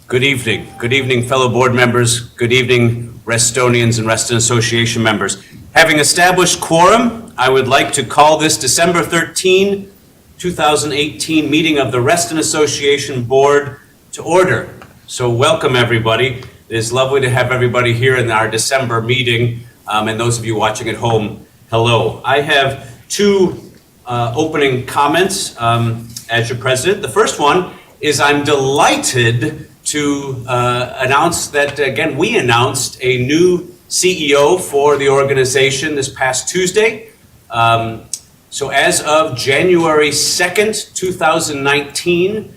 Good evening. Good evening, fellow board members. Good evening, Restonians and Reston Association members. Having established quorum, I would like to call this December 13, 2018 meeting of the Reston Association Board to order. So welcome, everybody. It is lovely to have everybody here in our December meeting, and those of you watching at home, hello. I have two opening comments as your president. The first one is I'm delighted to announce that, again, we announced a new CEO for the organization this past Tuesday. So as of January 2nd, 2019,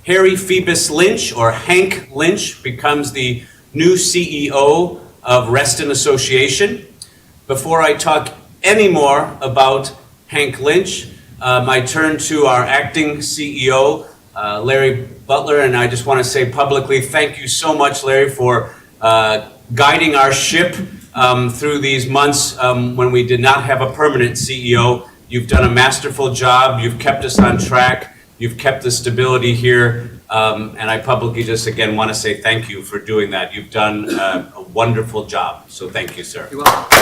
Harry Phoebus Lynch, or Hank Lynch, becomes the new CEO of Reston Association. Before I talk any more about Hank Lynch, I turn to our acting CEO, Larry Butler, and I just want to say publicly, thank you so much, Larry, for guiding our ship through these months when we did not have a permanent CEO. You've done a masterful job. You've kept us on track. You've kept the stability here. And I publicly just, again, want to say thank you for doing that. You've done a wonderful job. So thank you, sir. You're welcome.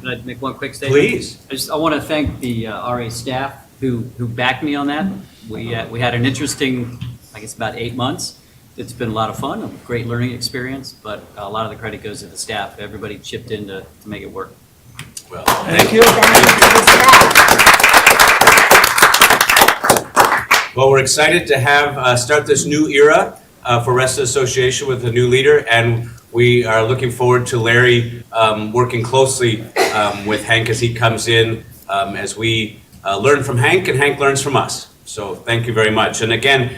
Can I make one quick statement? Please. I want to thank the RA staff who backed me on that. We had an interesting, I guess, about 8 months. It's been a lot of fun, a great learning experience, but a lot of the credit goes to the staff. Everybody chipped in to make it work. Well, Thank you. Well, we're excited to have start this new era for Reston Association with a new leader, and we are looking forward to Larry working closely with Hank as he comes in, as we learn from Hank and Hank learns from us. So thank you very much. And again,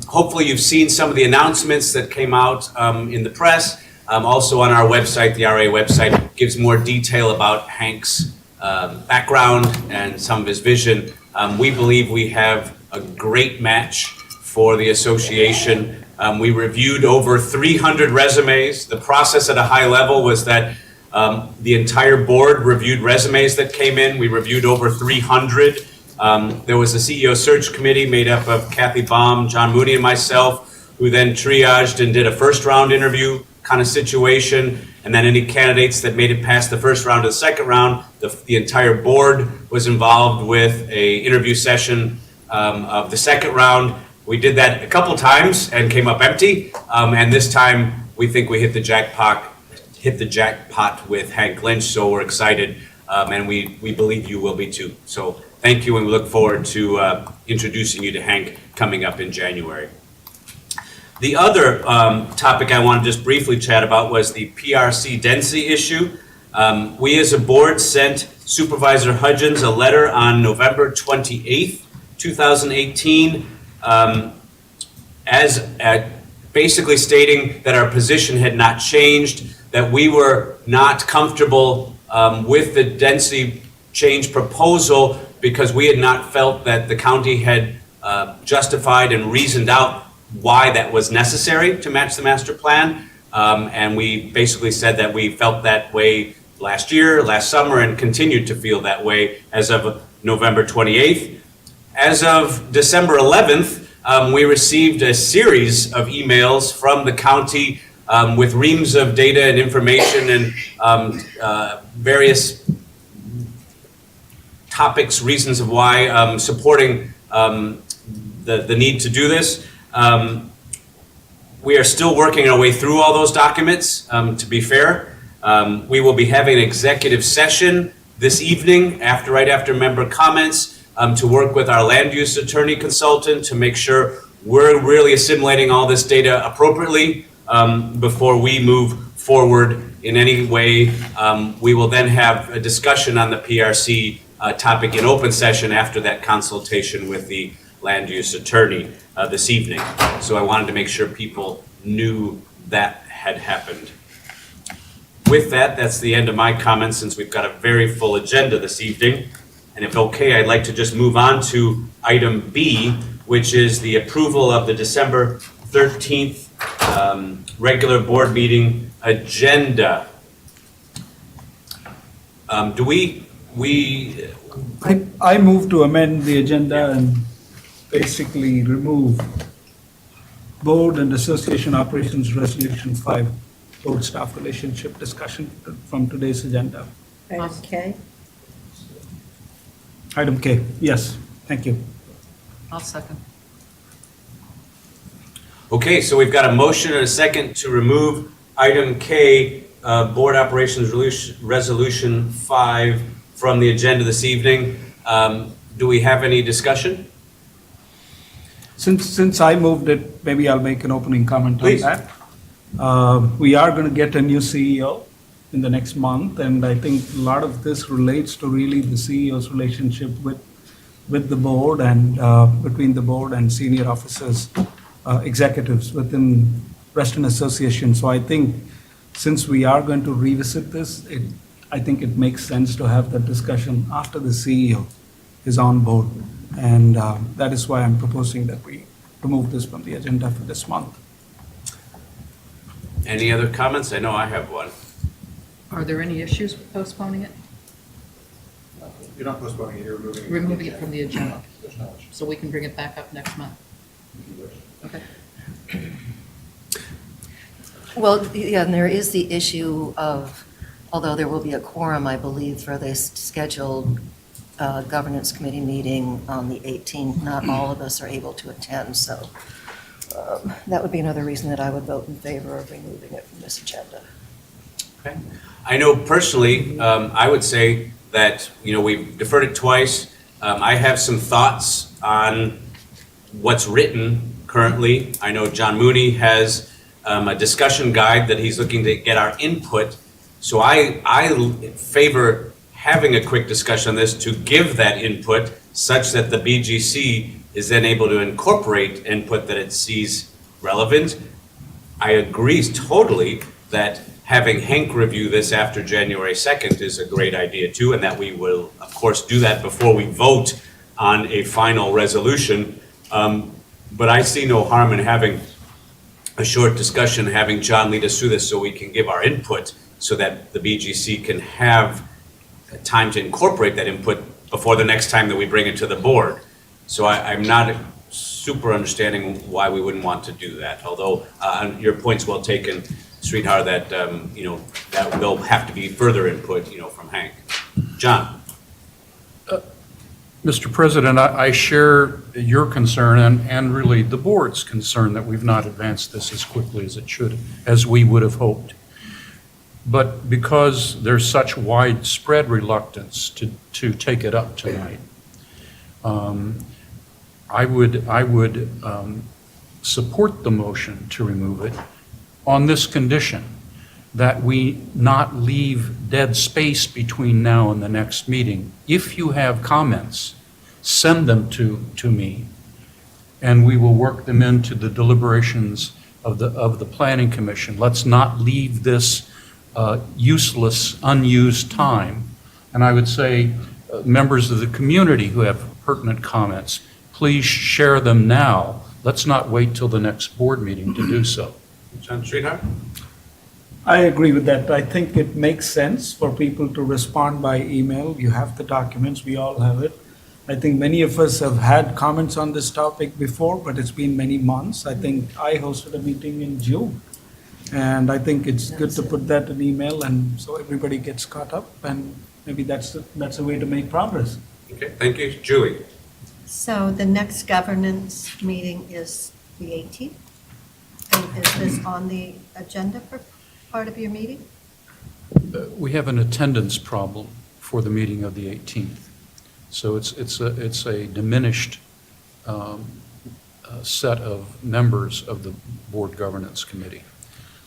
hopefully you've seen some of the announcements that came out in the press. Also on our website, the RA website, gives more detail about Hank's background and some of his vision. We believe we have a great match for the association. We reviewed over 300 resumes. The process at a high level was that the entire board reviewed resumes that came in. We reviewed over 300. There was a CEO search committee made up of Kathy Baum, John Mooney, and myself, who then triaged and did a first round interview kind of situation. And then any candidates that made it past the first round to the second round, the entire board was involved with a interview session of the second round. We did that a couple times and came up empty. And this time we think we hit the jackpot with Hank Lynch. So we're excited, and we believe you will be too. So thank you, and we look forward to introducing you to Hank coming up in January. The other topic I want to just briefly chat about was the PRC density issue. We as a board sent Supervisor Hudgens a letter on November 28th, 2018, basically stating that our position had not changed, that we were not comfortable with the density change proposal because we had not felt that the county had justified and reasoned out why that was necessary to match the master plan. And we basically said that we felt that way last year, last summer, and continued to feel that way as of November 28th. As of December 11th, we received a series of emails from the county with reams of data and information and various topics, reasons of why supporting the need to do this. We are still working our way through all those documents, to be fair. We will be having an executive session this evening right after member comments to work with our land use attorney consultant to make sure we're really assimilating all this data appropriately before we move forward in any way. We will then have a discussion on the PRC topic in open session after that consultation with the land use attorney this evening. So I wanted to make sure people knew that had happened. With that, that's the end of my comments since we've got a very full agenda this evening. And if okay, I'd like to just move on to item B, which is the approval of the December 13th regular board meeting agenda. I move to amend the agenda and basically remove Board and Association Operations Resolution 5, Board Staff Relationship Discussion from today's agenda. Item K. Item K, yes, thank you. I'll second. Okay, so we've got a motion and a second to remove item K, Board Operations Resolution 5 from the agenda this evening. Do we have any discussion? Since I moved it, maybe I'll make an opening comment on Please. that. We are going to get a new CEO in the next month, and I think a lot of this relates to really the CEO's relationship with the board and between the board and senior officers, executives within Reston Association. So I think since we are going to revisit this, I think it makes sense to have that discussion after the CEO is on board. And that is why I'm proposing that we remove this from the agenda for this month. Any other comments? I know I have one. Are there any issues with postponing it? You're not postponing it, you're removing it. Removing it from the agenda, There's no issue. so we can bring it back up next month? If you wish. Okay. Well, yeah, and there is the issue of, although there will be a quorum, I believe, for this scheduled governance committee meeting on the 18th, not all of us are able to attend, so that would be another reason that I would vote in favor of removing it from this agenda. Okay. I know personally, I would say that, we've deferred it twice. I have some thoughts on what's written currently. I know John Mooney has a discussion guide that he's looking to get our input. So I favor having a quick discussion on this to give that input such that the BGC is then able to incorporate input that it sees relevant. I agree totally that having Hank review this after January 2nd is a great idea too, and that we will, of course, do that before we vote on a final resolution. But I see no harm in having a short discussion, having John lead us through this so we can give our input so that the BGC can have time to incorporate that input before the next time that we bring it to the board. So I'm not super understanding why we wouldn't want to do that, although your point's well taken, Sridhar, that, that there'll have to be further input, from Hank. John? Mr. President, I share your concern and really the board's concern that we've not advanced this as quickly as we would have hoped. But because there's such widespread reluctance to take it up tonight, I would support the motion to remove it on this condition, that we not leave dead space between now and the next meeting. If you have comments, send them to me, and we will work them into the deliberations of the Planning Commission. Let's not leave this useless, unused time. And I would say, members of the community who have pertinent comments, please share them now. Let's not wait till the next board meeting to do so. John Sridhar? I agree with that. I think it makes sense for people to respond by email. You have the documents, we all have it. I think many of us have had comments on this topic before, but it's been many months. I think I hosted a meeting in June. And I think it's good to put that in email, and so everybody gets caught up, and maybe that's a way to make progress. Okay, thank you. Julie? So the next governance meeting is the 18th? And is this on the agenda for part of your meeting? We have an attendance problem for the meeting of the 18th. So it's a diminished set of members of the Board Governance Committee.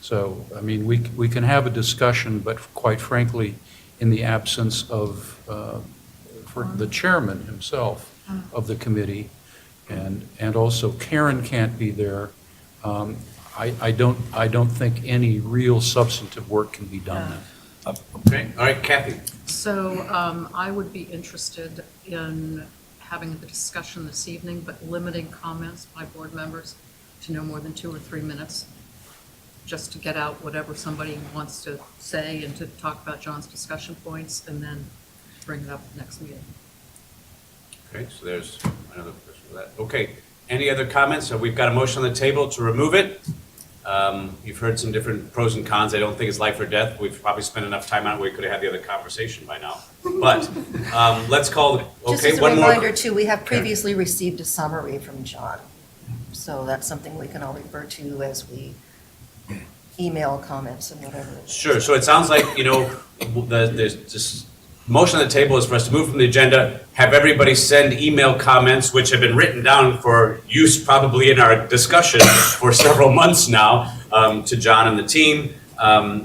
So, I mean, we can have a discussion, but quite frankly, in the absence of for the chairman himself of the committee, and also Karen can't be there, I don't think any real substantive work can be done then. Okay, all right, Kathy? So I would be interested in having the discussion this evening, but limiting comments by board members to no more than 2 or 3 minutes, just to get out whatever somebody wants to say and to talk about John's discussion points, and then bring it up next meeting. Okay, so there's another person for that. Okay, any other comments? So we've got a motion on the table to remove it. You've heard some different pros and cons. I don't think it's life or death. We've probably spent enough time on it. We could have had the other conversation by now. But let's call, Just okay, as a one more. reminder too, we have previously received a summary from John. So that's something we can all refer to as we email comments and whatever. Sure, so it sounds like, there's this motion on the table is for us to move from the agenda, have everybody send email comments, which have been written down for use probably in our discussion for several months now, to John and the team,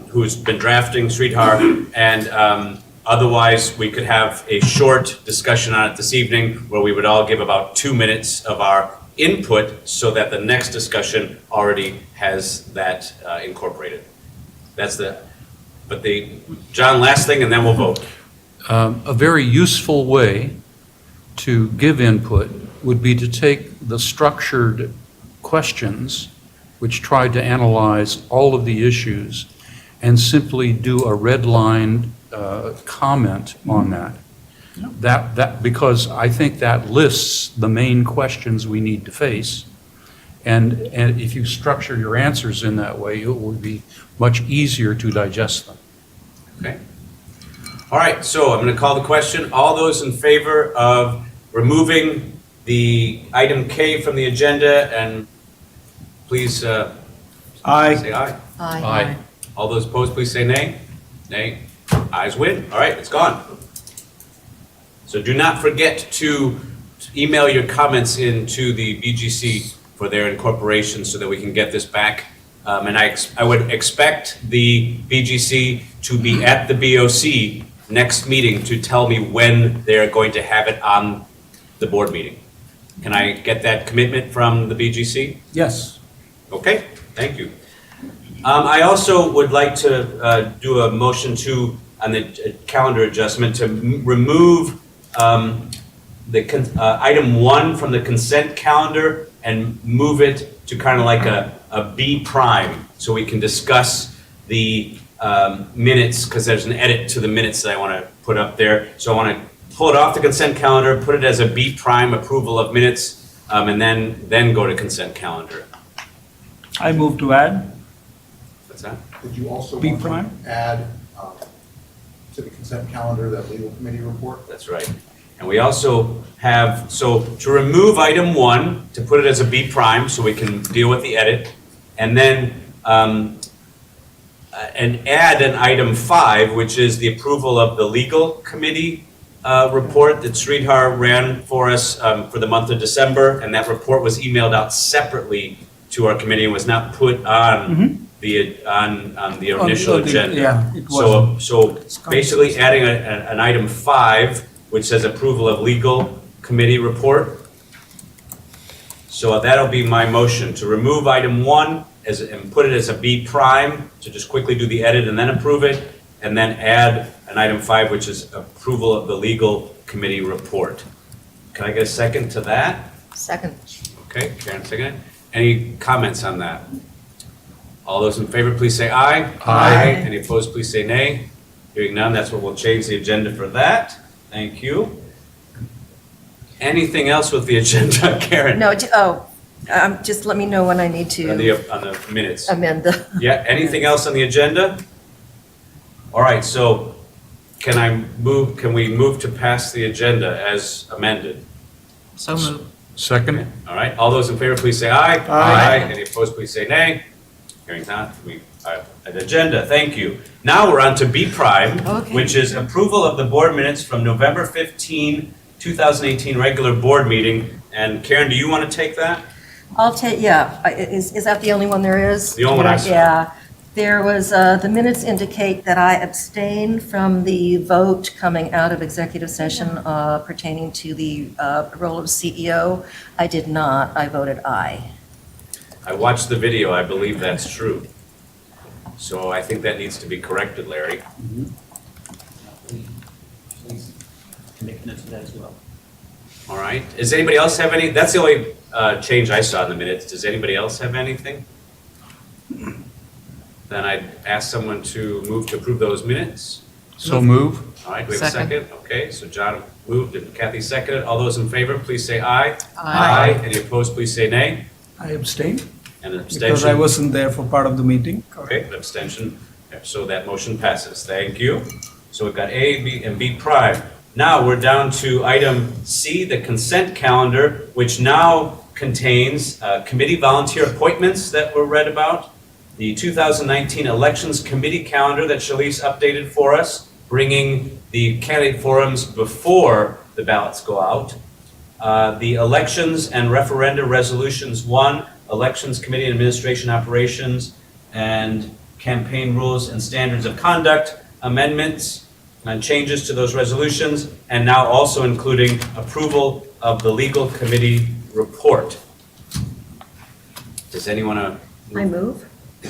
who's been drafting Sridhar, and otherwise, we could have a short discussion on it this evening, where we would all give about 2 minutes of our input, so that the next discussion already has that incorporated. John, last thing, and then we'll vote. A very useful way to give input would be to take the structured questions, which tried to analyze all of the issues, and simply do a red-lined comment on that. That because I think that lists the main questions we need to face, and if you structure your answers in that way, it will be much easier to digest them. Okay. All right, so I'm going to call the question. All those in favor of removing the item K from the agenda, and please say aye. Aye. All those opposed, please say nay. Nay. Ayes win. All right, it's gone. So do not forget to email your comments into the BGC for their incorporation so that we can get this back. And I would expect the BGC to be at the BOC next meeting to tell me when they're going to have it on the board meeting. Can I get that commitment from the BGC? Yes. Okay, thank you. I also would like to do a motion on the calendar adjustment to remove item 1 from the consent calendar and move it to kind of like a B prime, so we can discuss the minutes, because there's an edit to the minutes that I want to put up there. So I want to pull it off the consent calendar, put it as a B prime approval of minutes, and then go to consent calendar. I move to add. What's that? Did you also B want prime? to add to the consent calendar that legal committee report? That's right. And we also have, so to remove item 1, to put it as a B prime so we can deal with the edit, and then and add an item 5, which is the approval of the legal committee report that Sridhar ran for us for the month of December, and that report was emailed out separately to our committee and was not put on the initial agenda. Yeah, it was. So basically adding an item 5, which says approval of legal committee report. So that'll be my motion, to remove item 1 and put it as a B prime, to just quickly do the edit and then approve it, and then add an item 5, which is approval of the legal committee report. Can I get a second to that? Second. Okay, Karen, second. Any comments on that? All those in favor, please say aye. Aye. Any opposed, please say nay. Hearing none, that's what we'll change the agenda for that. Thank you. Anything else with the agenda, Karen? No, just let me know when I need On to the minutes. amend the. Yeah, anything else on the agenda? All right, so can we move to pass the agenda as amended? So moved. Second? All right, all those in favor, please say aye. Aye. Any opposed, please say nay. Hearing none, we have an agenda, thank you. Now we're on to B prime, Okay. which is approval of the board minutes from November 15, 2018 regular board meeting. And Karen, do you want to take that? I'll take, yeah, is that the only one there is? The only one I saw. Yeah, there was, the minutes indicate that I abstained from the vote coming out of executive session pertaining to the role of CEO. I did not, I voted aye. I watched the video, I believe that's true. So I think that needs to be corrected, Larry. Please make note of that as well. All right, does anybody else have any, that's the only change I saw in the minutes. Does anybody else have anything? Then I'd ask someone to move to approve those minutes. So move. All right, do we have a Second. second? Okay, so John moved and Kathy seconded. All those in favor, please say aye. Aye. Any opposed, please say nay. I abstain And an because I abstention. wasn't there for part of the meeting. Okay, an abstention. So that motion passes. Thank you. So we've got A, B, and B prime. Now we're down to item C, the consent calendar, which now contains committee volunteer appointments that were read about, the 2019 Elections Committee calendar that Shalice updated for us, bringing the candidate forums before the ballots go out, the Elections and Referenda Resolutions 1, Elections Committee and Administration Operations, and Campaign Rules and Standards of Conduct amendments and changes to those resolutions, and now also including approval of the Legal Committee report. Does anyone I move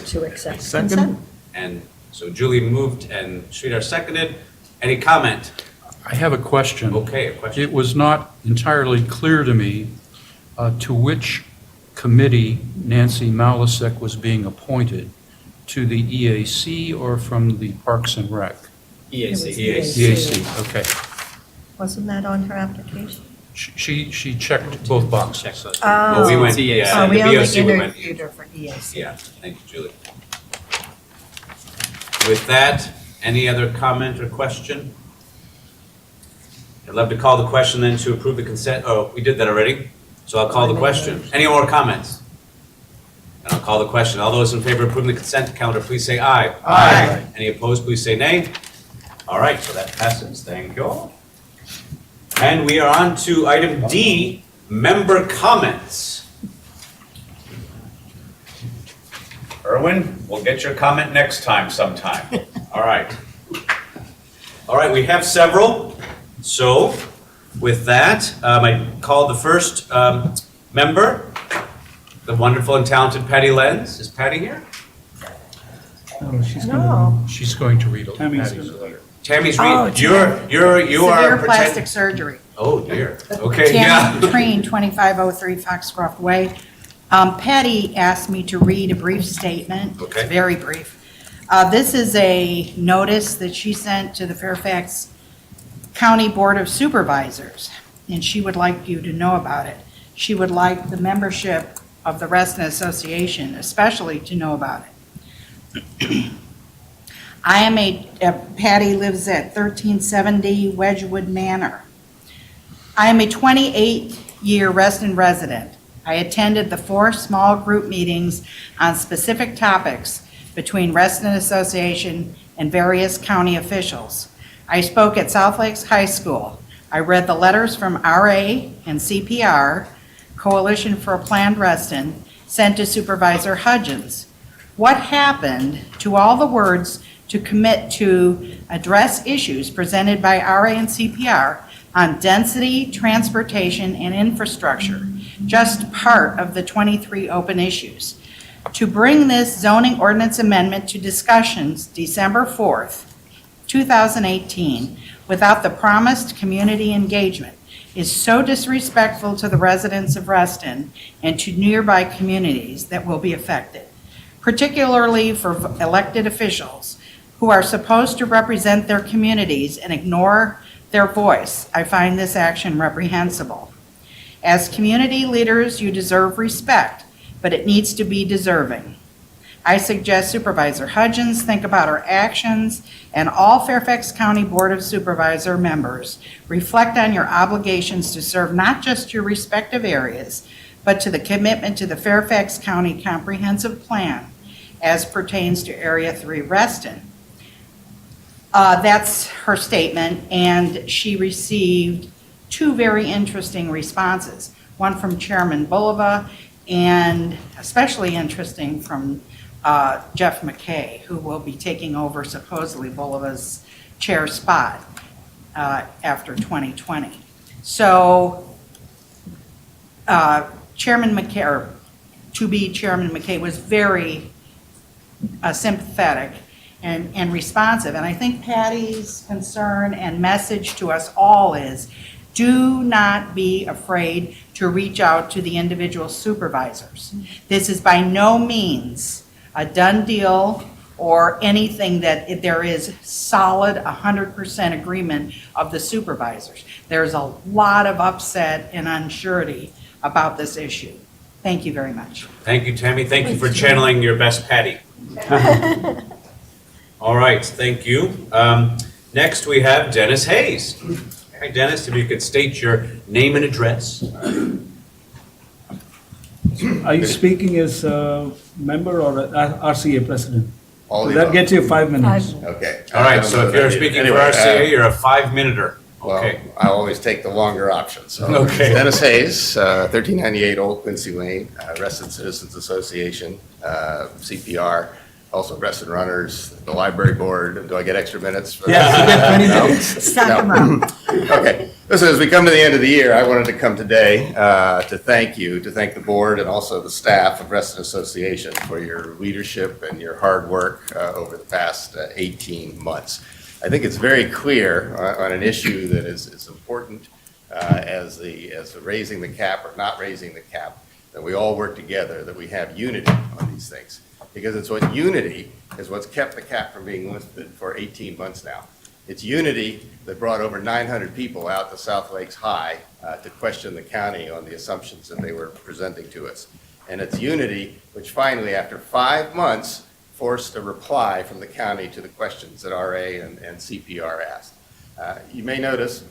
to accept Second. consent. And so Julie moved and Sridhar seconded. Any comment? I have a question. Okay, a question. It was not entirely clear to me to which committee Nancy Malasek was being appointed, to the EAC or from the Parks and Rec? It was EAC. EAC, okay. Wasn't that on her application? She checked both boxes. Check those. Well, we went, EAC. yeah, Oh, the we only BOC we went. interviewed her for EAC. Yeah, thank you, Julie. With that, any other comment or question? I'd love to call the question then to approve the consent. Oh, we did that already, so I'll call the question. Any more comments? And I'll call the question. All those in favor of approving the consent calendar, please say aye. Aye. Any opposed, please say nay. All right, so that passes. Thank you all. And we are on to item D, member comments. Erwin, we'll get your comment next time sometime. All right. All right, we have several. So with that, I call the first member, the wonderful and talented Patty Lenz. Is Patty here? Oh, she's No. gonna, She's going to read Tammy's Patty's gonna- letter. Tammy's Oh, reading. You are Severe pretend- plastic surgery. Oh dear. Okay, yeah. Tammy Treen, 2503 Foxcroft Way. Patty asked me to read a brief statement. Okay. It's very brief. This is a notice that she sent to the Fairfax County Board of Supervisors, and she would like you to know about it. She would like the membership of the Reston Association especially to know about it. I am Patty lives at 1370 Wedgewood Manor. I am a 28-year Reston resident. I attended the 4 small group meetings on specific topics between Reston Association and various county officials. I spoke at South Lakes High School. I read the letters from RA and CPR, Coalition for a Planned Reston, sent to Supervisor Hudgens. What happened to all the words to commit to address issues presented by RA and CPR on density, transportation, and infrastructure, just part of the 23 open issues? To bring this zoning ordinance amendment to discussions December 4th, 2018, without the promised community engagement is so disrespectful to the residents of Reston and to nearby communities that will be affected, particularly for elected officials who are supposed to represent their communities and ignore their voice. I find this action reprehensible. As community leaders, you deserve respect, but it needs to be deserving. I suggest Supervisor Hudgens think about our actions, and all Fairfax County Board of Supervisor members reflect on your obligations to serve not just your respective areas, but to the commitment to the Fairfax County Comprehensive Plan as pertains to Area 3 Reston. That's her statement, and she received 2 very interesting responses. One from Chairman Bulova, and especially interesting from Jeff McKay, who will be taking over supposedly Bulova's chair spot after 2020. So Chairman McKay, or to-be Chairman McKay, was very sympathetic and responsive. And I think Patty's concern and message to us all is, do not be afraid to reach out to the individual supervisors. This is by no means a done deal or anything that there is solid 100% agreement of the supervisors. There's a lot of upset and unsurety about this issue. Thank you very much. Thank you, Tammy. Thank you for channeling your best Patty. All right, thank you. Next, we have Dennis Hayes. Hi, Dennis, if you could state your name and address. Are you speaking as a member or a RCA president? All So the that above. gets you 5 minutes. Okay. All right, so if you're speaking for RCA, you're a 5-minuter. Well, Okay. I always take the longer option, so. Okay. Dennis Hayes, 1398 Old Quincy Lane, Reston Citizens Association, CPR, also Reston Runners, the library board. Do I get extra minutes? for Yes, you get 20 No? minutes. Suck 'em up. Okay, listen, as we come to the end of the year, I wanted to come today to thank the board and also the staff of Reston Association for your leadership and your hard work over the past 18 months. I think it's very clear on an issue that is important as the raising the cap or not raising the cap, that we all work together, that we have unity on these things. Because it's what unity is what's kept the cap from being lifted for 18 months now. It's unity that brought over 900 people out to South Lakes High to question the county on the assumptions that they were presenting to us. And it's unity which finally, after 5 months, forced a reply from the county to the questions that RA and CPR asked. You may notice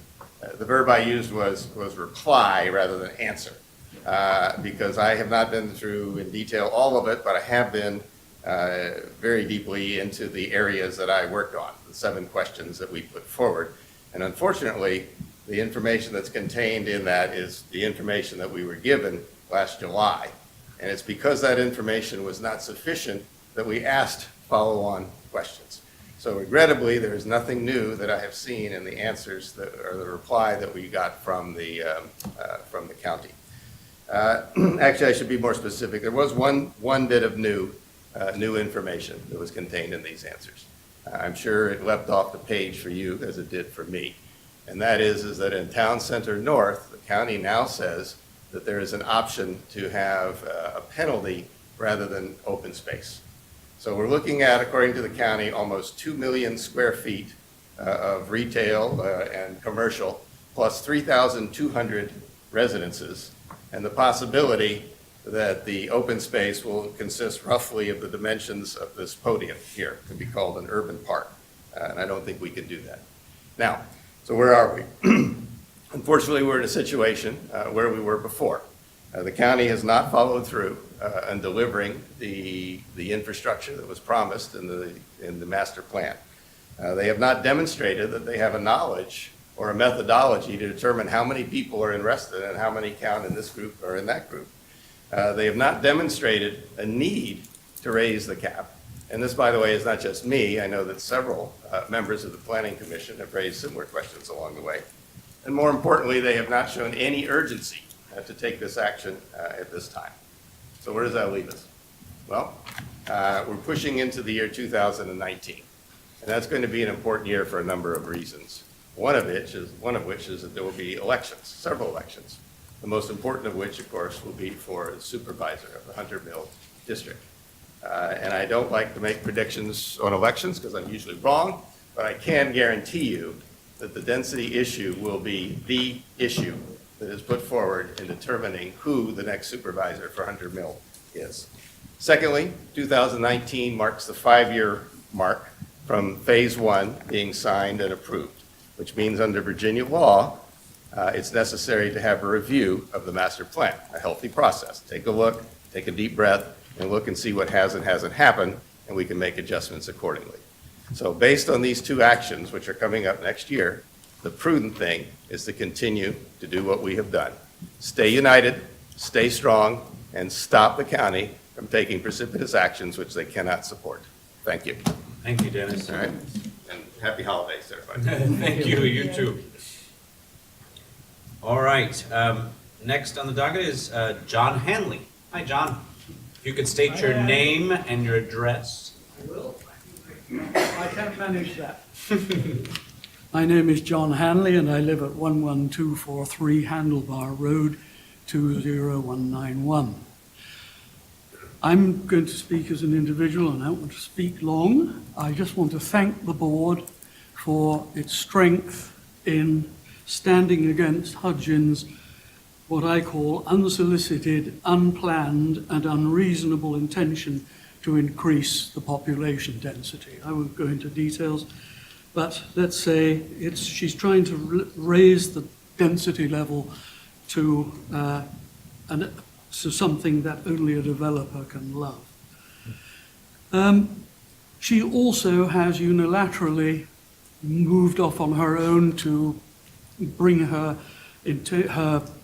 the verb I used was reply rather than answer, because I have not been through in detail all of it, but I have been very deeply into the areas that I worked on, the 7 questions that we put forward. And unfortunately, the information that's contained in that is the information that we were given last July. And it's because that information was not sufficient that we asked follow-on questions. So regrettably, there is nothing new that I have seen in the answers or the reply that we got from the county. Actually, I should be more specific. There was one bit of new information that was contained in these answers. I'm sure it leapt off the page for you as it did for me. And that is that in Town Center North, the county now says that there is an option to have a penalty rather than open space. So we're looking at, according to the county, almost 2 million square feet of retail and commercial, plus 3,200 residences, and the possibility that the open space will consist roughly of the dimensions of this podium here. It could be called an urban park, and I don't think we can do that. Now, so where are we? Unfortunately, we're in a situation where we were before. The county has not followed through on delivering the infrastructure that was promised in the master plan. They have not demonstrated that they have a knowledge or a methodology to determine how many people are in Reston and how many count in this group or in that group. They have not demonstrated a need to raise the cap. And this, by the way, is not just me. I know that several members of the Planning Commission have raised similar questions along the way. And more importantly, they have not shown any urgency to take this action at this time. So where does that leave us? Well, we're pushing into the year 2019. And that's going to be an important year for a number of reasons. One of which is that there will be elections, several elections. The most important of which, of course, will be for the supervisor of the Hunter Mill District. And I don't like to make predictions on elections because I'm usually wrong, but I can guarantee you that the density issue will be the issue that is put forward in determining who the next supervisor for Hunter Mill is. Secondly, 2019 marks the 5-year mark from phase 1 being signed and approved, which means under Virginia law, it's necessary to have a review of the master plan, a healthy process. Take a look, take a deep breath, and look and see what has and hasn't happened, and we can make adjustments accordingly. So based on these 2 actions, which are coming up next year, the prudent thing is to continue to do what we have done. Stay united, stay strong, and stop the county from taking precipitous actions which they cannot support. Thank you. Thank you, Dennis. All right, and happy holidays, everybody. Thank you, you too. All right, next on the docket is John Hanley. Hi, John. If you could state your name and your address. I will. I can't manage that. My name is John Hanley, and I live at 11243 Handlebar Road, 20191. I'm going to speak as an individual, and I don't want to speak long. I just want to thank the board for its strength in standing against Hudgens' what I call unsolicited, unplanned, and unreasonable intention to increase the population density. I won't go into details, but let's say she's trying to raise the density level to something that only a developer can love. She also has unilaterally moved off on her own to bring her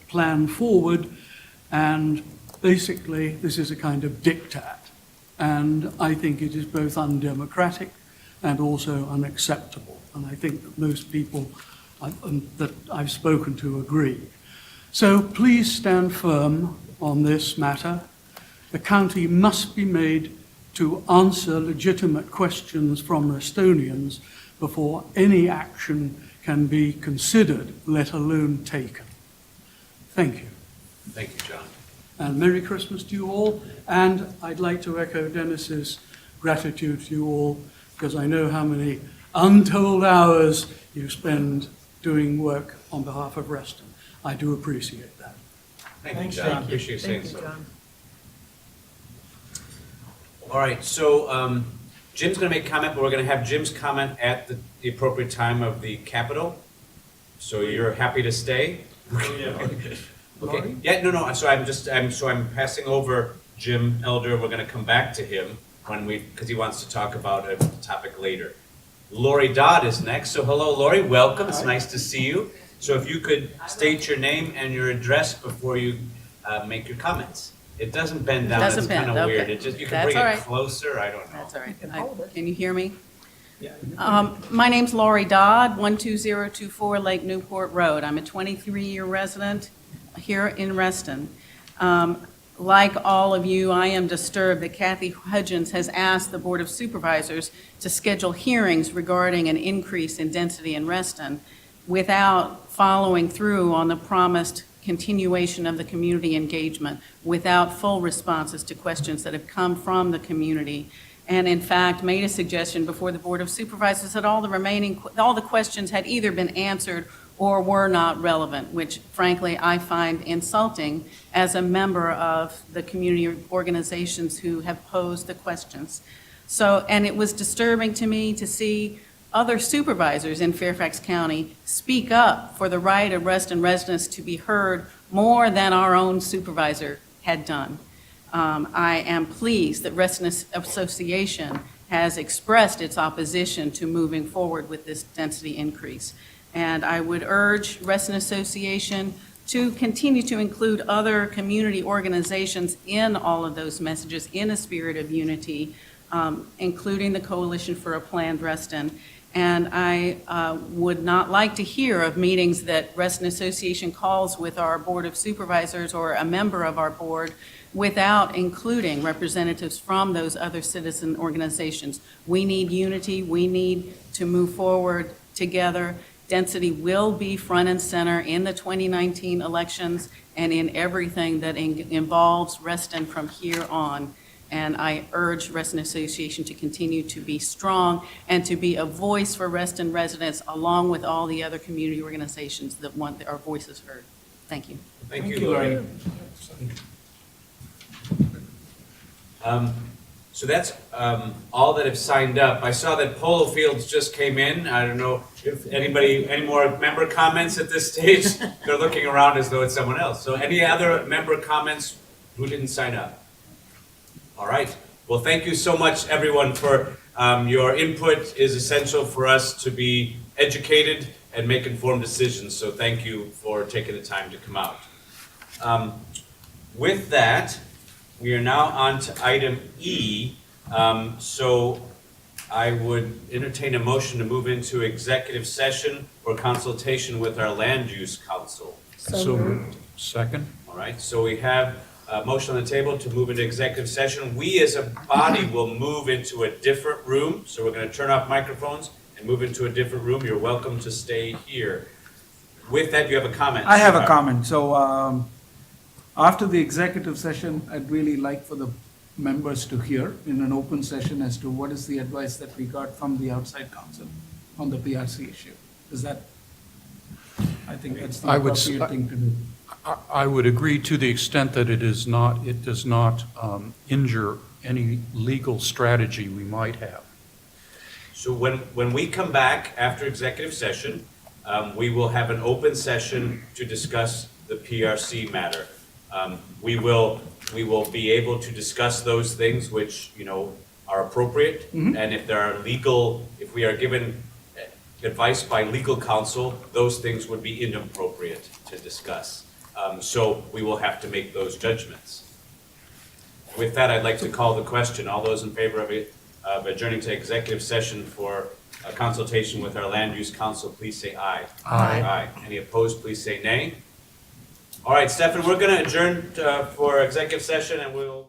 plan forward, and basically this is a kind of diktat, and I think it is both undemocratic and also unacceptable, and I think that most people that I've spoken to agree. So please stand firm on this matter. The county must be made to answer legitimate questions from Restonians before any action can be considered, let alone taken. Thank you. Thank you, John. And Merry Christmas to you all. And I'd like to echo Dennis's gratitude to you all, because I know how many untold hours you spend doing work on behalf of Reston. I do appreciate that. Thank you, John. Appreciate you saying Thank you, so. John. All right, so Jim's going to make comment, but we're going to have Jim's comment at the appropriate time of the Capitol. So you're happy to stay? Okay. Yeah, no. So I'm passing over Jim Elder. We're going to come back to him because he wants to talk about a topic later. Lori Dodd is next. So hello, Lori. Welcome. It's nice to see you. So if you could state your name and your address before you make your comments. It doesn't bend down. Doesn't It's kind of bend, weird. okay. It just, you can That's bring all it right. closer. I don't know. That's all right. can hold it. Can you hear me? My name's Lori Dodd, 12024 Lake Newport Road. I'm a 23-year resident here in Reston. Like all of you, I am disturbed that Kathy Hudgens has asked the Board of Supervisors to schedule hearings regarding an increase in density in Reston without following through on the promised continuation of the community engagement, without full responses to questions that have come from the community, and in fact made a suggestion before the Board of Supervisors that all the questions had either been answered or were not relevant, which frankly I find insulting as a member of the community organizations who have posed the questions. So, and it was disturbing to me to see other supervisors in Fairfax County speak up for the right of Reston residents to be heard more than our own supervisor had done. I am pleased that Reston Association has expressed its opposition to moving forward with this density increase. And I would urge Reston Association to continue to include other community organizations in all of those messages in a spirit of unity, including the Coalition for a Planned Reston. And I would not like to hear of meetings that Reston Association calls with our Board of Supervisors or a member of our board without including representatives from those other citizen organizations. We need unity. We need to move forward together. Density will be front and center in the 2019 elections and in everything that involves Reston from here on. And I urge Reston Association to continue to be strong and to be a voice for Reston residents along with all the other community organizations that want our voices heard. Thank you. Thank you, Lori. So that's all that have signed up. I saw that Polo Fields just came in. I don't know if any more member comments at this stage? They're looking around as though it's someone else. So any other member comments who didn't sign up? All right. Well, thank you so much, everyone, for your input is essential for us to be educated and make informed decisions. So thank you for taking the time to come out. With that, we are now on to item E. So I would entertain a motion to move into executive session or consultation with our land use council. So moved. Second? All right, so we have a motion on the table to move into executive session. We as a body will move into a different room. So we're going to turn off microphones and move into a different room. You're welcome to stay here. With that, you have a comment? I have a comment. So after the executive session, I'd really like for the members to hear in an open session as to what is the advice that we got from the outside counsel on the PRC issue. Is that, I think that's the I would appropriate thing to do. I would agree to the extent that it does not injure any legal strategy we might have. So when we come back after executive session, we will have an open session to discuss the PRC matter. We will be able to discuss those things which, are appropriate. And if there are if we are given advice by legal counsel, those things would be inappropriate to discuss. So we will have to make those judgments. With that, I'd like to call the question. All those in favor of adjourning to executive session for a consultation with our land use council, please say aye. Aye. Aye. Any opposed, please say nay. All right, Stefan, we're going to adjourn for executive session, and we'll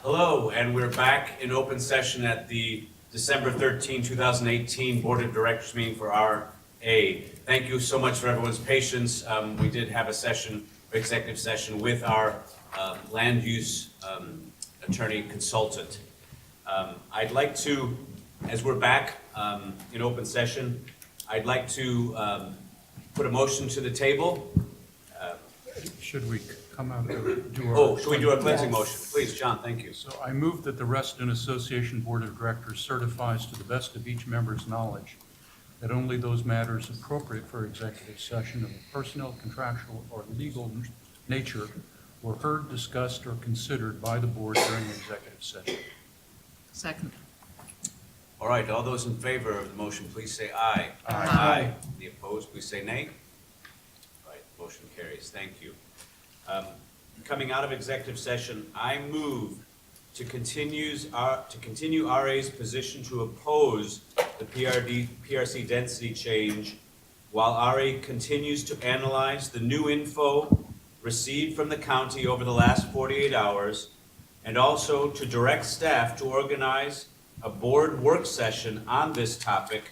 Hello, and we're back in open session at the December 13, 2018 Board of Directors meeting for RA. Thank you so much for everyone's patience. We did have a session, executive session with our land use attorney consultant. I'd like to, as we're back in open session, I'd like to put a motion to the table. Should we come out and do our... Oh, should we do a cleansing motion? Please, John, thank you. So I move that the Reston Association Board of Directors certifies to the best of each member's knowledge that only those matters appropriate for executive session of a personnel, contractual, or legal nature were heard, discussed, or considered by the board during executive session. Second. All right, all those in favor of the motion, please say aye. Aye. Any opposed, please say nay. All right, motion carries. Thank you. Coming out of executive session, I move to continue RA's position to oppose the PRC density change while RA continues to analyze the new info received from the county over the last 48 hours, and also to direct staff to organize a board work session on this topic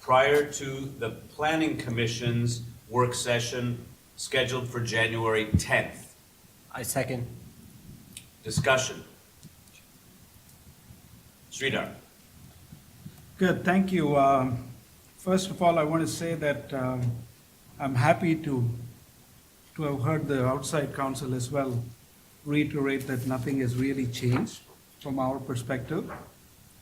prior to the Planning Commission's work session scheduled for January 10th. I second. Discussion. Sridhar. Good, thank you. First of all, I want to say that I'm happy to have heard the outside counsel as well reiterate that nothing has really changed from our perspective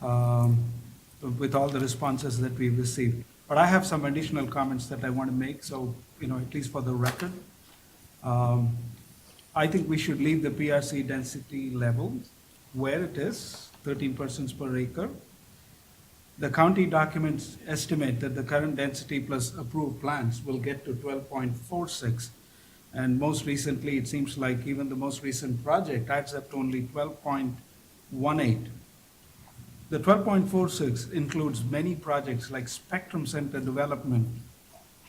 with all the responses that we've received. But I have some additional comments that I want to make, so, at least for the record. I think we should leave the PRC density level where it is, 13 persons per acre. The county documents estimate that the current density plus approved plans will get to 12.46. And most recently, it seems like even the most recent project adds up to only 12.18. The 12.46 includes many projects like Spectrum Center development,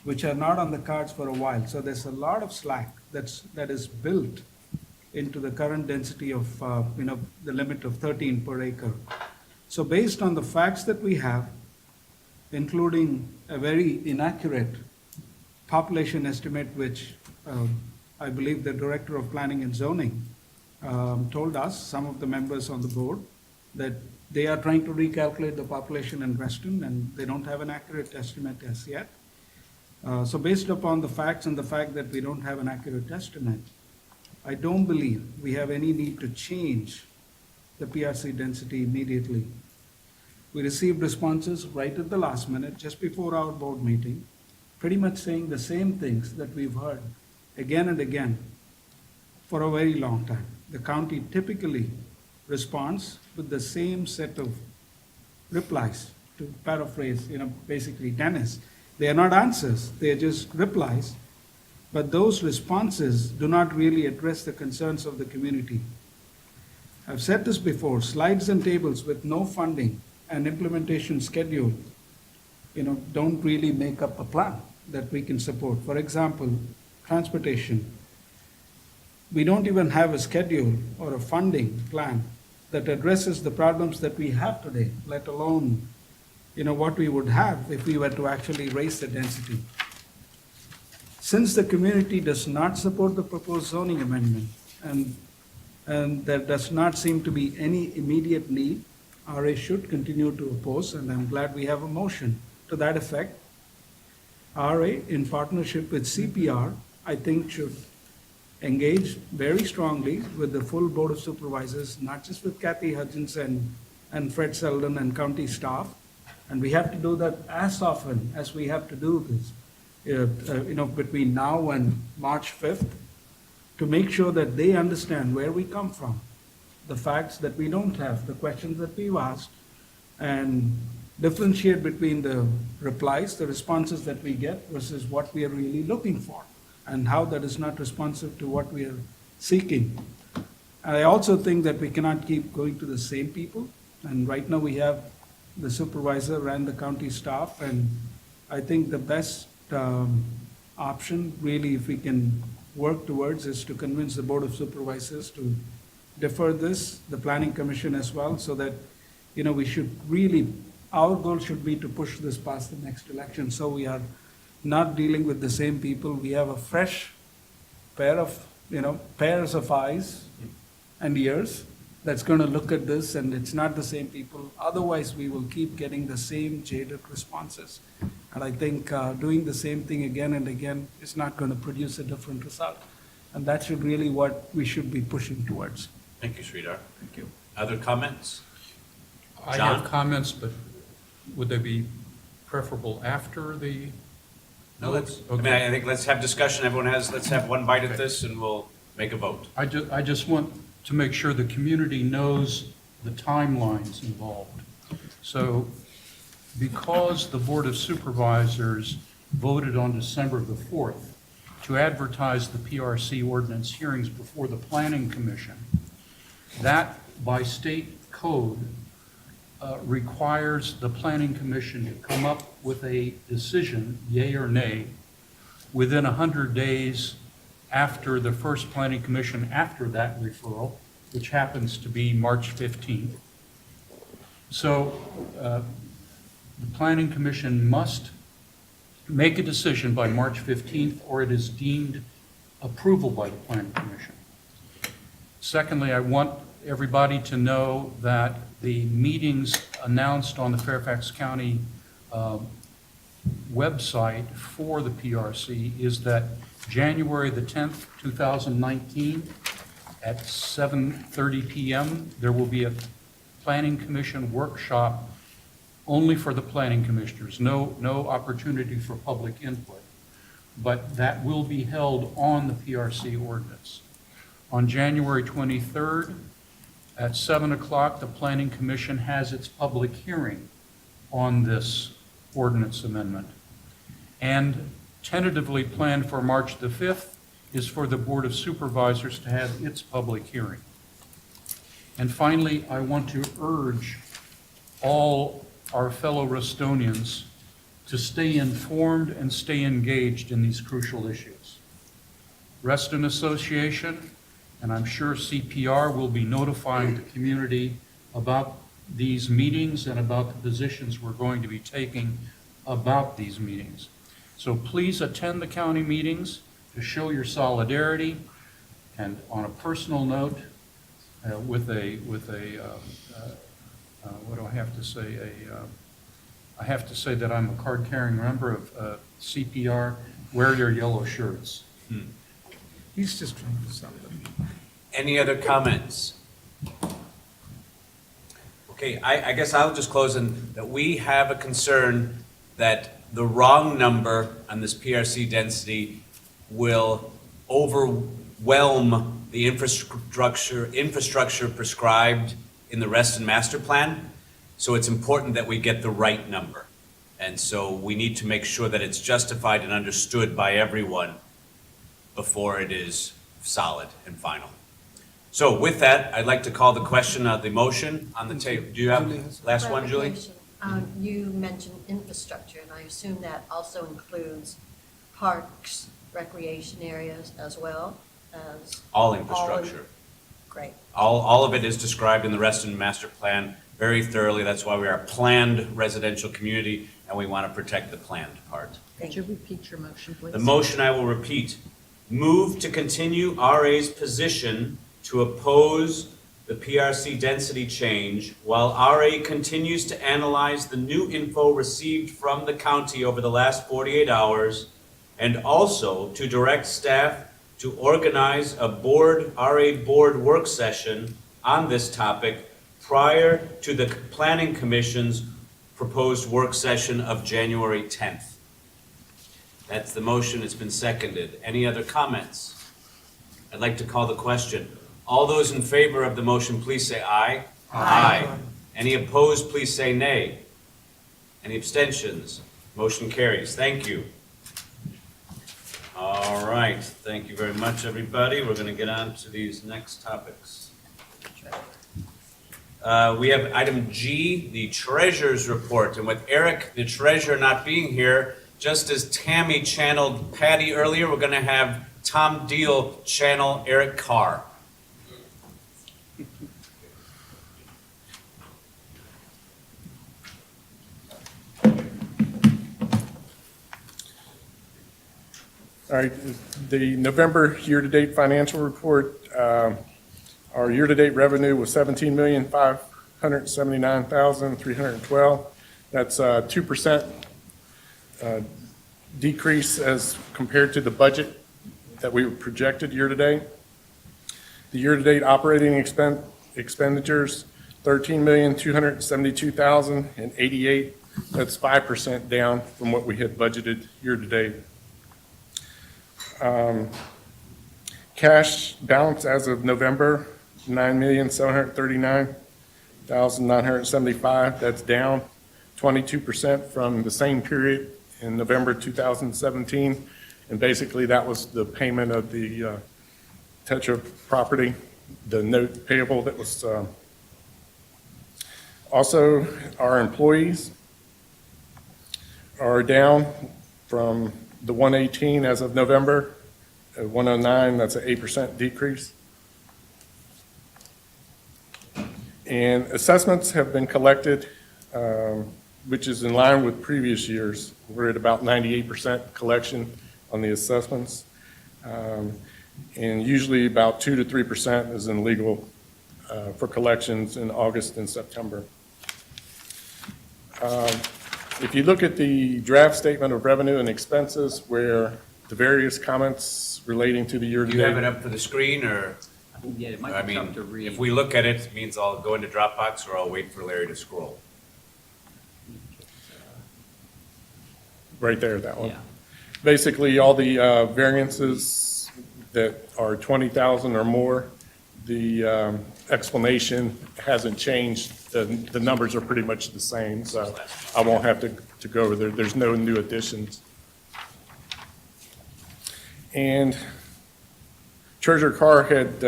which are not on the cards for a while. So there's a lot of slack that is built into the current density of, the limit of 13 per acre. So based on the facts that we have, including a very inaccurate population estimate, which I believe the Director of Planning and Zoning told us, some of the members on the board, that they are trying to recalculate the population in Reston and they don't have an accurate estimate as yet. So based upon the facts and the fact that we don't have an accurate estimate, I don't believe we have any need to change the PRC density immediately. We received responses right at the last minute, just before our board meeting, pretty much saying the same things that we've heard again and again for a very long time. The county typically responds with the same set of replies, to paraphrase, basically Dennis. They are not answers, they are just replies, but those responses do not really address the concerns of the community. I've said this before, slides and tables with no funding and implementation schedule, don't really make up a plan that we can support. For example, transportation. We don't even have a schedule or a funding plan that addresses the problems that we have today, let alone, what we would have if we were to actually raise the density. Since the community does not support the proposed zoning amendment, and there does not seem to be any immediate need, RA should continue to oppose, and I'm glad we have a motion to that effect. RA, in partnership with CPR, I think should engage very strongly with the full Board of Supervisors, not just with Kathy Hudgens and Fred Selden and county staff. And we have to do that as often as we have to do this, between now and March 5th, to make sure that they understand where we come from, the facts that we don't have, the questions that we've asked, and differentiate between the replies, the responses that we get versus what we are really looking for, and how that is not responsive to what we are seeking. And I also think that we cannot keep going to the same people, and right now we have the supervisor and the county staff, and I think the best option, really, if we can work towards, is to convince the Board of Supervisors to defer this, the planning commission as well, so that, we should really, our goal should be to push this past the next election, so we are not dealing with the same people. We have a fresh pairs of eyes and ears that's going to look at this, and it's not the same people. Otherwise, we will keep getting the same jaded responses. And I think doing the same thing again and again is not going to produce a different result. And that's really what we should be pushing towards. Thank you, Sridhar. Thank you. Other comments? I John? have comments, but would they be preferable after the? No, let's, I mean, Okay. I think let's have discussion. Let's have one bite at this and we'll make a vote. I just want to make sure the community knows the timelines involved. So because the Board of Supervisors voted on December the 4th to advertise the PRC ordinance hearings before the Planning Commission, that by state code requires the Planning Commission to come up with a decision, yea or nay, within 100 days after the first Planning Commission after that referral, which happens to be March 15th. So the Planning Commission must make a decision by March 15th, or it is deemed approval by the Planning Commission. Secondly, I want everybody to know that the meetings announced on the Fairfax County website for the PRC is that January the 10th, 2019, at 7:30 p.m., there will be a Planning Commission workshop only for the planning commissioners, no opportunity for public input. But that will be held on the PRC ordinance. On January 23rd, at 7 o'clock, the Planning Commission has its public hearing on this ordinance amendment. And tentatively planned for March the 5th is for the Board of Supervisors to have its public hearing. And finally, I want to urge all our fellow Restonians to stay informed and stay engaged in these crucial issues. Reston Association, and I'm sure CPR, will be notifying the community about these meetings and about the positions we're going to be taking about these meetings. So please attend the county meetings to show your solidarity. And on a personal note, what do I have to say? I have to say that I'm a card-carrying member of CPR. Wear your yellow shirts. He's just trying to sell them. Any other comments? Okay, I guess I'll just close in that we have a concern that the wrong number on this PRC density will overwhelm the infrastructure prescribed in the Reston Master Plan. So it's important that we get the right number. And so we need to make sure that it's justified and understood by everyone before it is solid and final. So with that, I'd like to call the question of the motion on the table. Do you have last one, Julie? Clarification. You mentioned infrastructure, and I assume that also includes parks, recreation areas as well as? All infrastructure. Great. All of it is described in the Reston Master Plan very thoroughly. That's why we are a planned residential community, and we want to protect the planned part. Could you repeat your motion, please? The motion I will repeat. Move to continue RA's position to oppose the PRC density change while RA continues to analyze the new info received from the county over the last 48 hours, and also to direct staff to organize a RA board work session on this topic prior to the Planning Commission's proposed work session of January 10th. That's the motion. It's been seconded. Any other comments? I'd like to call the question. All those in favor of the motion, please say aye. Aye. Any opposed, please say nay. Any abstentions? Motion carries. Thank you. All right. Thank you very much, everybody. We're going to get on to these next topics. We have item G, the treasurer's report. And with Eric, the treasurer, not being here, just as Tammy channeled Patty earlier, we're going to have Tom Deal channel Eric Carr. All right, the November year-to-date financial report, our year-to-date revenue was $17,579,312. That's a 2% decrease as compared to the budget that we projected year-to-date. The year-to-date operating expenditures, $13,272,088. That's 5% down from what we had budgeted year-to-date. Cash balance as of November, $9,739,975. That's down 22% from the same period in November 2017. And basically, that was the payment of the Tetra property, the note payable that was also, our employees are down from the 118 as of November, 109, that's an 8% decrease. And assessments have been collected, which is in line with previous years. We're at about 98% collection on the assessments. And usually about 2 to 3% is in legal for collections in August and September. If you look at the draft statement of revenue and expenses where the various comments relating to the Do you have it year-to-date. up for the screen, or, Yeah, it I might be tough to mean, read. if we look at it, it means I'll go into Dropbox or I'll wait for Larry to scroll. Right there, that one. Yeah. Basically, all the variances that are 20,000 or more, the explanation hasn't changed. The numbers are pretty much the same, so I won't have to go over there. There's no new additions. And Treasurer Carr had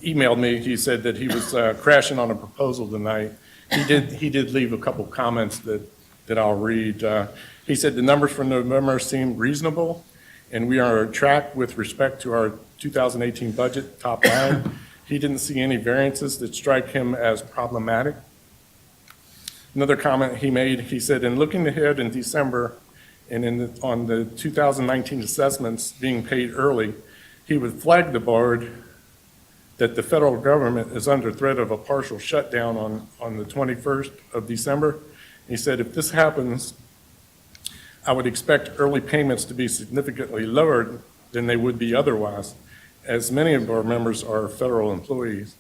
emailed me. He said that he was crashing on a proposal tonight. He did leave a couple comments that I'll read. He said the numbers for November seem reasonable, and we are on track with respect to our 2018 budget top line. He didn't see any variances that strike him as problematic. Another comment he made, he said, in looking ahead in December and on the 2019 assessments being paid early, he would flag the board that the federal government is under threat of a partial shutdown on the 21st of December. He said, if this happens, I would expect early payments to be significantly lower than they would be otherwise, as many of our members are federal employees.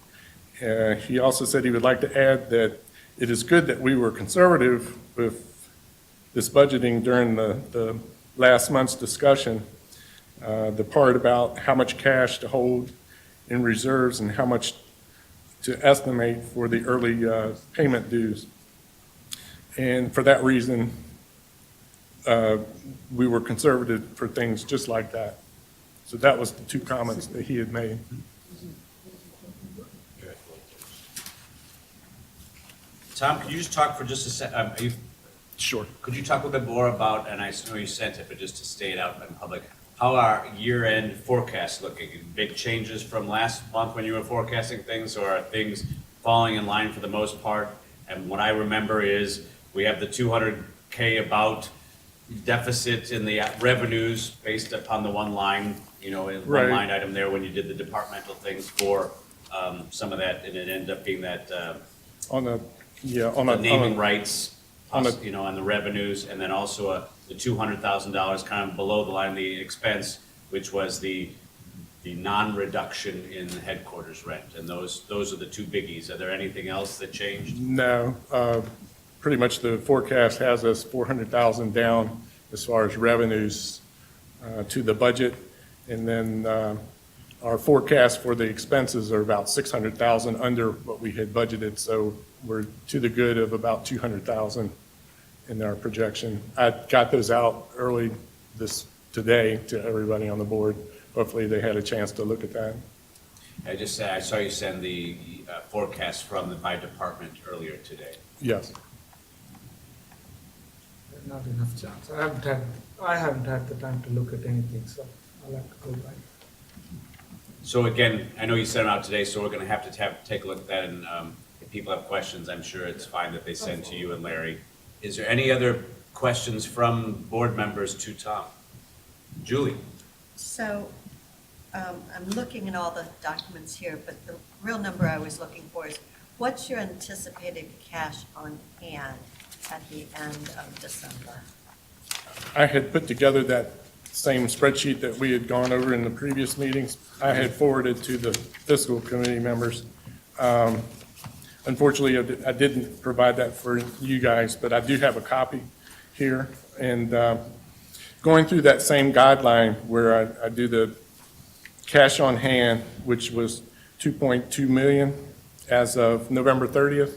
He also said he would like to add that it is good that we were conservative with this budgeting during the last month's discussion, the part about how much cash to hold in reserves and how much to estimate for the early payment dues. And for that reason, we were conservative for things just like that. So that was the two comments that he had made. Tom, could you just talk for just a sec? Sure. Could you talk a little bit more about, and I know you sent it, but just to state it out in public, how our year-end forecast looking? Big changes from last month when you were forecasting things, or are things falling in line for the most part? And what I remember is we have the 200K about deficit in the revenues based upon the one line, in Right. one line item there when you did the departmental things for some of that, and it ended up being that the naming rights, on the revenues, and then also the $200,000 kind of below the line, the expense, which was the non-reduction in headquarters rent. And those are the two biggies. Are there anything else that changed? No, pretty much the forecast has us 400,000 down as far as revenues to the budget. And then our forecast for the expenses are about 600,000 under what we had budgeted. So we're to the good of about 200,000 in our projection. I got those out early today to everybody on the board. Hopefully they had a chance to look at that. I saw you send the forecast from my department earlier today. Yes. Not enough chance. I haven't had the time to look at anything, so I'll have to go back. So again, I know you sent them out today, so we're going to have to take a look at that, and if people have questions, I'm sure it's fine that they send to you and Larry. Is there any other questions from board members to Tom? Julie? So I'm looking at all the documents here, but the real number I was looking for is, what's your anticipated cash on hand at the end of December? I had put together that same spreadsheet that we had gone over in the previous meetings. I had forwarded to the fiscal committee members. Unfortunately, I didn't provide that for you guys, but I do have a copy here. And going through that same guideline where I do the cash on hand, which was 2.2 million as of November 30th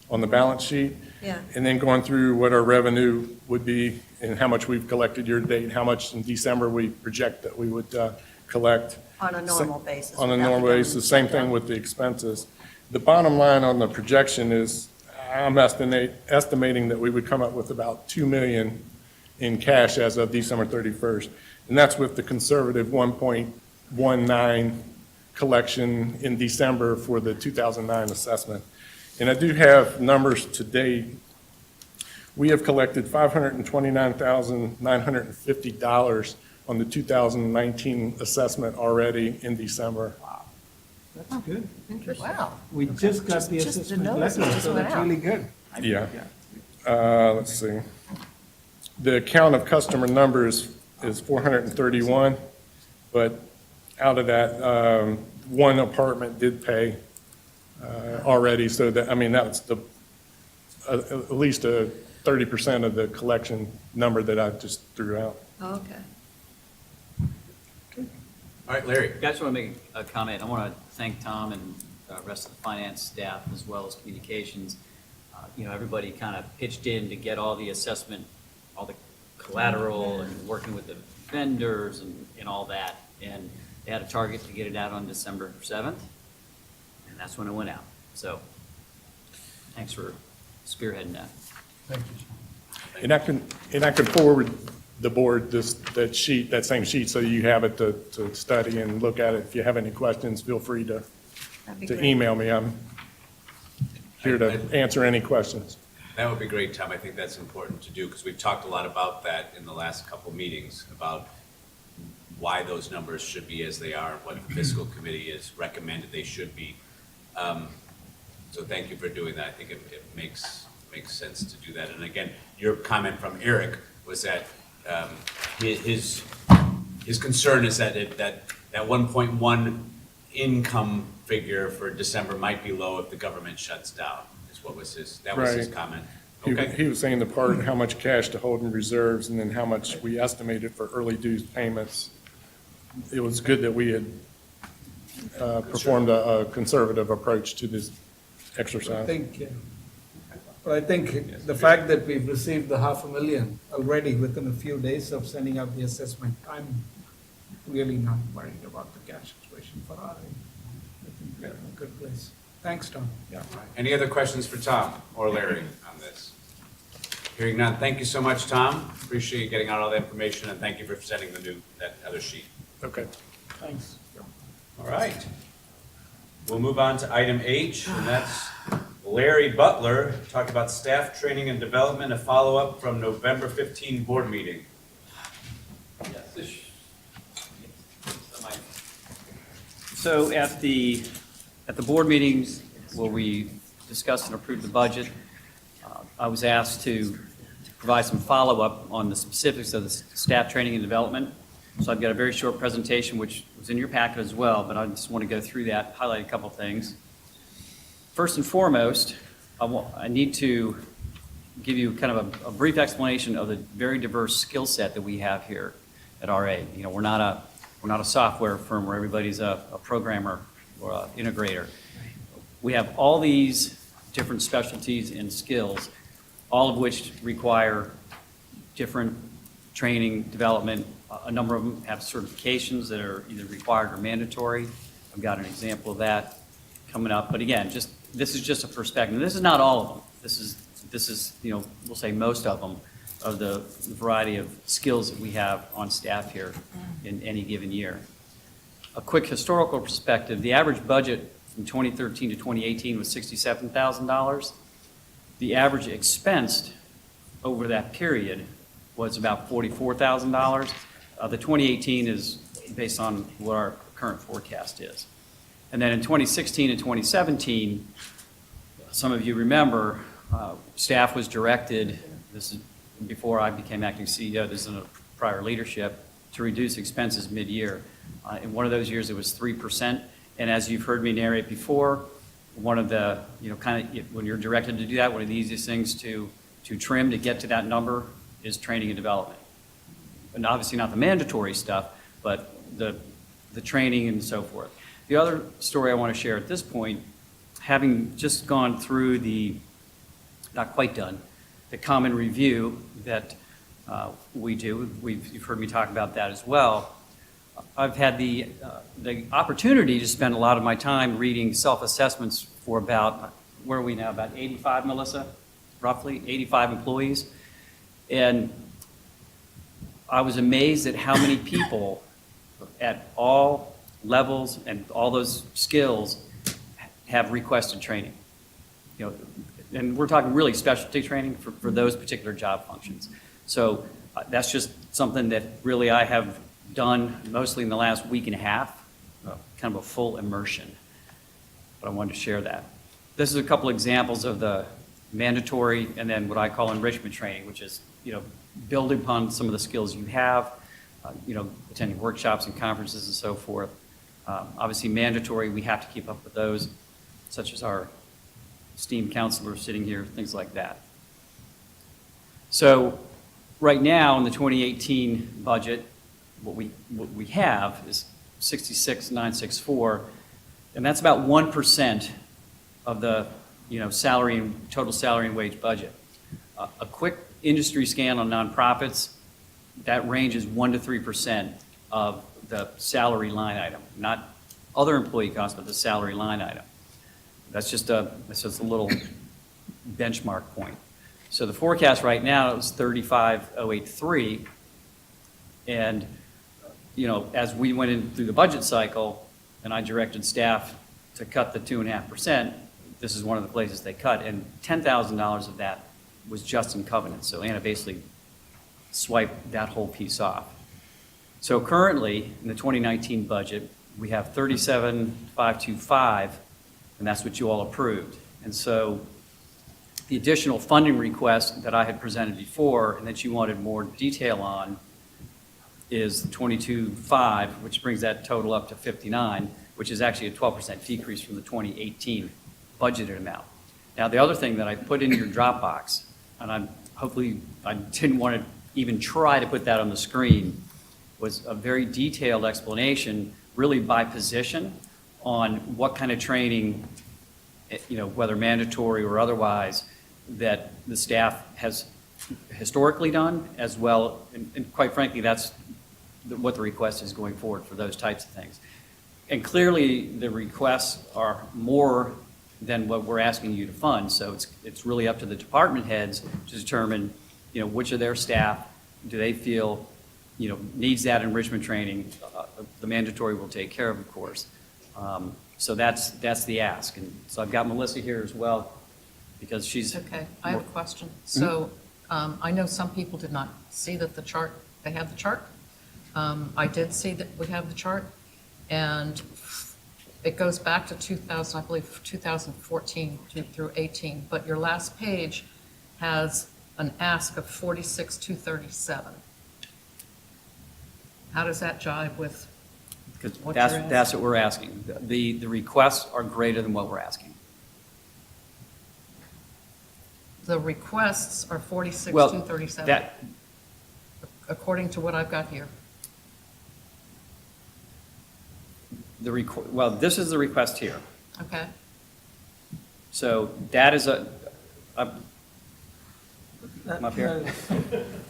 on the balance sheet. Yeah. And then going through what our revenue would be and how much we've collected year to date, and how much in December we project that we would collect. On a normal basis. On a without the normal basis, government same thing shutdown? with the expenses. The bottom line on the projection is, I'm estimating that we would come up with about 2 million in cash as of December 31st. And that's with the conservative 1.19 collection in December for the 2009 assessment. And I do have numbers to date. We have collected $529,950 on the 2019 assessment already in December. That's good. Interesting. Wow. We just got the Just the assessment notice letter, just so went that's out. really good. Yeah. Let's see. The count of customer numbers is 431, but out of that, one apartment did pay already, so that, I mean, that's at least a 30% of the collection number that I just threw out. Okay. All right, Larry. I just want to make a comment. I want to thank Tom and the rest of the finance staff as well as communications. Everybody kind of pitched in to get all the assessment, all the collateral and working with the vendors and all that. And they had a target to get it out on December 7th, and that's when it went out. So thanks for spearheading that. Thank you, John. And I can forward the board that sheet, that same sheet, so you have it to study and look at it. If you have any questions, feel free to That'd be to great. email me. I'm here to answer any questions. That would be great, Tom. I think that's important to do, because we've talked a lot about that in the last couple meetings, about why those numbers should be as they are, what the fiscal committee has recommended they should be. So thank you for doing that. I think it makes sense to do that. And again, your comment from Eric was that his concern is that that 1.1 income figure for December might be low if the government shuts down, is what was his Right. comment. He Okay. was saying the part, how much cash to hold in reserves, and then how much we estimated for early dues payments. It was good that we had performed a conservative approach to this exercise. I think the fact that we've received the $500,000 already within a few days of sending out the assessment, I'm really not worried about the cash situation for RA. I think we're in a good place. Thanks, Tom. Yeah. Any other questions for Tom or Larry on this? Hearing none, thank you so much, Tom. Appreciate you getting out all the information, and thank you for sending that other sheet. Okay. Thanks. All right. We'll move on to item H, and that's Larry Butler, talk about staff training and development, a follow-up from November 15 board meeting. So at the board meetings where we discussed and approved the budget, I was asked to provide some follow-up on the specifics of the staff training and development. So I've got a very short presentation, which was in your packet as well, but I just want to go through that, highlight a couple things. First and foremost, I need to give you kind of a brief explanation of the very diverse skill set that we have here at RA. We're not a software firm where everybody's a programmer or an integrator. We have all these different specialties and skills, all of which require different training, development. A number of them have certifications that are either required or mandatory. I've got an example of that coming up. But again, this is just a perspective. This is not all of them. This is we'll say most of them, of the variety of skills that we have on staff here in any given year. A quick historical perspective, the average budget from 2013 to 2018 was $67,000. The average expensed over that period was about $44,000. The 2018 is based on what our current forecast is. And then in 2016 and 2017, some of you remember, staff was directed, this is before I became acting CEO, this is in a prior leadership, to reduce expenses mid-year. In one of those years, it was 3%. And as you've heard me narrate before, one of the, when you're directed to do that, one of the easiest things to trim to get to that number is training and development. And obviously not the mandatory stuff, but the training and so forth. The other story I want to share at this point, having just gone through not quite done, the common review that we do, you've heard me talk about that as well. I've had the opportunity to spend a lot of my time reading self-assessments for about, where are we now, about 85, Melissa? Roughly 85 employees. And I was amazed at how many people at all levels and all those skills have requested training. And we're talking really specialty training for those particular job functions. So that's just something that really I have done mostly in the last week and a half, kind of a full immersion. But I wanted to share that. This is a couple examples of the mandatory and then what I call enrichment training, which is, building upon some of the skills you have, attending workshops and conferences and so forth. Obviously mandatory, we have to keep up with those, such as our esteemed counselor sitting here, things like that. So right now in the 2018 budget, what we have is 66,964, and that's about 1% of the salary and total salary and wage budget. A quick industry scan on nonprofits, that range is 1 to 3% of the salary line item, not other employee costs, but the salary line item. That's just a little benchmark point. So the forecast right now is 35,083, and as we went in through the budget cycle, and I directed staff to cut the 2.5%, this is one of the places they cut, and $10,000 of that was just in covenant. So Anna basically swiped that whole piece off. So currently, in the 2019 budget, we have 37,525, and that's what you all approved. And so the additional funding request that I had presented before and that you wanted more detail on is 22.5, which brings that total up to 59, which is actually a 12% decrease from the 2018 budgeted amount. Now, the other thing that I put in your Dropbox, and I didn't want to even try to put that on the screen, was a very detailed explanation, really by position, on what kind of training, whether mandatory or otherwise, that the staff has historically done, as well, and quite frankly, that's what the request is going forward for those types of things. And clearly, the requests are more than what we're asking you to fund, so it's really up to the department heads to determine, which of their staff do they feel, needs that enrichment training. The mandatory will take care of course. So that's the ask. And so I've got Melissa here as well, because she's... Okay, I have a question. So I know some people did not see that they have the chart. I did see that we have the chart, and it goes back to 2000, I believe 2014 through 18, but your last page has an ask of 46,237. How does that jive with what you're asking? That's what we're asking. The requests are greater than what we're asking. The requests are 46,237, according to what I've got here. This is the request here. Okay. So that is I'm up here.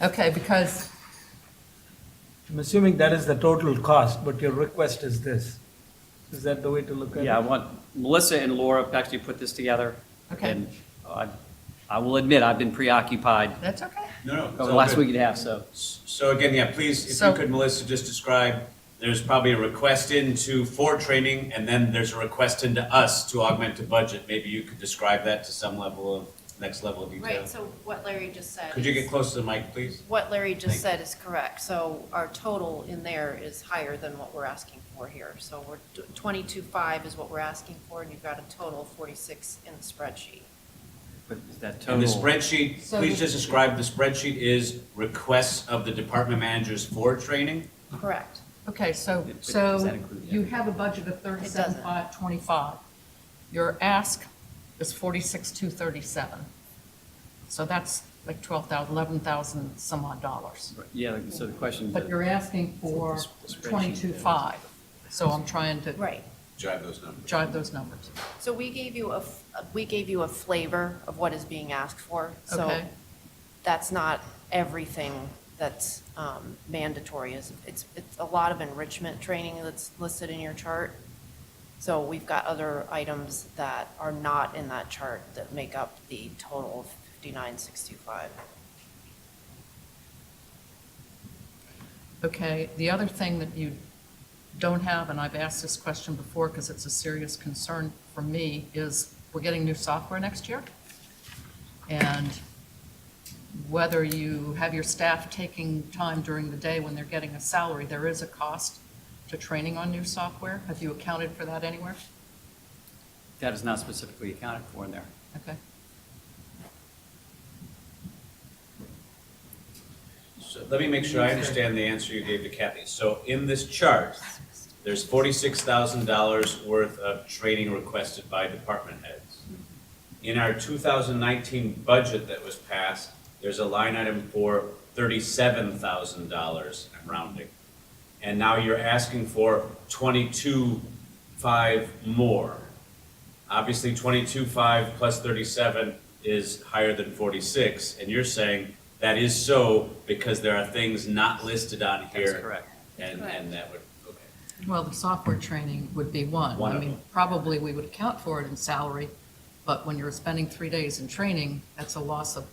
Okay, because I'm assuming that is the total cost, but your request is this. Is that the way to look at it? Yeah, I want Melissa and Laura actually put this together. Okay. And I will admit, I've been preoccupied that's okay. No, over the last week and a half, so. So again, please, if you could, Melissa, just describe, there's probably a request for training, and then there's a request into us to augment the budget. Maybe you could describe that to some level of next level of detail. Right, so what Larry just said. Could you get is- close to the mic, please? What Larry just Thank said is correct. So our total in there is higher than what we're asking for here. So we're, 22.5 is what we're asking for, and you've got a total of 46 in the spreadsheet. But is that total? And the spreadsheet, So please the- just describe, the spreadsheet is requests of the department managers for training? Correct. Okay, so, But does so that include you everything? have a budget of doesn't. 37,525. Your ask is 46,237. So that's like 12,000, 11,000 some odd dollars. Yeah, so the question. But you're asking for The spreadsheet. 22.5. So I'm trying to Right. Drive those numbers. jive those numbers. So we gave you a flavor of what is being asked for. So Okay. that's not everything that's mandatory. It's a lot of enrichment training that's listed in your chart. So we've got other items that are not in that chart that make up the total of 59,625. Okay, the other thing that you don't have, and I've asked this question before because it's a serious concern for me, is we're getting new software next year. And whether you have your staff taking time during the day when they're getting a salary, there is a cost to training on new software. Have you accounted for that anywhere? That is not specifically accounted for in there. Okay. So let me make sure I understand the answer you gave to Kathy. So in this chart, there's $46,000 worth of training requested by department heads. In our 2019 budget that was passed, there's a line item for $37,000, I'm rounding. And now you're asking for 22.5 more. Obviously, 22.5 plus 37 is higher than 46, and you're saying that is so because there are things not listed on here. That's correct. And that would, okay. Well, the software training would be one. One I of mean, them. probably we would account for it in salary, but when you're spending 3 days in training, that's a loss of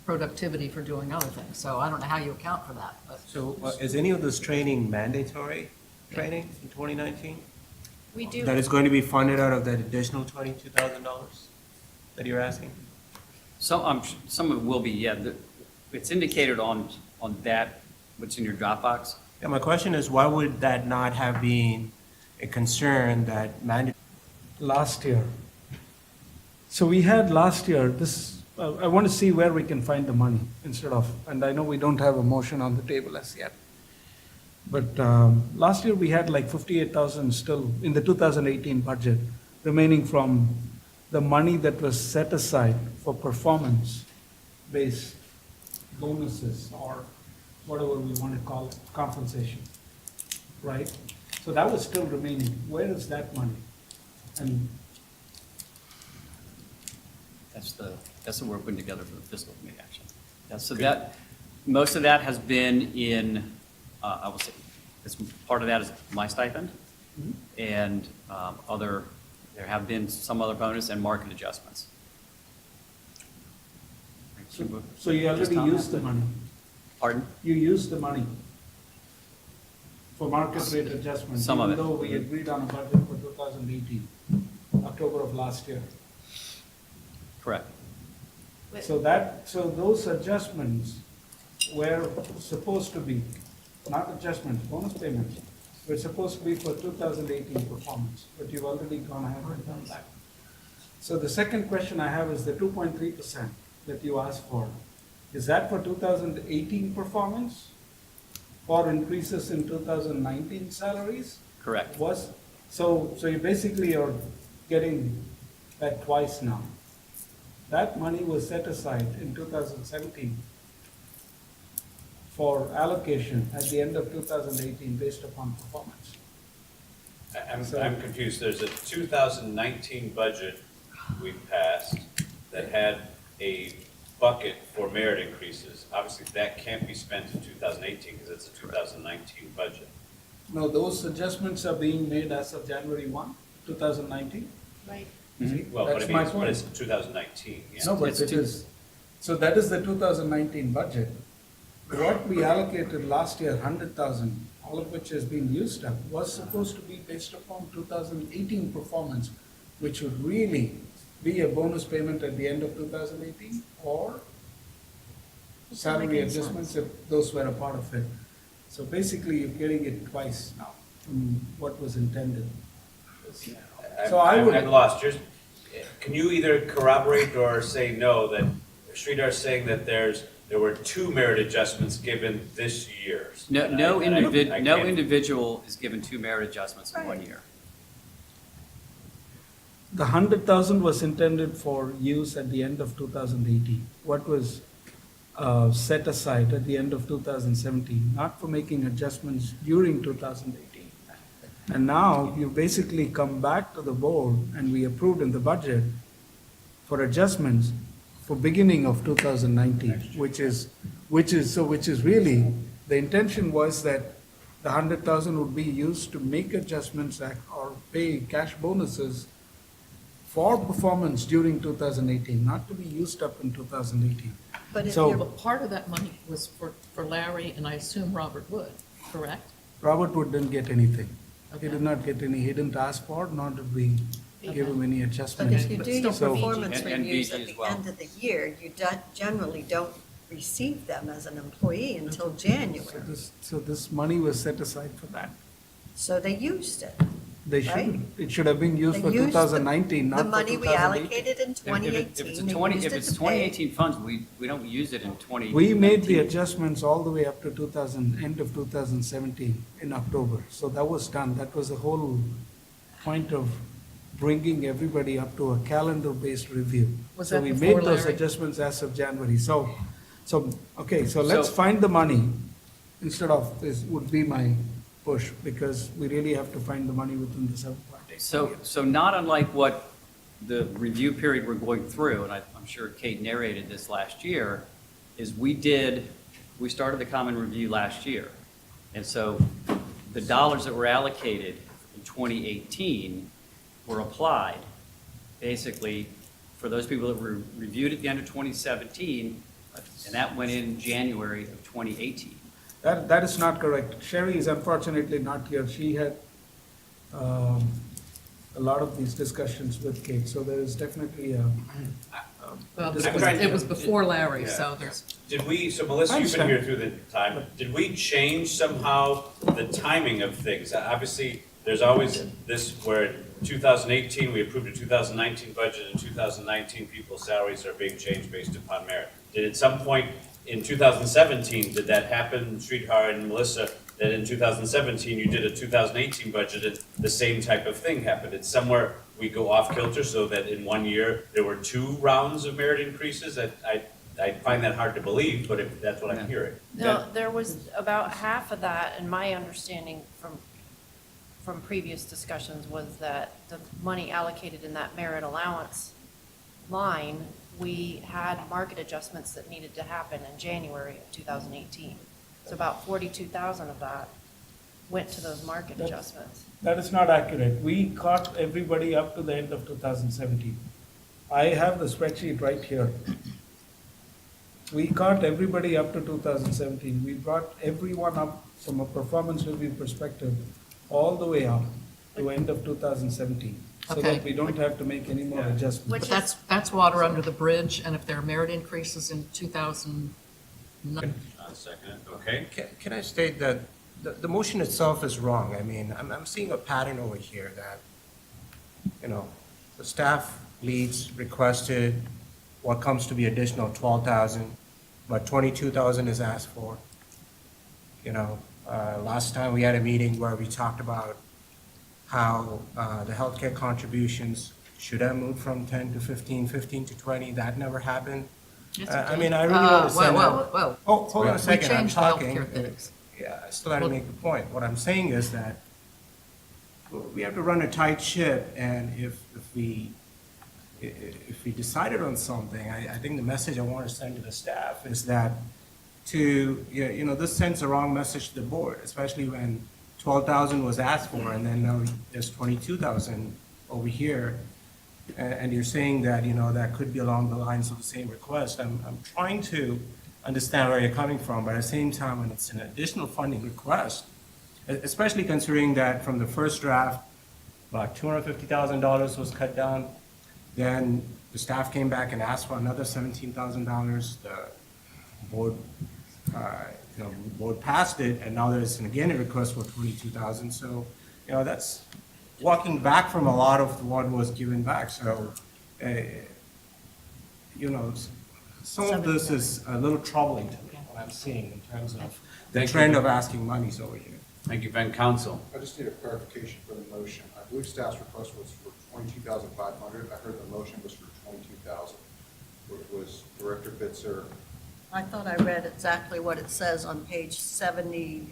productivity for doing other things. So I don't know how you account for that, but. So is any of this training mandatory training in 2019? We do. That is going to be funded out of that additional $22,000 that you're asking? Some of it will be, yeah. It's indicated on that, what's in your Dropbox. Yeah, my question is, why would that not have been a concern that mandatory? Last year. So we had last year, this, I want to see where we can find the money instead of, and I know we don't have a motion on the table as yet. But last year we had like 58,000 still in the 2018 budget remaining from the money that was set aside for performance-based bonuses or whatever we want to call it, compensation, right? So that was still remaining. Where is that money? And That's the we're putting together for the fiscal committee action. So that, most of that has been in, I will say, part of that is my stipend. And there have been some other bonus and market adjustments. so you already used the money. Pardon? You used the money for market rate adjustment. Some of it. Even though we agreed on a budget for 2018, October of last year. Correct. So those adjustments were supposed to be, not adjustments, bonus payments, were supposed to be for 2018 performance, but you've already gone ahead and done that. So the second question I have is the 2.3% that you asked for. Is that for 2018 performance or increases in 2019 salaries? Correct. So you basically are getting that twice now. That money was set aside in 2017 for allocation at the end of 2018 based upon performance. I'm confused. There's a 2019 budget we passed that had a bucket for merit increases. Obviously, that can't be spent in 2018 because it's a 2019 budget. No, those adjustments are being made as of January 1, 2019. Right. See, Well, that's but my it's 2019. 2019, yeah. No, but it is. So that is the 2019 budget. What we allocated last year, 100,000, all of which has been used up, was supposed to be based upon 2018 performance, which would really be a bonus payment at the end of 2018 or salary adjustments if those were a part of it. So basically, you're getting it twice now from what was intended. So I'm lost. Can you either corroborate or say no, that Sridhar's saying that there were 2 merit adjustments given this year? No individual is given 2 merit adjustments in 1 year. The 100,000 was intended for use at the end of 2018. What was set aside at the end of 2017, not for making adjustments during 2018. And now you basically come back to the board and we approved in the budget for adjustments for beginning of 2019, which is really, the intention was that the 100,000 would be used to make adjustments or pay cash bonuses for performance during 2018, not to be used up in 2018. But part of that money was for Larry and I assume Robert Wood, correct? Robert Wood didn't get anything. He did not get any, he didn't ask for it, nor did we give him any But adjustments. if you do your So- performance And reviews BG at as the well. end of the year, you generally don't receive them as an employee until January. So this money was set aside for that. So they used it. They Right? should, it should have been used They for used 2019, not The for money we 2018. allocated in If 2018, it's they 20, used if it it's to pay. 2018 funds, we don't use it in 2019. We made the adjustments all the way up to end of 2017 in October. So that was done. That was the whole point of bringing everybody up to a calendar-based review. Was So that we before made those Larry? adjustments as of January. Okay, so let's So- find the money instead of this would be my push, because we really have to find the money within the 7.8 million. So not unlike what the review period we're going through, and I'm sure Kate narrated this last year, is we started the common review last year. And so the dollars that were allocated in 2018 were applied, basically, for those people that were reviewed at the end of 2017, and that went in January of 2018. That is not correct. Sherry is unfortunately not here. She had a lot of these discussions with Kate, so there is definitely a. Well, discussion. it was before Larry, Yeah. so there's, So Melissa, you've been understand. here through the time, did we change somehow the timing of things? Obviously, there's always this where 2018, we approved a 2019 budget, and 2019 people's salaries are being changed based upon merit. Did at some point in 2017, did that happen, Sridhar and Melissa, that in 2017 you did a 2018 budget and the same type of thing happened? It's somewhere we go off kilter so that in 1 year there were 2 rounds of merit increases? I find that hard to believe, but if that's what I'm hearing. No, there was about half of that, and my understanding from previous discussions was that the money allocated in that merit allowance line, we had market adjustments that needed to happen in January of 2018. So about 42,000 of that went to those market adjustments. That is not accurate. We caught everybody up to the end of 2017. I have the spreadsheet right here. We caught everybody up to 2017. We brought everyone up from a performance review perspective all the way up to end of 2017, so Okay. that we don't have to make any more adjustments. but that's water under the bridge, and if there are merit increases in 2009. Second, okay. Can I state that the motion itself is wrong? I mean, I'm seeing a pattern over here that, the staff leads requested what comes to be additional 12,000, but 22,000 is asked for. Last time we had a meeting where we talked about how the healthcare contributions should have moved from 10 to 15, 15 to 20. That never happened. Yes, I it mean, did. I really understand that. Whoa. Oh, hold on a We second, I'm changed talking. healthcare things. Yeah, I still had to make the point. What I'm saying is that we have to run a tight ship, and if we decided on something, I think the message I want to send to the staff is that this sends the wrong message to the board, especially when 12,000 was asked for, and then now there's 22,000 over here. And you're saying that, that could be along the lines of the same request. I'm trying to understand where you're coming from, but at the same time, when it's an additional funding request, especially considering that from the first draft, about $250,000 was cut down, Then the staff came back and asked for another $17,000. The board, board passed it, and now there's again a request for 22,000. So, that's walking back from a lot of what was given back. So, some of this is a little troubling to me, what I'm seeing in terms of the Thank you. trend of asking monies over here. Thank you, Ben. Counsel. I just need a clarification for the motion. I believe staff's request was for 22,500. I heard the motion was for 22,000. Was Director Bitzer? I thought I read exactly what it says on page 70,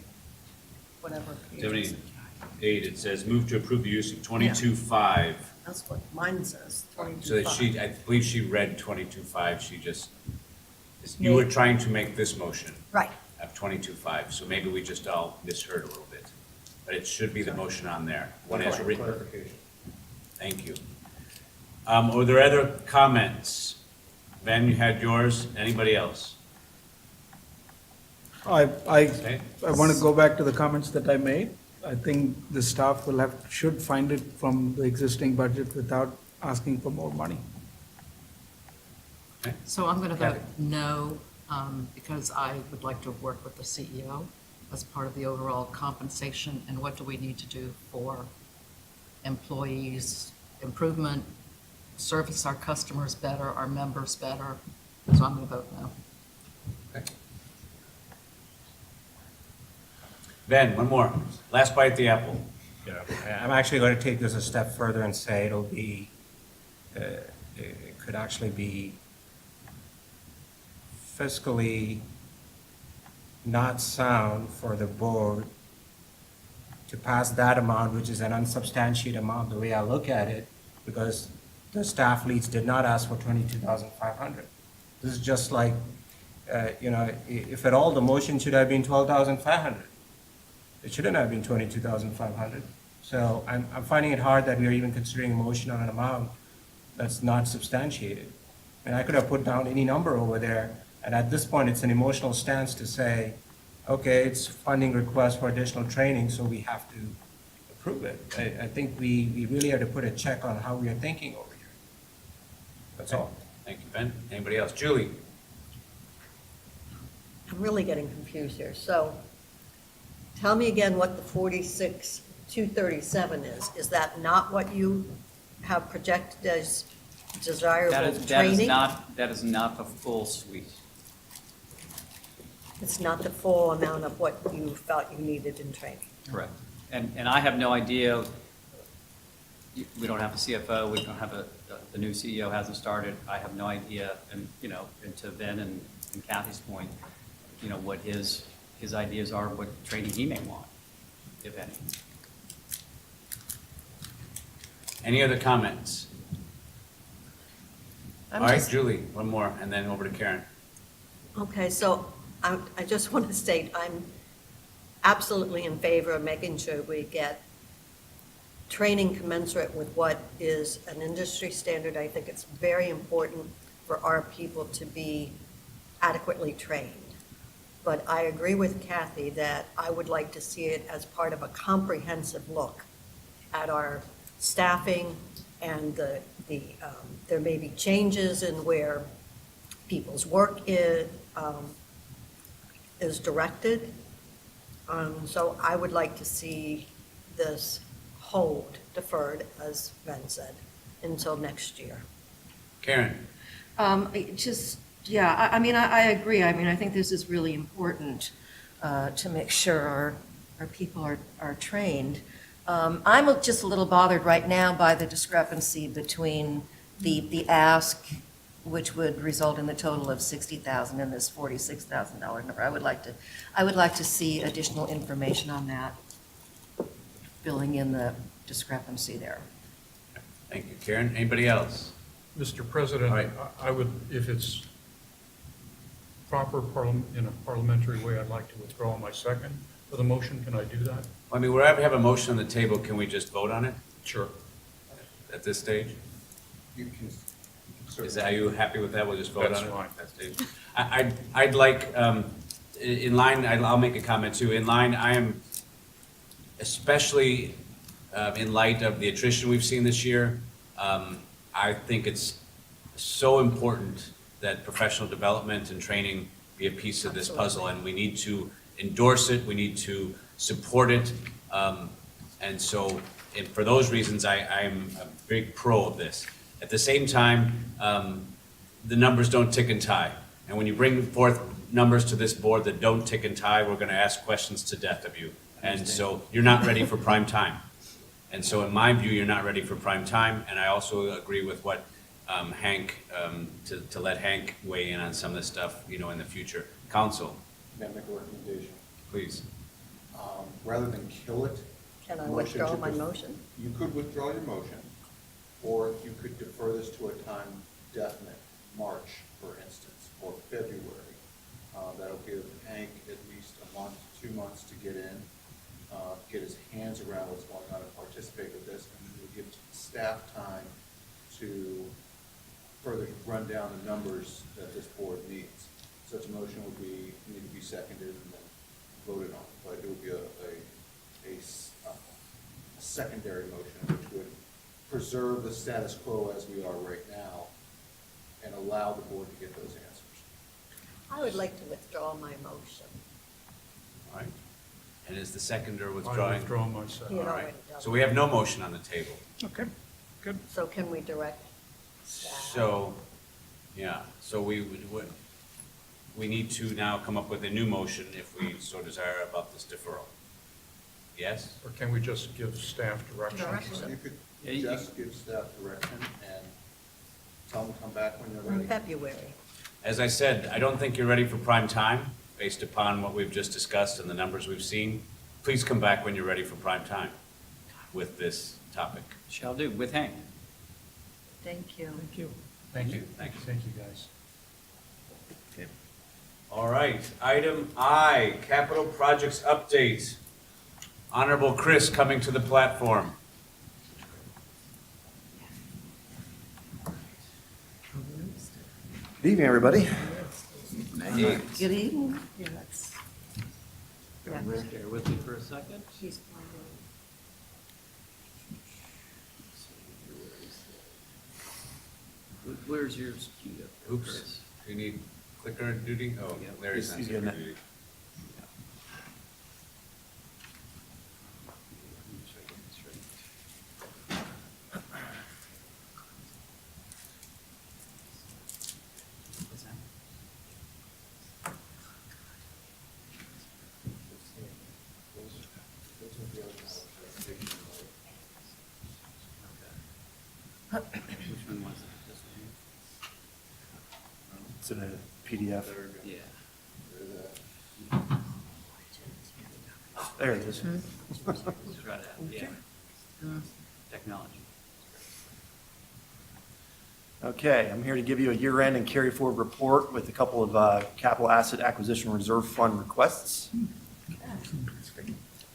whatever. page it is. 78, it says, move to approve the use of 22.5. That's what mine says, So that 22.5. I believe she read 22.5, she just, you were trying to make this motion Right. of 22.5, so maybe we just all misheard a little bit. But it should be the motion on there, one as written. Clarification. Thank you. Are there other comments? Ben, you had yours, anybody else? I Okay. want to go back to the comments that I made. I think the staff should find it from the existing budget without asking for more money. So I'm going to vote no, because I would like to work with the CEO as part of the overall compensation, and what do we need to do for employees, improvement, service our customers better, our members better. So I'm going to vote no. Ben, one more, last bite at the apple. I'm actually going to take this a step further and say it'll be, it could actually be fiscally not sound for the board to pass that amount, which is an unsubstantiated amount, the way I look at it, because the staff leads did not ask for 22,500. This is just like, if at all, the motion should have been 12,500. It shouldn't have been 22,500. So I'm finding it hard that we are even considering a motion on an amount that's not substantiated. And I could have put down any number over there, and at this point, it's an emotional stance to say, okay, it's funding request for additional training, so we have to approve it. I think we really have to put a check on how we are thinking over here. That's all. Thank you, Ben. Anybody else? Julie? I'm really getting confused here. So tell me again what the 46,237 is. Is that not what you have projected as desirable training? That is not the full suite. It's not the full amount of what you felt you needed in training. Correct. And I have no idea, we don't have a CFO, we don't have the new CEO hasn't started. I have no idea, and, and to Ben and Kathy's point, what his ideas are, what training he may want, if any. Any other comments? I'm All right, just- Julie, one more, and then over to Karen. Okay, so I just want to state, I'm absolutely in favor of making sure we get training commensurate with what is an industry standard. I think it's very important for our people to be adequately trained. But I agree with Kathy that I would like to see it as part of a comprehensive look at our staffing, and there may be changes in where people's work is directed. So I would like to see this deferred, as Ben said, until next year. Karen? I agree. I think this is really important to make sure our people are trained. I'm just a little bothered right now by the discrepancy between the ask, which would result in the total of $60,000, and this $46,000 number. I would like to see additional information on that, filling in the discrepancy there. Thank you, Karen. Anybody else? Mr. President, All right. I would, if it's proper in a parliamentary way, I'd like to withdraw my second for the motion. Can I do that? I mean, wherever we have a motion on the table, can we just vote on it Sure. at this stage? You can Are you happy with that? We'll just vote That's on it fine. at that stage. I'd like, in line, I'll make a comment too. In line, I am especially in light of the attrition we've seen this year, I think it's so important that professional development and training be a piece of this puzzle, and we need to endorse it, we need to support it. And so, and for those reasons, I'm a big pro of this. At the same time, the numbers don't tick and tie. And when you bring forth numbers to this board that don't tick and tie, we're gonna ask questions to death of you. And so you're not ready for prime time. And so in my view, you're not ready for prime time. And I also agree with what Hank, to let Hank weigh in on some of this stuff, you know, in the future. Council, May I make a recommendation? please. Rather than kill it. Can I motion withdraw to my motion? You could withdraw your motion, or you could defer this to a time definite, March, for instance, or February. That'll give Hank at least a month, 2 months to get in, get his hands around what's going on and participate with this, and we'll give staff time to further run down the numbers that this board needs. Such a motion would need to be seconded and then voted on, but it would be a secondary motion which would preserve the status quo as we are right now and allow the board to get those answers. I would like to withdraw my motion. All right. And is the seconder I withdrawing? withdraw myself. He had All right. already done So we have no motion on the table. Okay, good. So can we direct staff? So, yeah, so we need to now come up with a new motion if we so desire about this deferral. Yes? Or can we just give staff direction? You could Yeah, you- just give staff direction and tell them to come back when they're In ready. February. As I said, I don't think you're ready for prime time based upon what we've just discussed and the numbers we've seen. Please come back when you're ready for prime time with this topic. Shall do, with Hank. Thank you. Thank you. Thank you. Thank you. Thank you, guys. All right, item I, capital projects update. Honorable Chris coming to the platform. Good evening, everybody. Good evening. Bear with me for a second. Where's yours queued up? there, Oops, Chris? you need clicker duty? Oh, Yeah, Larry's he's on getting clicker it. duty. What's that? Which one was it? This one? It's in a PDF. Yeah. There it is. Let's try that, yeah. Technology. Okay, I'm here to give you a year-end and carry-forward report with a couple of capital asset acquisition reserve fund requests.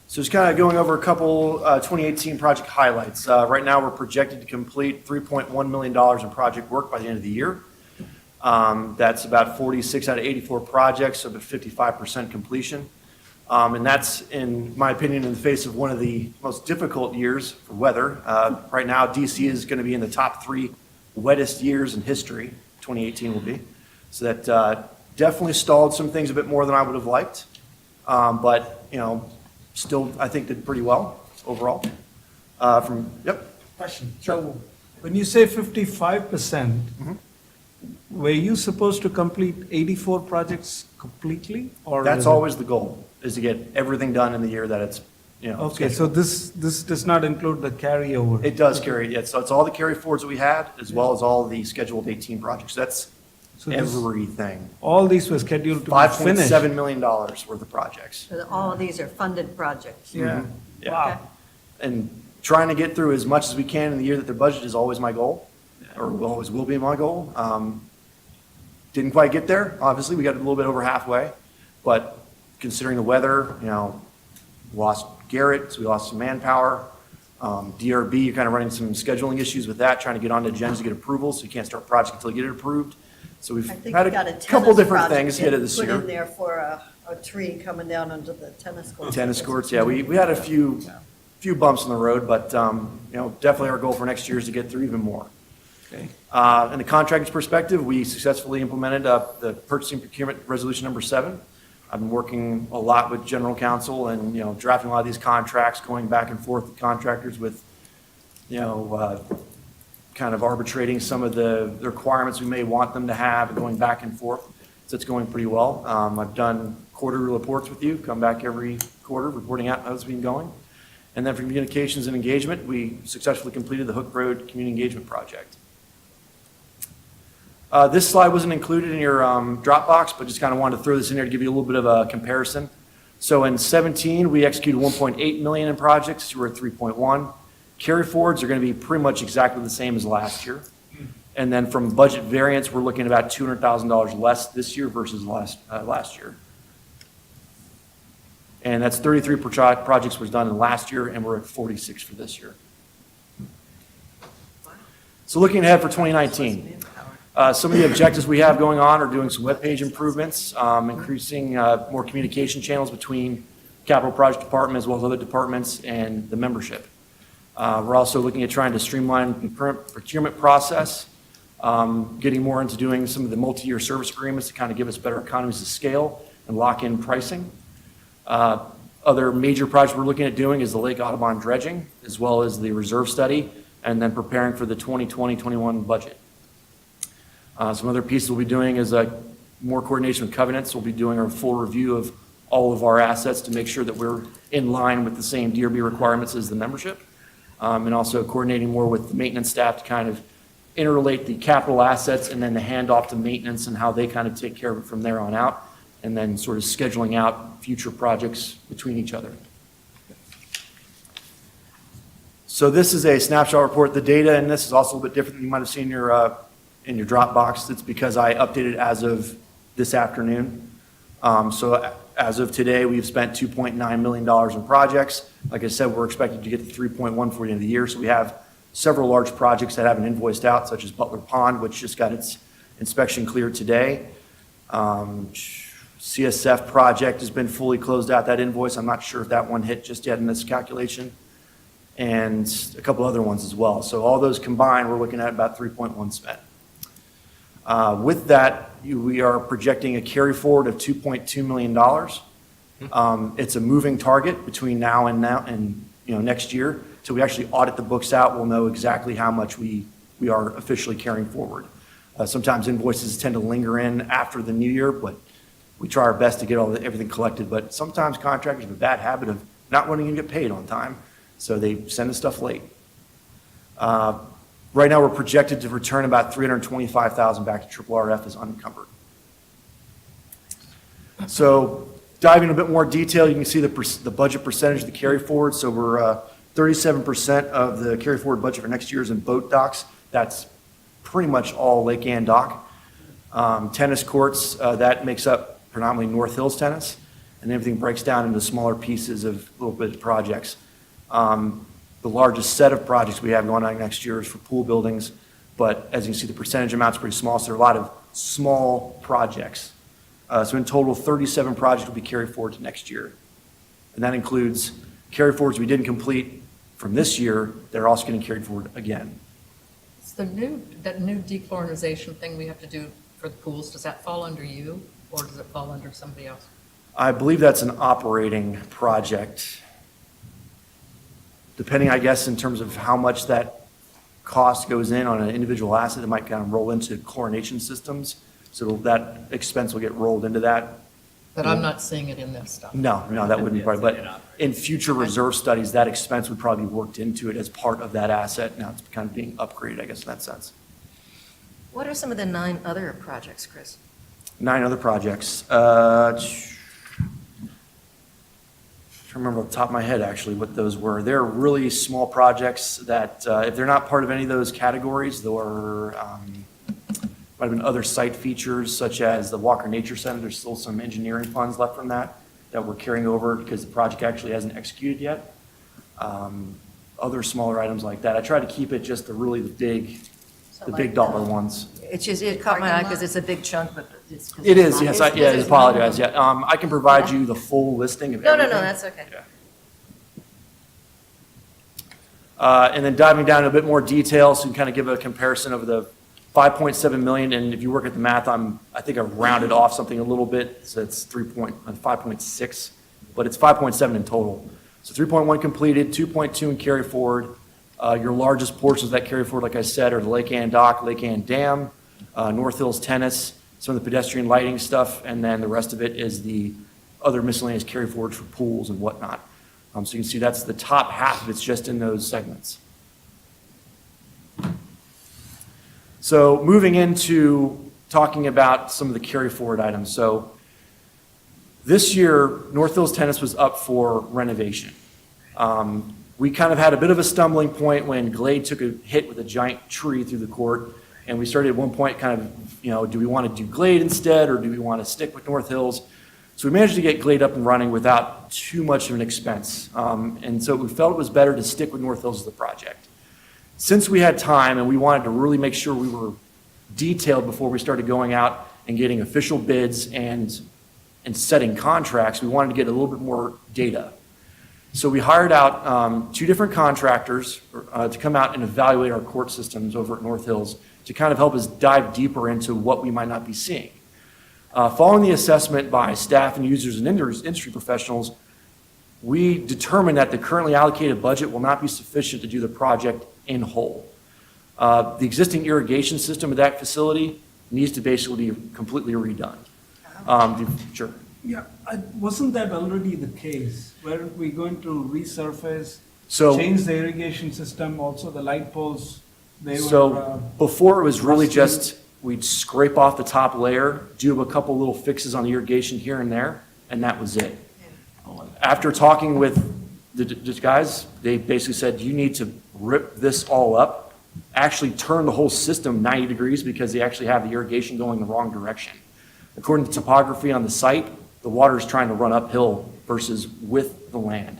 So just kind of going over a couple 2018 project highlights. Right now, we're projected to complete $3.1 million in project work by the end of the year. That's about 46 out of 84 projects, so about 55% completion. And that's, in my opinion, in the face of one of the most difficult years for weather. Right now, DC is going to be in the top 3 wettest years in history, 2018 will be. So that definitely stalled some things a bit more than I would have liked. But, you know, still, I think did pretty well overall. Question. So when you say 55%, were you supposed to complete 84 projects completely? Or That's is it- always the goal, is to get everything done in the year that it's, you know. Okay, so scheduled. this does not include the carryover? It does carry, yeah, so it's all the carry forwards that we had, as well as all the scheduled 18 projects. That's So this- everything. All these were scheduled to be finished? $5.7 million worth of projects. So all of these are funded projects? Yeah. Yeah. Wow. And trying to get through as much as we can in the year that they're budgeted is always my goal, or always will be my goal. Didn't quite get there, obviously, we got a little bit over halfway, but considering the weather, you know, lost Garrett, so we lost some manpower. DRB, you're kind of running some scheduling issues with that, trying to get onto agendas to get approval, so you can't start a project until you get it approved. So we've I think had we got a a couple tennis different project things hit it this put year. in there for a tree coming down onto the tennis court. Tennis courts, yeah, we had a few bumps in the road, but, you know, definitely our goal for next year is to get through even more. Okay. In the contractor's perspective, we successfully implemented the purchasing procurement resolution number 7. I've been working a lot with general counsel and, drafting a lot of these contracts, going back and forth with contractors with, kind of arbitrating some of the requirements we may want them to have, and going back and forth. So it's going pretty well. I've done quarterly reports with you, come back every quarter, reporting out how it's been going. And then for communications and engagement, we successfully completed the Hook Road Community Engagement Project. This slide wasn't included in your Dropbox, but just kind of wanted to throw this in there to give you a little bit of a comparison. So in 17, we executed 1.8 million in projects. We're at 3.1. Carry forwards are going to be pretty much exactly the same as last year. And then from budget variance, we're looking at about $200,000 less this year versus last year. And that's 33 projects was done in last year, and we're at 46 for this year. So looking ahead for 2019, some of the objectives we have going on are doing some webpage improvements, increasing more communication channels between capital project department as well as other departments and the membership. We're also looking at trying to streamline the current procurement process, getting more into doing some of the multi-year service agreements to kind of give us better economies of scale and lock in pricing. Other major projects we're looking at doing is the Lake Audubon dredging, as well as the reserve study, and then preparing for the 2020-21 budget. Some other pieces we'll be doing is more coordination with covenants. We'll be doing a full review of all of our assets to make sure that we're in line with the same DRB requirements as the membership. And also coordinating more with the maintenance staff to kind of interrelate the capital assets and then the handoff to maintenance and how they kind of take care of it from there on out, and then sort of scheduling out future projects between each other. So this is a snapshot report. The data in this is also a little bit different than you might have seen in your Dropbox. It's because I updated as of this afternoon. So as of today, we've spent $2.9 million in projects. Like I said, we're expected to get to 3.1 for the end of the year. So we have several large projects that haven't invoiced out, such as Butler Pond, which just got its inspection cleared today. CSF project has been fully closed out, that invoice. I'm not sure if that one hit just yet in this calculation. And a couple other ones as well. So all those combined, we're looking at about 3.1 spent. With that, we are projecting a carry forward of $2.2 million. It's a moving target between now and next year. So we actually audit the books out. We'll know exactly how much we are officially carrying forward. Sometimes invoices tend to linger in after the new year, but we try our best to get everything collected. But sometimes contractors have a bad habit of not wanting to get paid on time, so they send us stuff late. Right now, we're projected to return about $325,000 back to RRF as unencumbered. So diving in a bit more detail, you can see the budget percentage of the carry forward. So we're 37% of the carry forward budget for next year is in boat docks. That's pretty much all Lake Ann dock. Tennis courts, that makes up predominantly North Hills tennis, and everything breaks down into smaller pieces of little bit of projects. The largest set of projects we have going on next year is for pool buildings, but as you can see, the percentage amount's pretty small, so there are a lot of small projects. So in total, 37 projects will be carried forward to next year. And that includes carry forwards we didn't complete from this year, they're also getting carried forward again. It's that new dechlorinization thing we have to do for the pools, does that fall under you, or does it fall under somebody else? I believe that's an operating project. Depending, I guess, in terms of how much that cost goes in on an individual asset, it might kind of roll into chlorination systems. So that expense will get rolled into that. But I'm not seeing it in this stuff. No, that wouldn't be part of it. But in future reserve studies, that expense would probably be worked into it as part of that asset. Now it's kind of being upgraded, I guess, in that sense. What are some of the 9 other projects, Chris? 9 other projects. I remember off the top of my head, actually, what those were. They're really small projects that, if they're not part of any of those categories, there might have been other site features, such as the Walker Nature Center. There's still some engineering funds left from that we're carrying over because the project actually hasn't executed yet. Other smaller items like that. I try to keep it just the big dollar ones. It caught my eye because it's a big chunk, but it's. It is, yes, I apologize, yeah. I can provide you the full listing of everything. No, that's okay. And then diving down to a bit more detail, so you can kind of give a comparison of the 5.7 million, and if you work at the math, I think I've rounded off something a little bit, so it's 5.6, but it's 5.7 in total. So 3.1 completed, 2.2 in carry forward. Your largest portions of that carry forward, like I said, are the Lake Ann Dock, Lake Ann Dam, North Hills Tennis, some of the pedestrian lighting stuff, and then the rest of it is the other miscellaneous carry forwards for pools and whatnot. So you can see that's the top half of it's just in those segments. So moving into talking about some of the carry forward items. So this year, North Hills Tennis was up for renovation. We kind of had a bit of a stumbling point when Glade took a hit with a giant tree through the court, and we started at one point kind of, do we want to do Glade instead, or do we want to stick with North Hills? So we managed to get Glade up and running without too much of an expense. And so we felt it was better to stick with North Hills as the project. Since we had time and we wanted to really make sure we were detailed before we started going out and getting official bids and setting contracts, we wanted to get a little bit more data. So we hired out 2 different contractors to come out and evaluate our court systems over at North Hills to kind of help us dive deeper into what we might not be seeing. Following the assessment by staff and users and industry professionals, we determined that the currently allocated budget will not be sufficient to do the project in whole. The existing irrigation system of that facility needs to basically be completely redone. Sure. Yeah, wasn't that already the case? Weren't we going to resurface, So- change the irrigation system, also the light poles? They So were, before it was really rusty. just, we'd scrape off the top layer, do a couple little fixes on the irrigation here and there, and that was it. After talking with the guys, they basically said, you need to rip this all up, actually turn the whole system 90 degrees because they actually have the irrigation going the wrong direction. According to topography on the site, the water is trying to run uphill versus with the land.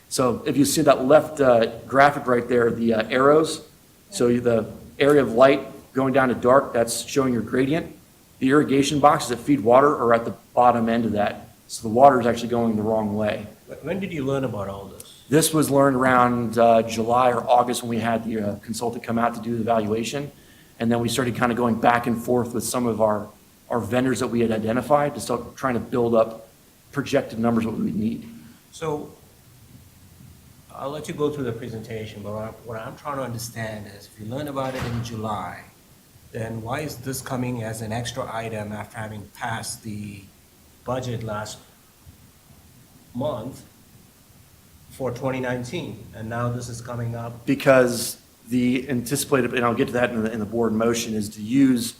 So if you see that left graphic right there, the arrows, so the area of light going down to dark, that's showing your gradient. The irrigation boxes that feed water are at the bottom end of that. So the water is actually going the wrong way. When did you learn about all this? This was learned around July or August when we had the consultant come out to do the evaluation. And then we started kind of going back and forth with some of our vendors that we had identified to start trying to build up projected numbers what we would need. So I'll let you go through the presentation, but what I'm trying to understand is if you learn about it in July, then why is this coming as an extra item after having passed the budget last month for 2019? And now this is coming up. Because the anticipated, and I'll get to that in the board motion, is to use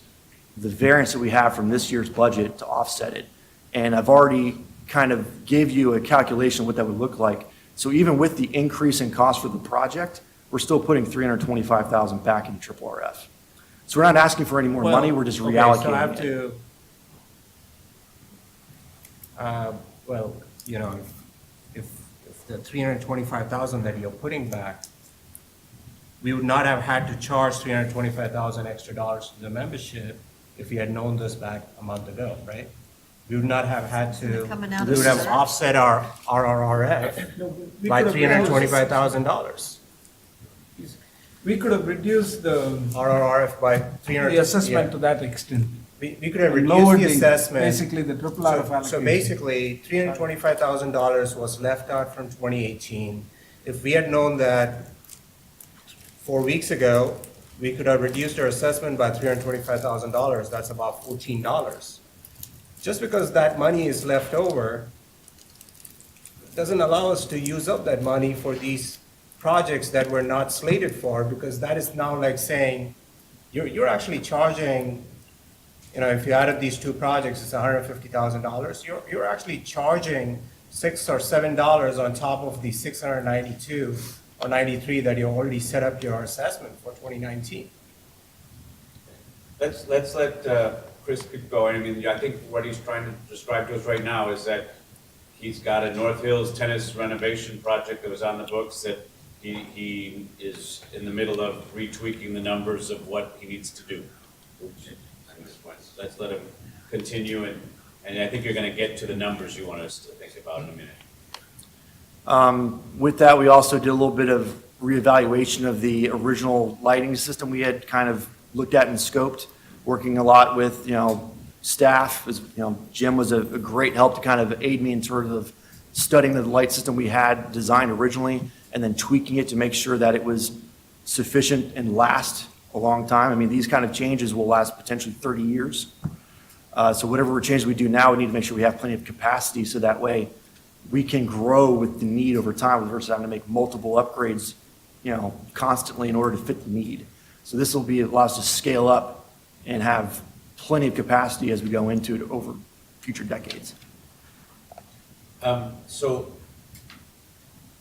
the variance that we have from this year's budget to offset it. And I've already kind of gave you a calculation of what that would look like. So even with the increase in cost for the project, we're still putting $325,000 back into RRF. So we're not asking for any more money, we're just reallocating Okay, so I have it. to, if the 325,000 that you're putting back, we would not have had to charge 325,000 extra dollars to the membership if we had known this back a month ago, right? We would not have had to, Coming out we of would have SEP? offset our RRF by $325,000. we could have reduced the RRF by 300. the assessment to that extent. We could have And reduced lowered the assessment. Basically, the triple RF So allocation. basically, $325,000 was left out from 2018. If we had known that 4 weeks ago, we could have reduced our assessment by $325,000. That's about $14. Just because that money is left over doesn't allow us to use up that money for these projects that we're not slated for, because that is now like saying, you're actually charging, if you added these 2 projects, it's $150,000. You're actually charging $6 or $7 on top of the $692 or $93 that you already set up your assessment for 2019. Let's let Chris keep going. I mean, I think what he's trying to describe to us right now is that he's got a North Hills tennis renovation project that was on the books that he is in the middle of retweaking the numbers of what he needs to do. At this point, let's let him continue, and I think you're going to get to the numbers you want us to think about in a minute. With that, we also did a little bit of reevaluation of the original lighting system we had kind of looked at and scoped, working a lot with, staff. Jim was a great help to kind of aid me in sort of studying the light system we had designed originally and then tweaking it to make sure that it was sufficient and last a long time. I mean, these kind of changes will last potentially 30 years. So whatever changes we do now, we need to make sure we have plenty of capacity so that way we can grow with the need over time versus having to make multiple upgrades, constantly in order to fit the need. So this will allow us to scale up and have plenty of capacity as we go into it over future decades. So,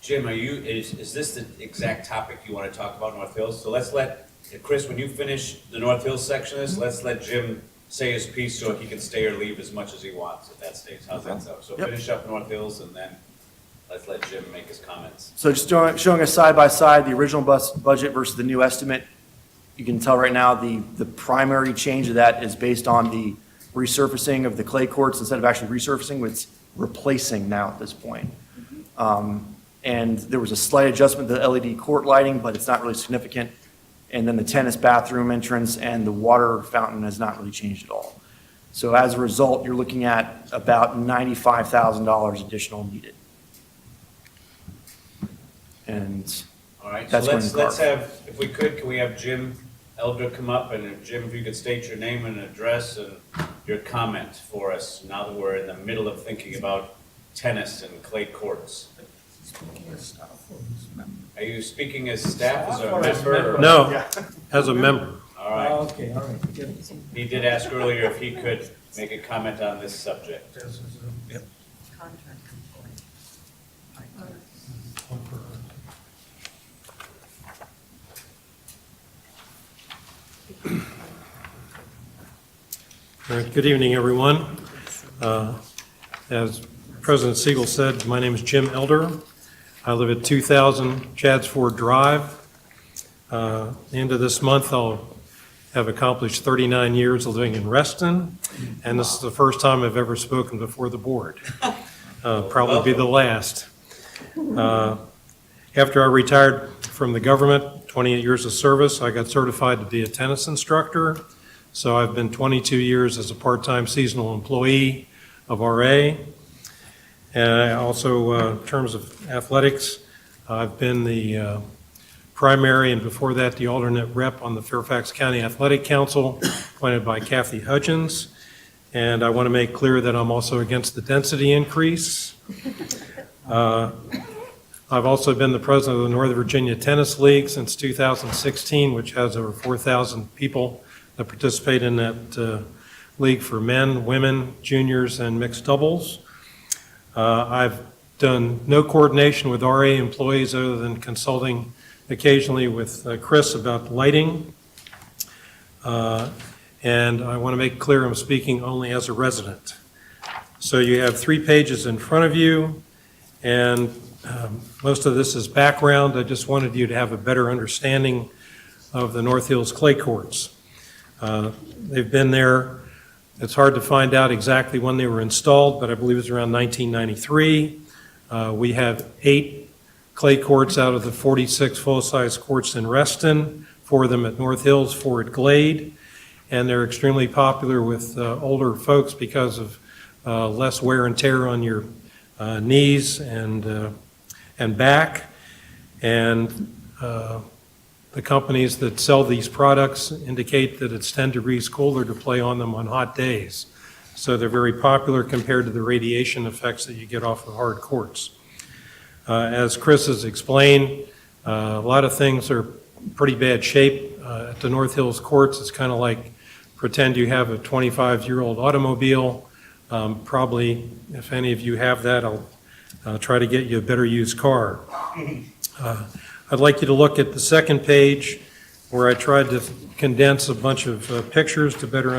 Jim, is this the exact topic you want to talk about, North Hills? So let's let, Chris, when you finish the North Hills section of this, let's let Jim say his piece so he can stay or leave as much as he wants at that stage. How's that sound? So Yep. finish up North Hills and then let's let Jim make his comments. So just showing us side by side, the original budget versus the new estimate. You can tell right now the primary change of that is based on the resurfacing of the clay courts. Instead of actually resurfacing, it's replacing now at this point. And there was a slight adjustment to the LED court lighting, but it's not really significant. And then the tennis bathroom entrance and the water fountain has not really changed at all. So as a result, you're looking at about $95,000 additional needed. And All right, so that's let's going have, if we could, can we have Jim Elder come up? And if, Jim, if you could state your name and address and your comment for us now that we're in the middle of thinking about tennis and clay courts. Are you speaking as staff, as a member? No, as a member. All right. Okay, all right. Good. He did ask earlier if he could make a comment on this subject. All right, good evening, everyone. As President Siegel said, my name is Jim Elder. I live at 2000 Chadsford Drive. At the end of this month, I'll have accomplished 39 years of living in Reston, and this is the first time I've ever spoken before the board. Probably be the last. After I retired from the government, 28 years of service, I got certified to be a tennis instructor. So I've been 22 years as a part-time seasonal employee of RA. And I also, in terms of athletics, I've been the primary and before that the alternate rep on the Fairfax County Athletic Council, appointed by Kathy Hudgens. And I want to make clear that I'm also against the density increase. I've also been the president of the Northern Virginia Tennis League since 2016, which has over 4,000 people that participate in that league for men, women, juniors, and mixed doubles. I've done no coordination with RA employees other than consulting occasionally with Chris about lighting. And I want to make clear I'm speaking only as a resident. So you have 3 pages in front of you, and most of this is background. I just wanted you to have a better understanding of the North Hills clay courts. They've been there. It's hard to find out exactly when they were installed, but I believe it's around 1993. We have 8 clay courts out of the 46 full-size courts in Reston, 4 of them at North Hills, 4 at Glade, and they're extremely popular with older folks because of less wear and tear on your knees and back. And the companies that sell these products indicate that it's 10 degrees cooler to play on them on hot days. So they're very popular compared to the radiation effects that you get off of hard courts. As Chris has explained, a lot of things are pretty bad shape. At the North Hills courts, it's kind of like pretend you have a 25-year-old automobile. Probably, if any of you have that, I'll try to get you a better used car. I'd like you to look at the second page where I tried to condense a bunch of pictures to better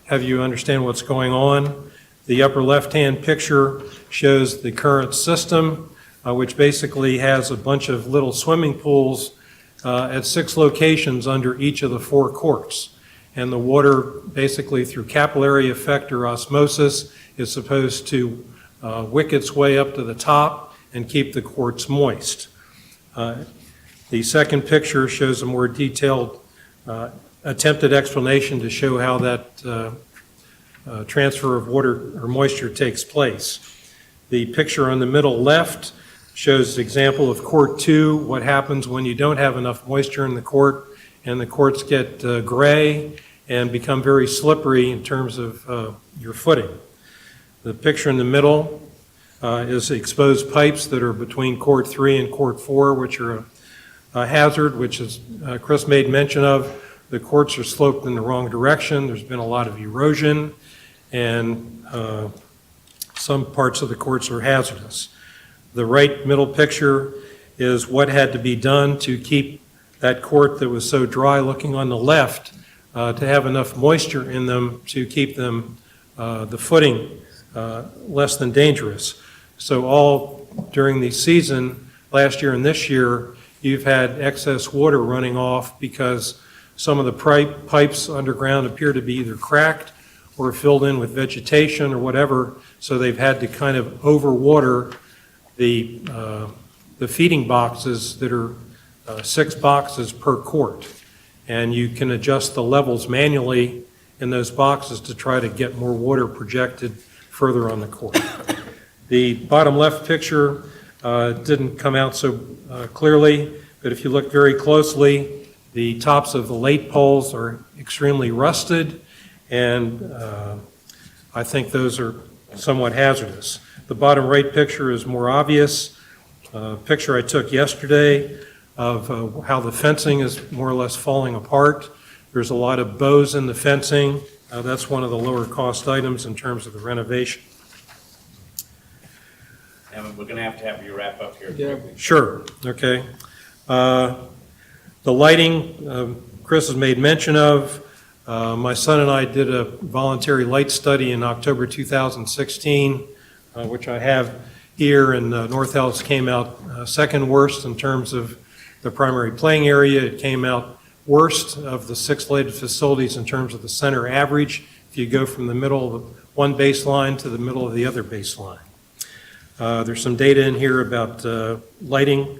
have you understand what's going on. The upper left-hand picture shows the current system, which basically has a bunch of little swimming pools at 6 locations under each of the 4 courts. And the water, basically through capillary effect or osmosis, is supposed to wick its way up to the top and keep the courts moist. The second picture shows a more detailed attempted explanation to show how that transfer of water or moisture takes place. The picture on the middle left shows an example of Court 2, what happens when you don't have enough moisture in the court and the courts get gray and become very slippery in terms of your footing. The picture in the middle is exposed pipes that are between Court 3 and Court 4, which are a hazard, which is Chris made mention of. The courts are sloped in the wrong direction. There's been a lot of erosion, and some parts of the courts are hazardous. The right middle picture is what had to be done to keep that court that was so dry looking on the left to have enough moisture in them to keep them, the footing, less than dangerous. So all during the season, last year and this year, you've had excess water running off because some of the pipes underground appear to be either cracked or filled in with vegetation or whatever, so they've had to kind of overwater the feeding boxes that are 6 boxes per court. And you can adjust the levels manually in those boxes to try to get more water projected further on the court. The bottom left picture didn't come out so clearly, but if you look very closely, the tops of the late poles are extremely rusted, and I think those are somewhat hazardous. The bottom right picture is more obvious. Picture I took yesterday of how the fencing is more or less falling apart. There's a lot of bows in the fencing. That's one of the lower cost items in terms of the renovation. And we're going to have you wrap up here quickly. Sure, okay. The lighting, Chris has made mention of. My son and I did a voluntary light study in October 2016, which I have here, and North Hills came out second worst in terms of the primary playing area. It came out worst of the 6 lighted facilities in terms of the center average, if you go from the middle of one baseline to the middle of the other baseline. There's some data in here about lighting,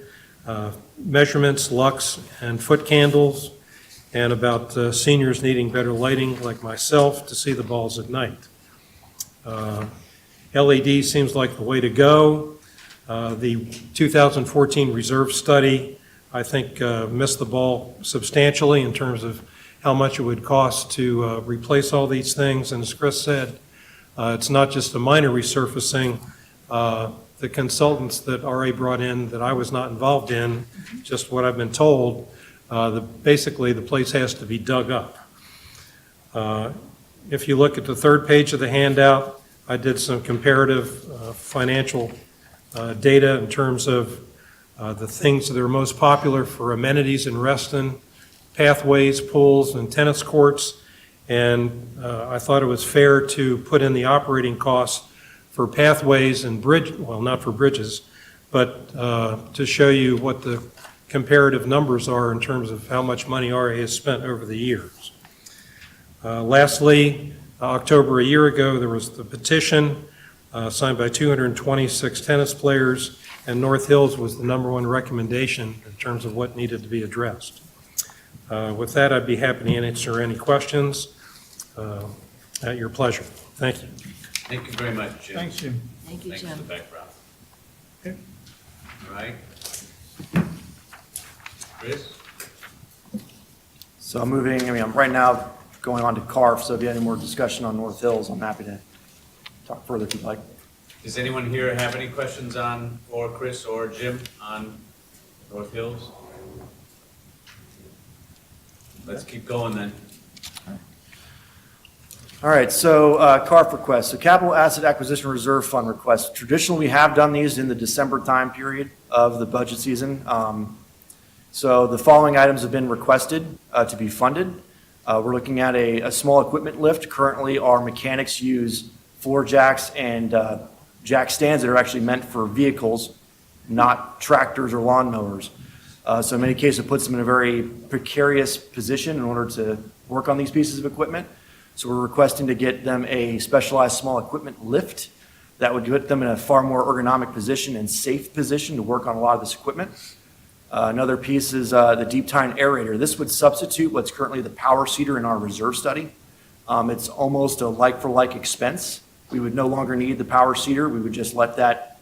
measurements, lux, and foot candles, and about seniors needing better lighting, like myself, to see the balls at night. LED seems like the way to go. The 2014 reserve study, I think, missed the ball substantially in terms of how much it would cost to replace all these things. And as Chris said, it's not just a minor resurfacing. The consultants that RA brought in that I was not involved in, just what I've been told, basically the place has to be dug up. If you look at the third page of the handout, I did some comparative financial data in terms of the things that are most popular for amenities in Reston, pathways, pools, and tennis courts. And I thought it was fair to put in the operating costs for pathways and well, not for bridges, but to show you what the comparative numbers are in terms of how much money RA has spent over the years. Lastly, October a year ago, there was the petition signed by 226 tennis players, and North Hills was the #1 recommendation in terms of what needed to be addressed. With that, I'd be happy to answer any questions at your pleasure. Thank you. Thank you very much, Jim. Thanks, Jim. Thank you, Thanks Jim. for the background. Okay. All right. Chris? So I'm moving, I'm right now going on to CARF, so if you have any more discussion on North Hills, I'm happy to talk further if you'd like. Does anyone here have any questions on, or Chris or Jim, on North Hills? Let's keep going then. All right, so CARF requests, so Capital Asset Acquisition Reserve Fund requests. Traditionally, we have done these in the December time period of the budget season. So the following items have been requested to be funded. We're looking at a small equipment lift. Currently, our mechanics use floor jacks and jack stands that are actually meant for vehicles, not tractors or lawnmowers. So in many cases, it puts them in a very precarious position in order to work on these pieces of equipment. So we're requesting to get them a specialized small equipment lift that would put them in a far more ergonomic position and safe position to work on a lot of this equipment. Another piece is the deep tine aerator. This would substitute what's currently the power seeder in our reserve study. It's almost a like-for-like expense. We would no longer need the power seeder. We would just let that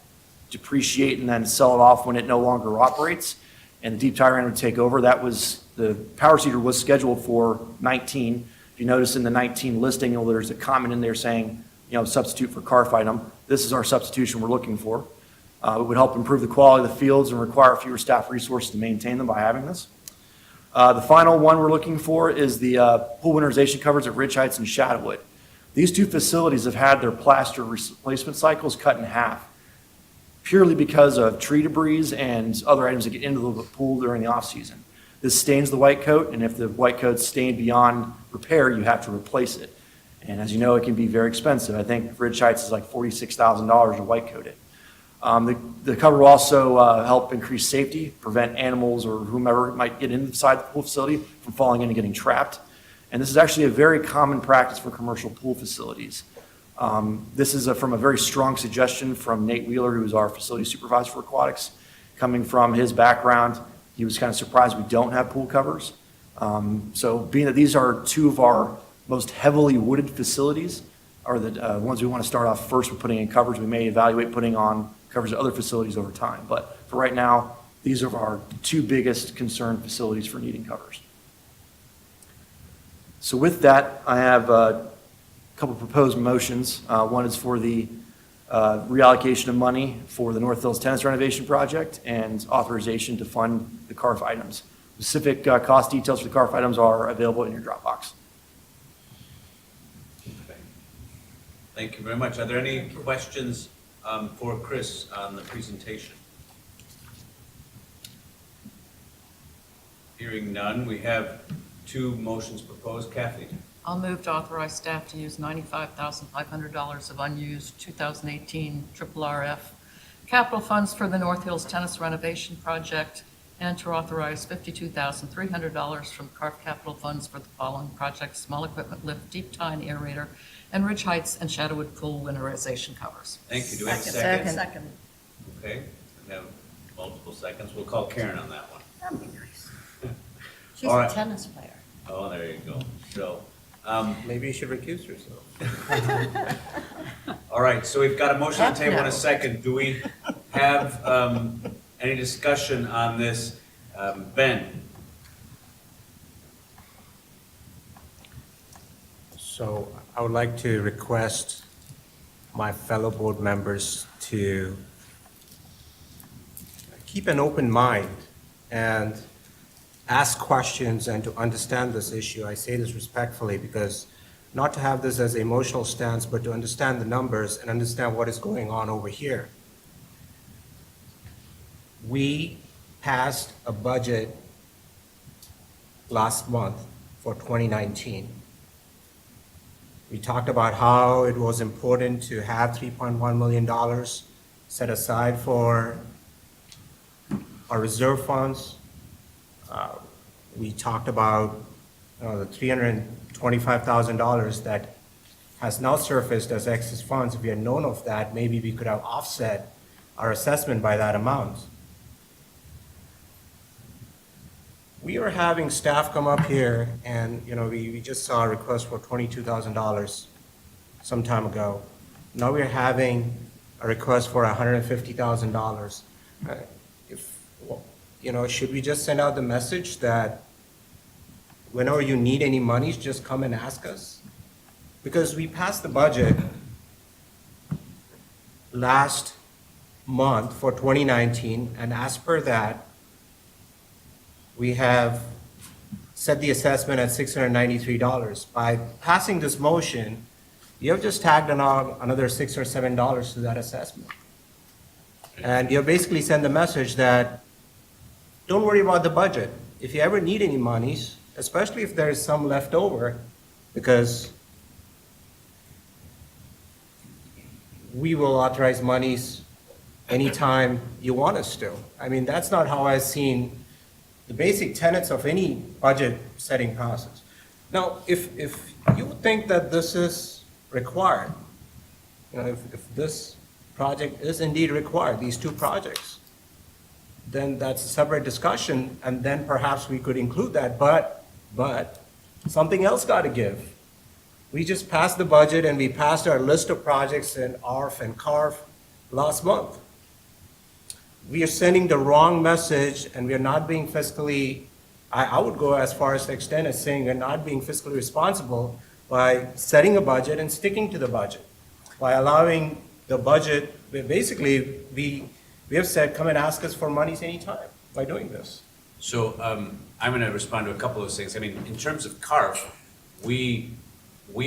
depreciate and then sell it off when it no longer operates, and the deep tire end would take over. The power seeder was scheduled for 19. If you notice in the 19 listing, there's a comment in there saying, substitute for car item. This is our substitution we're looking for. It would help improve the quality of the fields and require fewer staff resources to maintain them by having this. The final one we're looking for is the pool winterization covers at Ridge Heights and Shadowwood. These two facilities have had their plaster replacement cycles cut in half, purely because of tree debris and other items that get into the pool during the off-season. This stains the white coat, and if the white coat's stained beyond repair, you have to replace it. And as you know, it can be very expensive. I think Ridge Heights is like $46,000 to white coat it. The cover will also help increase safety, prevent animals or whomever might get inside the pool facility from falling in and getting trapped. And this is actually a very common practice for commercial pool facilities. This is from a very strong suggestion from Nate Wheeler, who is our facility supervisor for aquatics. Coming from his background, he was kind of surprised we don't have pool covers. So being that these are two of our most heavily wooded facilities, are the ones we want to start off first with putting in covers. We may evaluate putting on covers at other facilities over time. But for right now, these are our two biggest concerned facilities for needing covers. So with that, I have a couple proposed motions. One is for the reallocation of money for the North Hills Tennis renovation project and authorization to fund the CARF items. Specific cost details for the CARF items are available in your Dropbox. Thank you very much. Are there any questions for Chris on the presentation? Hearing none, we have two motions proposed. Kathy? I'll move to authorize staff to use $95,500 of unused 2018 RRF capital funds for the North Hills Tennis renovation project, and to authorize $52,300 from CARF capital funds for the following projects: small equipment lift, deep tine aerator, and Ridge Heights and Shadowwood pool winterization covers. Thank you. Do we have a second? Second. Okay, we have multiple seconds. We'll call Karen on that one. That'd be nice. She's All a right. tennis player. Oh, there you go. So, Maybe you should recuse yourself. all right, so we've got a motion on the table in a second. Do we have any discussion on this? Ben? So I would like to request my fellow board members to keep an open mind and ask questions and to understand this issue. I say this respectfully because not to have this as an emotional stance, but to understand the numbers and understand what is going on over here. We passed a budget last month for 2019. We talked about how it was important to have $3.1 million set aside for our reserve funds. We talked about the $325,000 that has now surfaced as excess funds. If we had known of that, maybe we could have offset our assessment by that amount. We are having staff come up here and, we just saw a request for $22,000 some time ago. Now we're having a request for $150,000. Should we just send out the message that whenever you need any money, just come and ask us? Because we passed the budget last month for 2019, and as per that, we have set the assessment at $693. By passing this motion, you have just tagged on another $6 or $7 to that assessment. And you basically send the message that don't worry about the budget. If you ever need any monies, especially if there is some left over, because we will authorize monies anytime you want us to. I mean, that's not how I've seen the basic tenets of any budget setting process. Now, if you think that this is required, if this project is indeed required, these two projects, then that's a separate discussion, and then perhaps we could include that, but something else got to give. We just passed the budget and we passed our list of projects in ARF and CARF last month. We are sending the wrong message, and we are not being fiscally, I would go as far as to extend as saying we're not being fiscally responsible by setting a budget and sticking to the budget, by allowing the budget, basically, we have said, come and ask us for monies anytime by doing this. So I'm going to respond to a couple of those things. I mean, in terms of CARF, we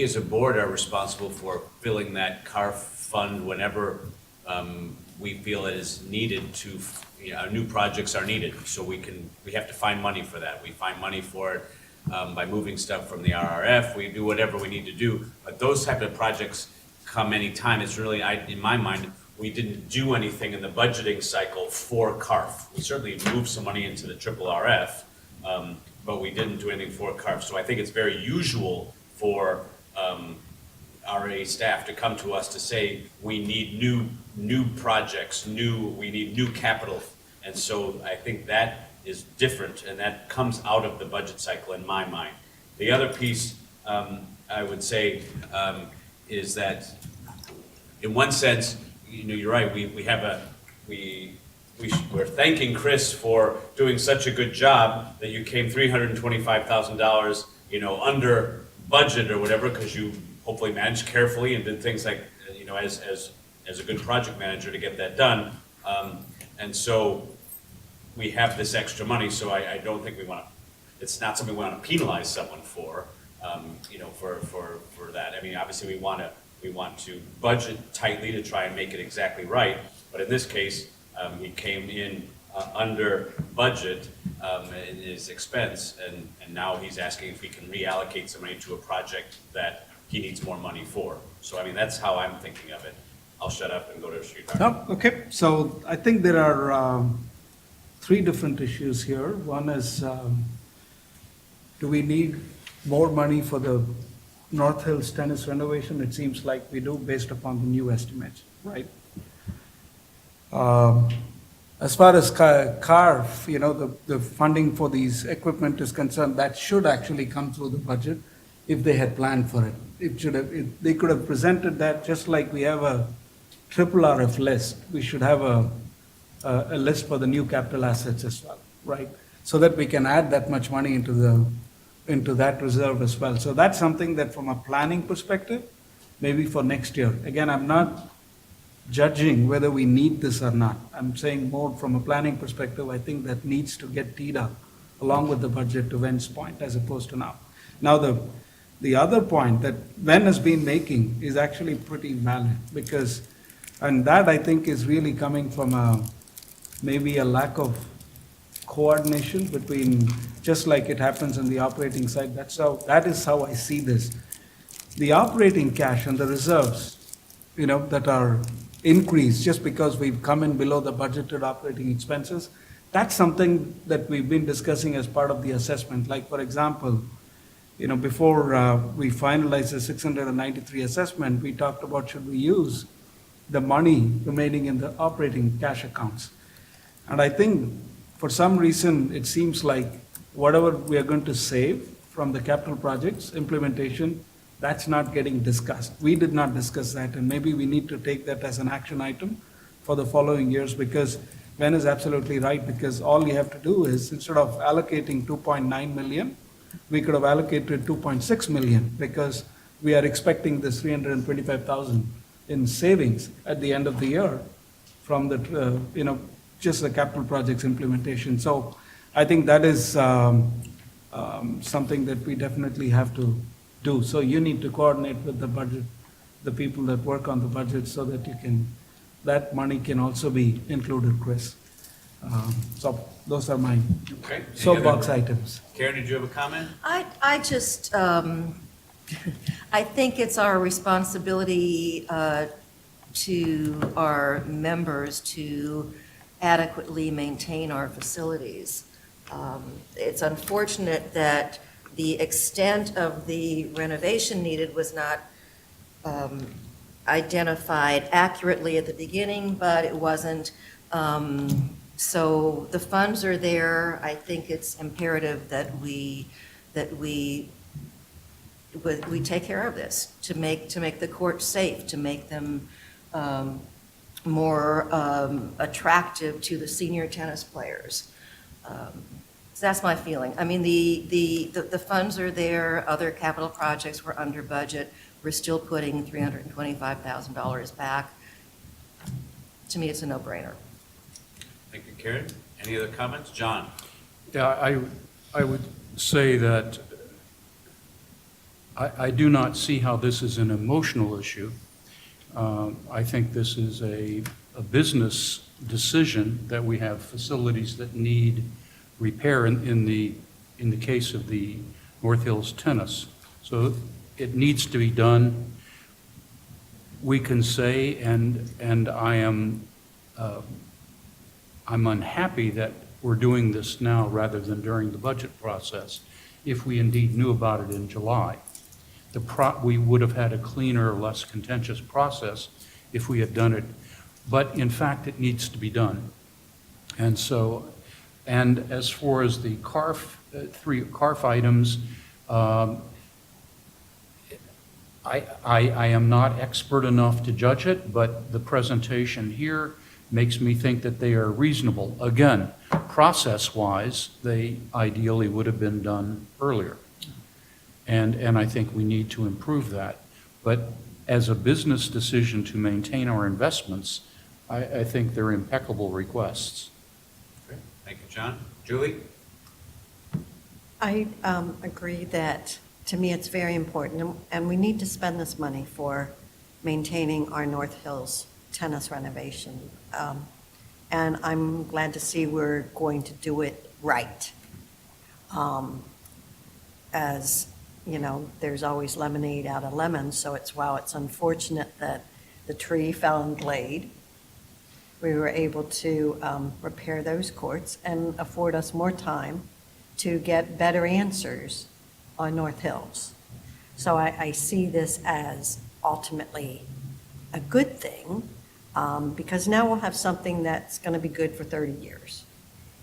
as a board are responsible for filling that CARF fund whenever we feel it is needed to, new projects are needed. So we have to find money for that. We find money for it by moving stuff from the RRF. We do whatever we need to do. But those type of projects come anytime. It's really, in my mind, we didn't do anything in the budgeting cycle for CARF. We certainly moved some money into the triple RF, but we didn't do anything for CARF. So I think it's very usual for RA staff to come to us to say, we need new projects, we need new capital. And so I think that is different, and that comes out of the budget cycle in my mind. The other piece, I would say, is that in one sense, you're right, we're thanking Chris for doing such a good job that you came $325,000, under budget or whatever, because you hopefully managed carefully and did things like, as a good project manager to get that done. And so we have this extra money, so I don't think it's not something we want to penalize someone for, for that. I mean, obviously we want to budget tightly to try and make it exactly right, but in this case, he came in under budget in his expense, and now he's asking if he can reallocate some money to a project that he needs more money for. So, I mean, that's how I'm thinking of it. I'll shut up and go to Sridhar. Oh, okay. So I think there are three different issues here. One is, do we need more money for the North Hills tennis renovation? It seems like we do based upon the new estimates, right? As far as CARF, the funding for these equipment is concerned, that should actually come through the budget if they had planned for it. They could have presented that just like we have a triple RF list. We should have a list for the new capital assets as well, right? So that we can add that much money into that reserve as well. So that's something that from a planning perspective, maybe for next year. Again, I'm not judging whether we need this or not. I'm saying more from a planning perspective, I think that needs to get teed up along with the budget to Ven's point as opposed to now. Now, the other point that Ven has been making is actually pretty valid because, and that I think is really coming from maybe a lack of coordination between, just like it happens on the operating side. That is how I see this. The operating cash and the reserves, that are increased just because we've come in below the budgeted operating expenses, that's something that we've been discussing as part of the assessment. Like, for example, before we finalized the 693 assessment, we talked about should we use the money remaining in the operating cash accounts. And I think for some reason, it seems like whatever we are going to save from the capital projects implementation, that's not getting discussed. We did not discuss that, and maybe we need to take that as an action item for the following years, because Ven is absolutely right, because all you have to do is, instead of allocating 2.9 million, we could have allocated 2.6 million, because we are expecting this 325,000 in savings at the end of the year from the, just the capital projects implementation. So I think that is something that we definitely have to do. So you need to coordinate with the budget, the people that work on the budget, so that that money can also be included, Chris. So those are my Okay. soapbox items. Karen, did you have a comment? I just, I think it's our responsibility to our members to adequately maintain our facilities. It's unfortunate that the extent of the renovation needed was not identified accurately at the beginning, but it wasn't So the funds are there. I think it's imperative that we take care of this, to make the courts safe, to make them more attractive to the senior tennis players. So that's my feeling. I mean, the funds are there, other capital projects were under budget. We're still putting $325,000 back. To me, it's a no-brainer. Thank you, Karen. Any other comments? John? Yeah, I would say that I do not see how this is an emotional issue. I think this is a business decision that we have facilities that need repair in the case of the North Hills Tennis. So it needs to be done. We can say, and I'm unhappy that we're doing this now rather than during the budget process. If we indeed knew about it in July, we would have had a cleaner, less contentious process if we had done it. But in fact, it needs to be done. And so, and as far as the three CARF items, I am not expert enough to judge it, but the presentation here makes me think that they are reasonable. Again, process-wise, they ideally would have been done earlier. And I think we need to improve that. But as a business decision to maintain our investments, I think they're impeccable requests. Great. Thank you, John. Julie? I agree that, to me, it's very important, and we need to spend this money for maintaining our North Hills tennis renovation. And I'm glad to see we're going to do it right. As you know, there's always lemonade out of lemons, so it's unfortunate that the tree fell in Glade. We were able to repair those courts and afford us more time to get better answers on North Hills. So I see this as ultimately a good thing, because now we'll have something that's going to be good for 30 years.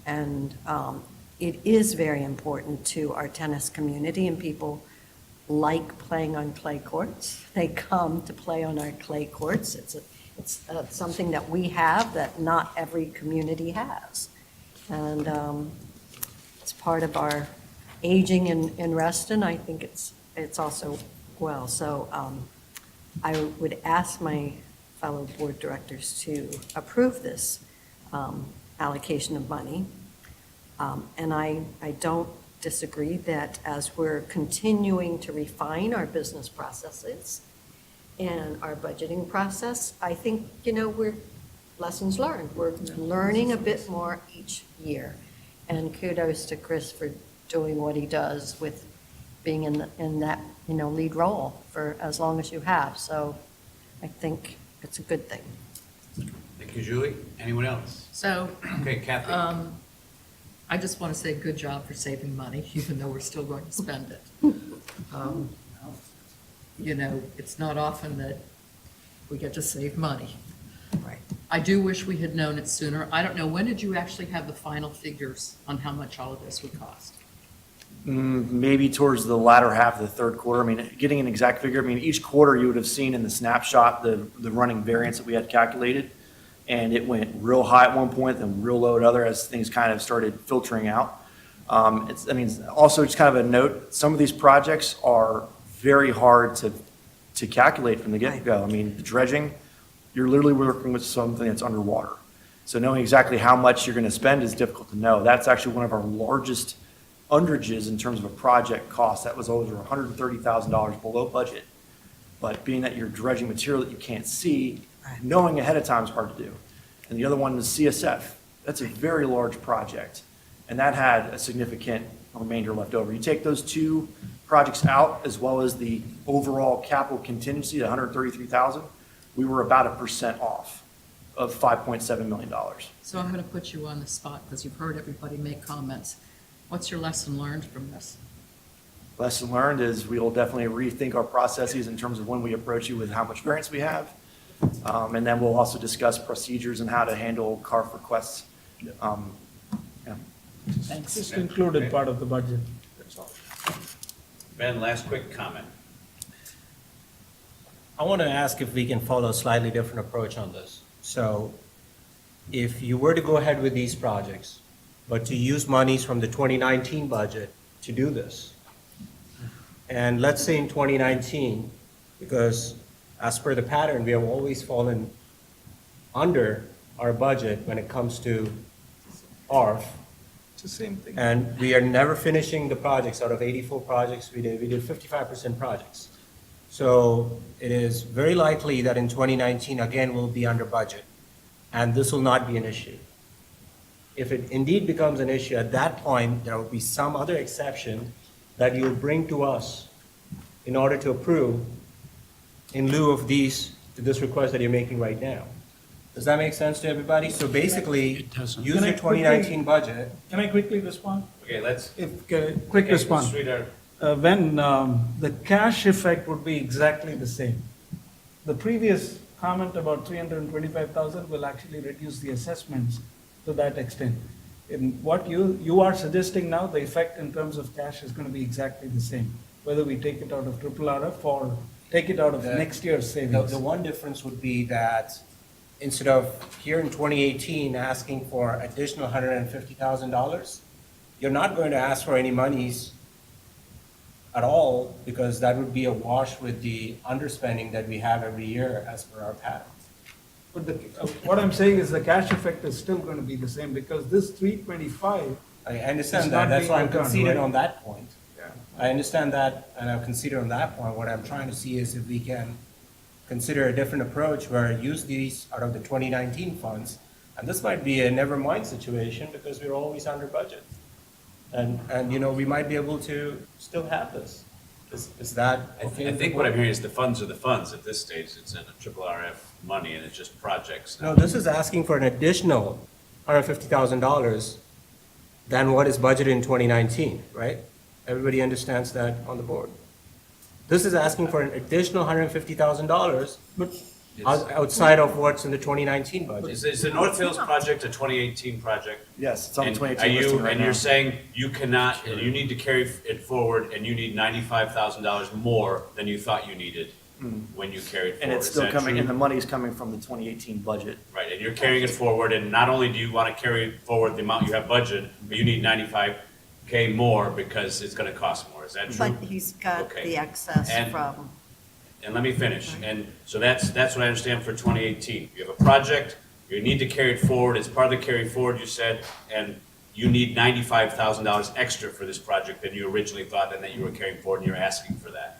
And it is very important to our tennis community, and people like playing on clay courts. They come to play on our clay courts. It's something that we have that not every community has. And it's part of our aging in Reston. I think it's also well. So I would ask my fellow board directors to approve this allocation of money. And I don't disagree that as we're continuing to refine our business processes and our budgeting process, I think, we're lessons learned. We're learning a bit more each year. And kudos to Chris for doing what he does with being in that, lead role for as long as you have. So I think it's a good thing. Thank you, Julie. Anyone else? So, Okay, Kathy. I just want to say good job for saving money, even though we're still going to spend it. It's not often that we get to save money. Right. I do wish we had known it sooner. I don't know, when did you actually have the final figures on how much all of this would cost? Maybe towards the latter half of the third quarter. I mean, getting an exact figure, each quarter you would have seen in the snapshot the running variance that we had calculated. And it went real high at one point, then real low at other as things kind of started filtering out. Also just kind of a note, some of these projects are very hard to calculate from the get-go. I mean, the dredging, you're literally working with something that's underwater. So knowing exactly how much you're going to spend is difficult to know. That's actually one of our largest underages in terms of a project cost. That was over $130,000 below budget. But being that you're dredging material that you can't see, knowing ahead of time is hard to do. And the other one is CSF. That's a very large project. And that had a significant remainder left over. You take those two projects out, as well as the overall capital contingency, the $133,000, we were about 1% off of $5.7 million. So I'm going to put you on the spot because you've heard everybody make comments. What's your lesson learned from this? Lesson learned is we will definitely rethink our processes in terms of when we approach you with how much variance we have. And then we'll also discuss procedures and how to handle CARF requests Yeah. Just included part of the budget, that's all. Ben, last quick comment. I want to ask if we can follow a slightly different approach on this. So if you were to go ahead with these projects, but to use monies from the 2019 budget to do this, and let's say in 2019, because as per the pattern, we have always fallen under our budget when it comes to ARF, It's the same thing. and we are never finishing the projects. Out of 84 projects we did 55% projects. So it is very likely that in 2019, again, we'll be under budget, and this will not be an issue. If it indeed becomes an issue, at that point, there will be some other exception that you'll bring to us in order to approve in lieu of this request that you're making right now. Does that make sense to everybody? So basically, It doesn't. use Can I your 2019 budget. Can I quickly respond? Okay, let's. Quick response. Sridhar. When the cash effect would be exactly the same. The previous comment about 325,000 will actually reduce the assessments to that extent. In what you are suggesting now, the effect in terms of cash is going to be exactly the same, whether we take it out of triple RF or take it out of next year's savings. The one difference would be that instead of here in 2018 asking for additional $150,000, you're not going to ask for any monies at all, because that would be a wash with the underspending that we have every year as per our pattern. But what I'm saying is the cash effect is still going to be the same, because this 325. I understand It's that, not that's being why I'm returned, conceded right? on that point. I understand that, and I've conceded on that point. What I'm trying to see is if we can consider a different approach where use these out of the 2019 funds, and this might be a never mind situation because we're always under budget. And you know, we might be able to still have this. Is that okay? I think what I'm hearing is the funds are the funds. At this stage, it's in a triple RF money and it's just projects. No, this is asking for an additional $150,000 than what is budgeted in 2019, right? Everybody understands that on the board. This is asking for an additional $150,000 outside of what's in the 2019 budget. Is the North Hills project a 2018 project? Yes, it's on the And 2018 are you- listing right And now. you're saying you cannot, and you need to carry it forward, and you need $95,000 more than you thought you needed when you carried forward. And it's Is still that coming, true? and the money's coming from the 2018 budget. Right, and you're carrying it forward, and not only do you want to carry forward the amount you have budgeted, but you need 95K more because it's going to cost more. Is that true? But he's got Okay. the excess And- from, And let me finish. And so that's what I understand for 2018. You have a project, you need to carry it forward, it's part of the carry forward, you said, and you need $95,000 extra for this project than you originally thought and that you were carrying forward, and you're asking for that.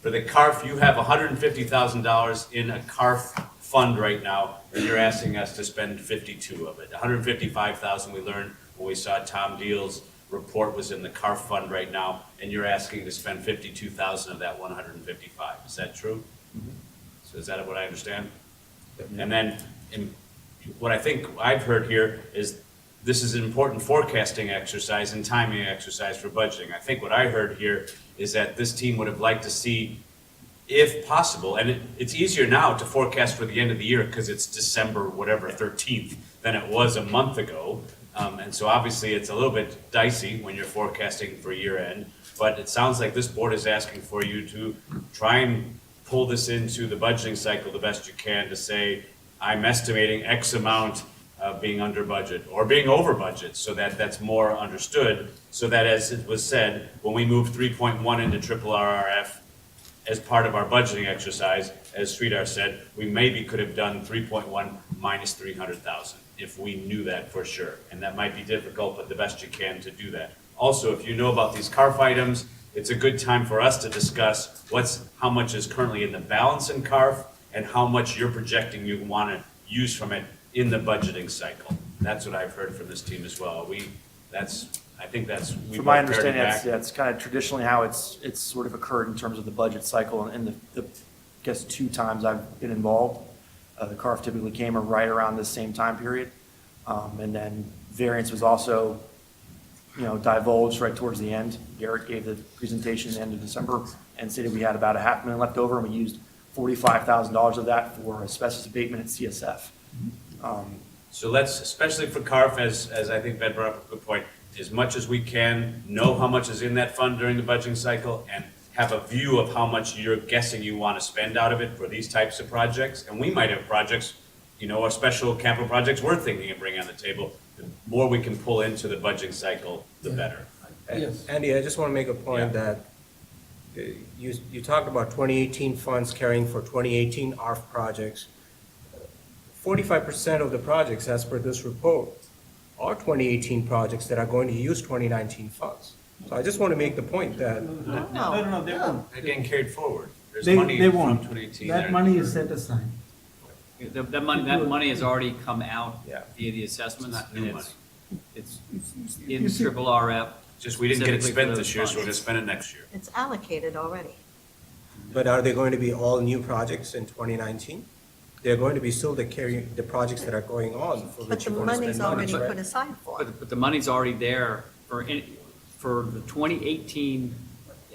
For the CARF, you have $150,000 in a CARF fund right now, and you're asking us to spend 52 of it. $155,000 we learned when we saw Tom Deal's report was in the CARF fund right now, and you're asking to spend 52,000 of that 155. Is that true? So is that what I understand? And then, what I think I've heard here is this is an important forecasting exercise and timing exercise for budgeting. I think what I heard here is that this team would have liked to see, if possible, and it's easier now to forecast for the end of the year because it's December, whatever, 13th, than it was a month ago. And so obviously it's a little bit dicey when you're forecasting for year end, but it sounds like this board is asking for you to try and pull this into the budgeting cycle the best you can to say, I'm estimating X amount being under budget or being over budget, so that that's more understood, so that as it was said, when we move 3.1 into triple RRF as part of our budgeting exercise, as Sridhar said, we maybe could have done 3.1 minus 300,000 if we knew that for sure. And that might be difficult, but the best you can to do that. Also, if you know about these CARF items, it's a good time for us to discuss how much is currently in the balance in CARF and how much you're projecting you want to use from it in the budgeting cycle. That's what I've heard from this team as well. I think that's. From my understanding, it's kind of traditionally how it's sort of occurred in terms of the budget cycle, and the I guess 2 times I've been involved, the CARF typically came right around the same time period, and then variance was also, divulged right towards the end. Garrett gave the presentation at the end of December and stated we had about $500,000 left over, and we used $45,000 of that for asbestos abatement at CSF. So let's, especially for CARF, as I think Ben brought up a good point, as much as we can, know how much is in that fund during the budgeting cycle and have a view of how much you're guessing you want to spend out of it for these types of projects. And we might have projects, or special capital projects we're thinking of bringing on the table. The more we can pull into the budgeting cycle, the better. Yes. Andy, I just want to make a point that you talked about 2018 funds carrying for 2018 ARF projects. 45% of the projects, as per this report, are 2018 projects that are going to use 2019 funds. So I just want to make the point that. No, they won't. They're getting carried forward. There's They money from won't. 2018. That there. money is set aside. That money has already come out Yeah. via the assessments. It's not new and money. It's in triple RF. Just we didn't get it specifically for spent those this year, so we're funds. gonna spend it next year. It's allocated already. But are they going to be all new projects in 2019? They're going to be still the projects that are going on for But which the you want to money's spend money, already right? put aside for it. But the money's already there for the 2018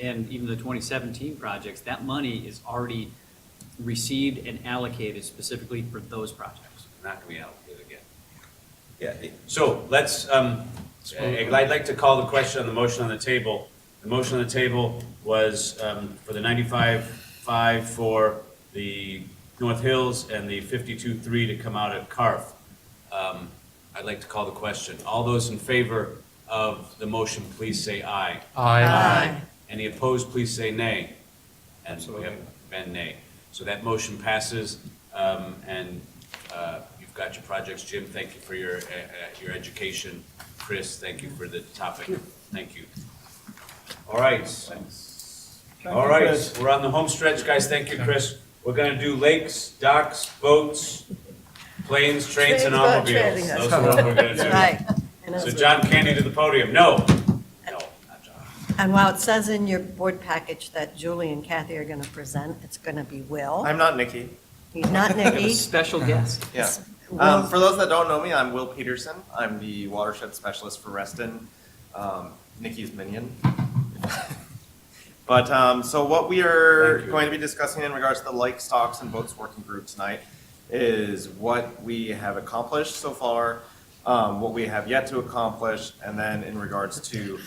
and even the 2017 projects. That money is already received and allocated specifically for those projects. Not gonna be allocated again. Yeah, So let's, I'd like to call the question on the motion on the table. The motion on the table was for the 95.5 for the North Hills and the 52.3 to come out of CARF. I'd like to call the question. All those in favor of the motion, please say aye. Aye. Any opposed, please say nay. And we have Ben nay. So that motion passes, and you've got your projects. Jim, thank you for your education. Chris, thank you for the topic. Thank you. All right. All right, we're on the home stretch, guys. Thank you, Chris. We're gonna do lakes, docks, boats, planes, trains, and automobiles. Those are what we're gonna do. Right. So John Candy to the podium. No. No, not John. And while it says in your board package that Julie and Kathy are going to present, it's going to be Will. I'm not Nikki. He's not We have a Nikki. special guest. Yeah. Will- For those that don't know me, I'm Will Peterson. I'm the watershed specialist for Reston, Nikki's minion. But, so what we are going to be discussing in regards to the lake stocks and boats working group tonight is what we have accomplished so far, what we have yet to accomplish, and then in regards to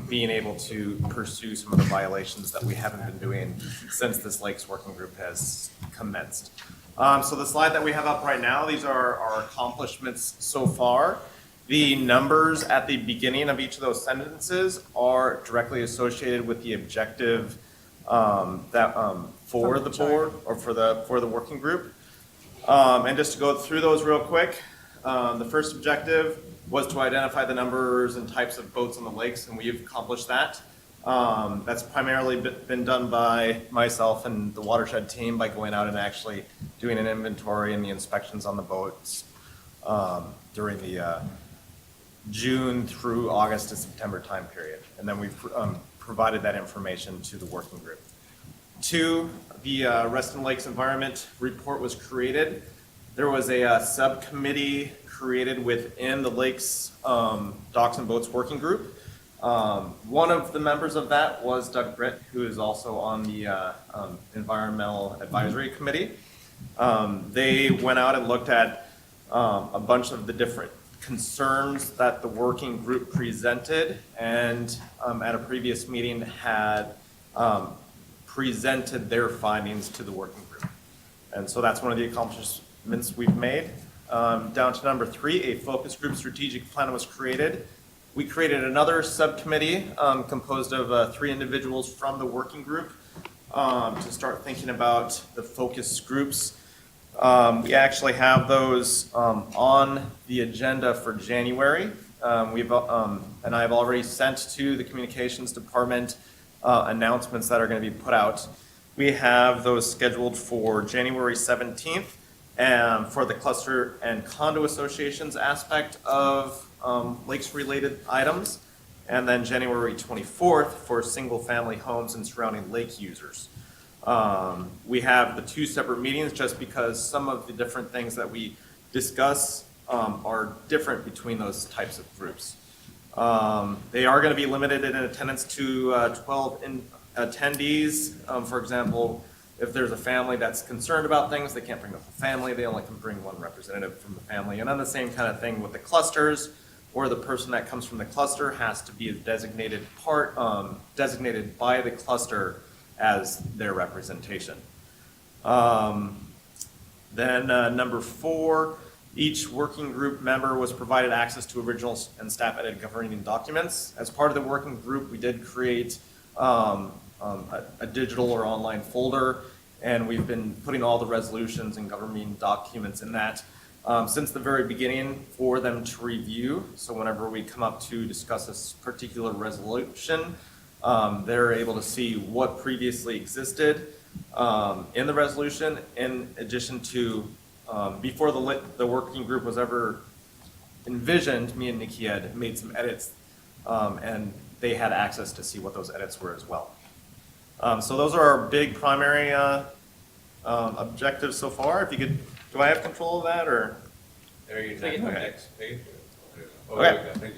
being able to pursue some of the violations that we haven't been doing since this lakes working group has commenced. So the slide that we have up right now, these are our accomplishments so far. The numbers at the beginning of each of those sentences are directly associated with the objective for the board or for the working group. And just to go through those real quick, the first objective was to identify the numbers and types of boats on the lakes, and we've accomplished that. That's primarily been done by myself and the watershed team by going out and actually doing an inventory and the inspections on the boats during the June through August to September time period. And then we've provided that information to the working group. 2, the Reston Lakes Environment Report was created. There was a subcommittee created within the Lakes Docks and Boats Working Group. One of the members of that was Doug Britt, who is also on the Environmental Advisory Committee. They went out and looked at a bunch of the different concerns that the working group presented, and at a previous meeting had presented their findings to the working group. And so that's one of the accomplishments we've made. Down to number 3, a focus group strategic plan was created. We created another subcommittee composed of 3 individuals from the working group to start thinking about the focus groups. We actually have those on the agenda for January. And I've already sent to the communications department announcements that are going to be put out. We have those scheduled for January 17th for the cluster and condo associations aspect of lakes-related items, and then January 24th for single-family homes and surrounding lake users. We have the 2 separate meetings just because some of the different things that we discuss are different between those types of groups. They are going to be limited in attendance to 12 attendees. For example, if there's a family that's concerned about things, they can't bring the whole family, they only can bring one representative from the family. And then the same kind of thing with the clusters, or the person that comes from the cluster has to be a designated designated by the cluster as their representation. Then number 4, each working group member was provided access to original and staff edited governing documents. As part of the working group, we did create a digital or online folder, and we've been putting all the resolutions and governing documents in that since the very beginning for them to review. So whenever we come up to discuss this particular resolution, they're able to see what previously existed in the resolution, in addition to before the working group was ever envisioned, me and Nikki had made some edits, and they had access to see what those edits were as well. So those are our big primary objectives so far. If you could, do I have control of that, or? There you go. Okay. Next page. Oh, Okay. there we go. Thank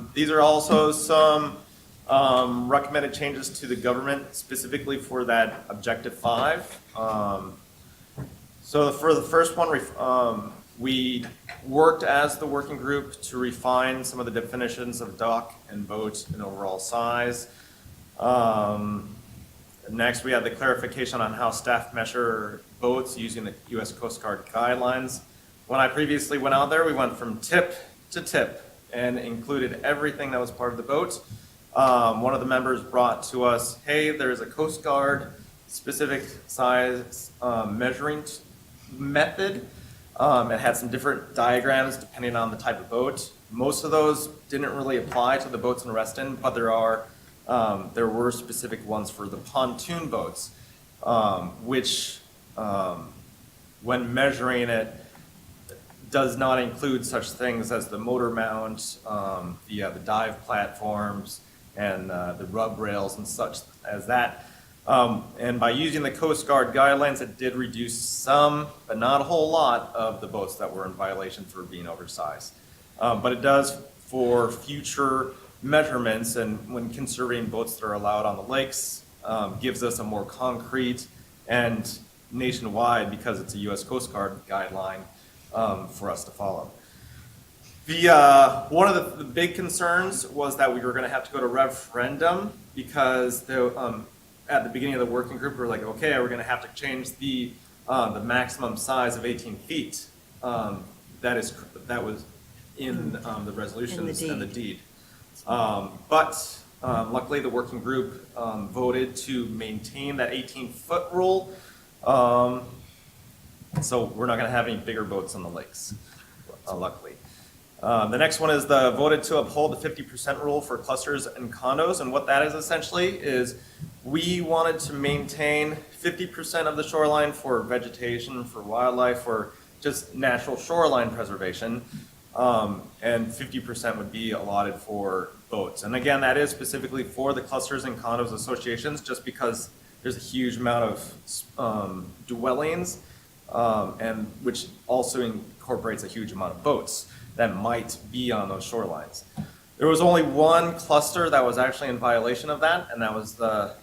you. These are also some recommended changes to the government specifically for that objective 5. So for the first one, we worked as the working group to refine some of the definitions of dock and boat and overall size. Next, we had the clarification on how staff measure boats using the U.S. Coast Guard guidelines. When I previously went out there, we went from tip to tip and included everything that was part of the boat. One of the members brought to us, hey, there's a Coast Guard specific size measuring method. It had some different diagrams depending on the type of boat. Most of those didn't really apply to the boats in Reston, but there were specific ones for the pontoon boats, which when measuring it does not include such things as the motor mount, the dive platforms, and the rub rails and such as that. And by using the Coast Guard guidelines, it did reduce some, but not a whole lot, of the boats that were in violation for being oversized. But it does for future measurements, and when conserving boats that are allowed on the lakes, gives us a more concrete and nationwide, because it's a U.S. Coast Guard guideline, for us to follow. One of the big concerns was that we were going to have to go to referendum, because at the beginning of the working group, we were like, okay, we're going to have to change the maximum size of 18 feet. That was in the resolutions and the deed. But luckily, the working group voted to maintain that 18-foot rule. So we're not going to have any bigger boats on the lakes, luckily. The next one is voted to uphold the 50% rule for clusters and condos. And what that is essentially is we wanted to maintain 50% of the shoreline for vegetation, for wildlife, for just natural shoreline preservation. And 50% would be allotted for boats. And again, that is specifically for the clusters and condos associations, just because there's a huge amount of dwellings, and which also incorporates a huge amount of boats that might be on those shorelines. There was only one cluster that was actually in violation of that, and that was the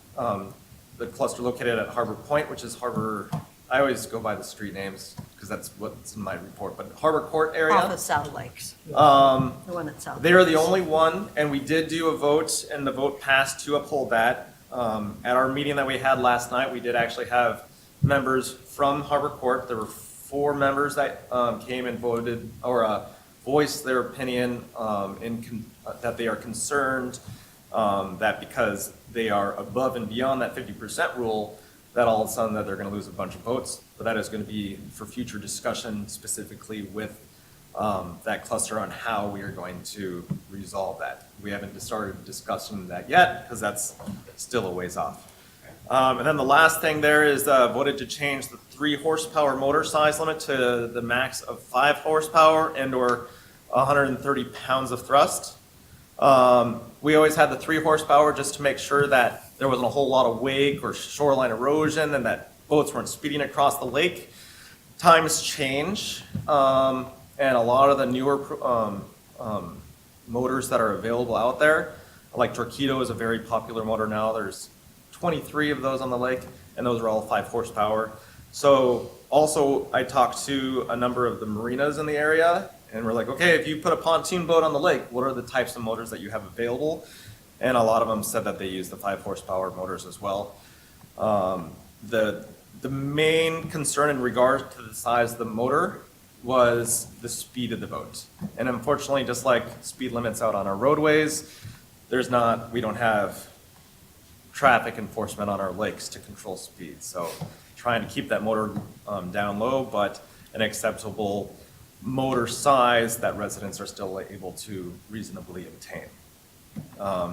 cluster located at Harbor Point, which is Harbor, I always go by the street names because that's what's in my report, but Harbor Court area. Off of South Lakes. The one at South. They are the only one, and we did do a vote, and the vote passed to uphold that. At our meeting that we had last night, we did actually have members from Harbor Court. There were 4 members that came and voted, or voiced their opinion that they are concerned that because they are above and beyond that 50% rule, that all of a sudden that they're going to lose a bunch of votes. But that is going to be for future discussion, specifically with that cluster, on how we are going to resolve that. We haven't started discussing that yet because that's still a ways off. And then the last thing there is voted to change the 3 horsepower motor size limit to the max of 5 horsepower and or 130 pounds of thrust. We always had the 3 horsepower just to make sure that there wasn't a whole lot of wake or shoreline erosion and that boats weren't speeding across the lake. Times change, and a lot of the newer motors that are available out there, like Torqeedo is a very popular motor now. There's 23 of those on the lake, and those are all 5 horsepower. So also, I talked to a number of the marinas in the area, and we're like, okay, if you put a pontoon boat on the lake, what are the types of motors that you have available? And a lot of them said that they use the 5 horsepower motors as well. The main concern in regards to the size of the motor was the speed of the boat. And unfortunately, just like speed limits out on our roadways, we don't have traffic enforcement on our lakes to control speed. So trying to keep that motor down low, but an acceptable motor size that residents are still able to reasonably obtain.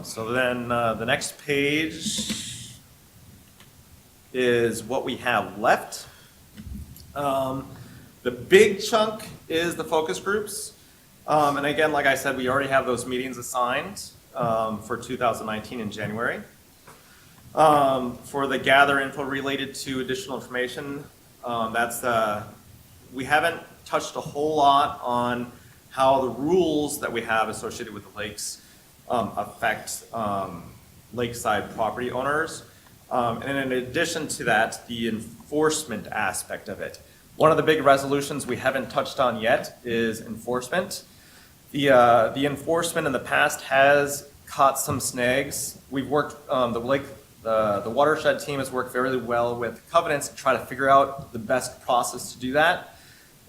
So then the next page is what we have left. The big chunk is the focus groups. And again, like I said, we already have those meetings assigned for 2019 in January. For the gather info related to additional information, we haven't touched a whole lot on how the rules that we have associated with the lakes affect lakeside property owners. And in addition to that, the enforcement aspect of it. One of the big resolutions we haven't touched on yet is enforcement. The enforcement in the past has caught some snags. We've worked, the watershed team has worked very well with covenants to try to figure out the best process to do that.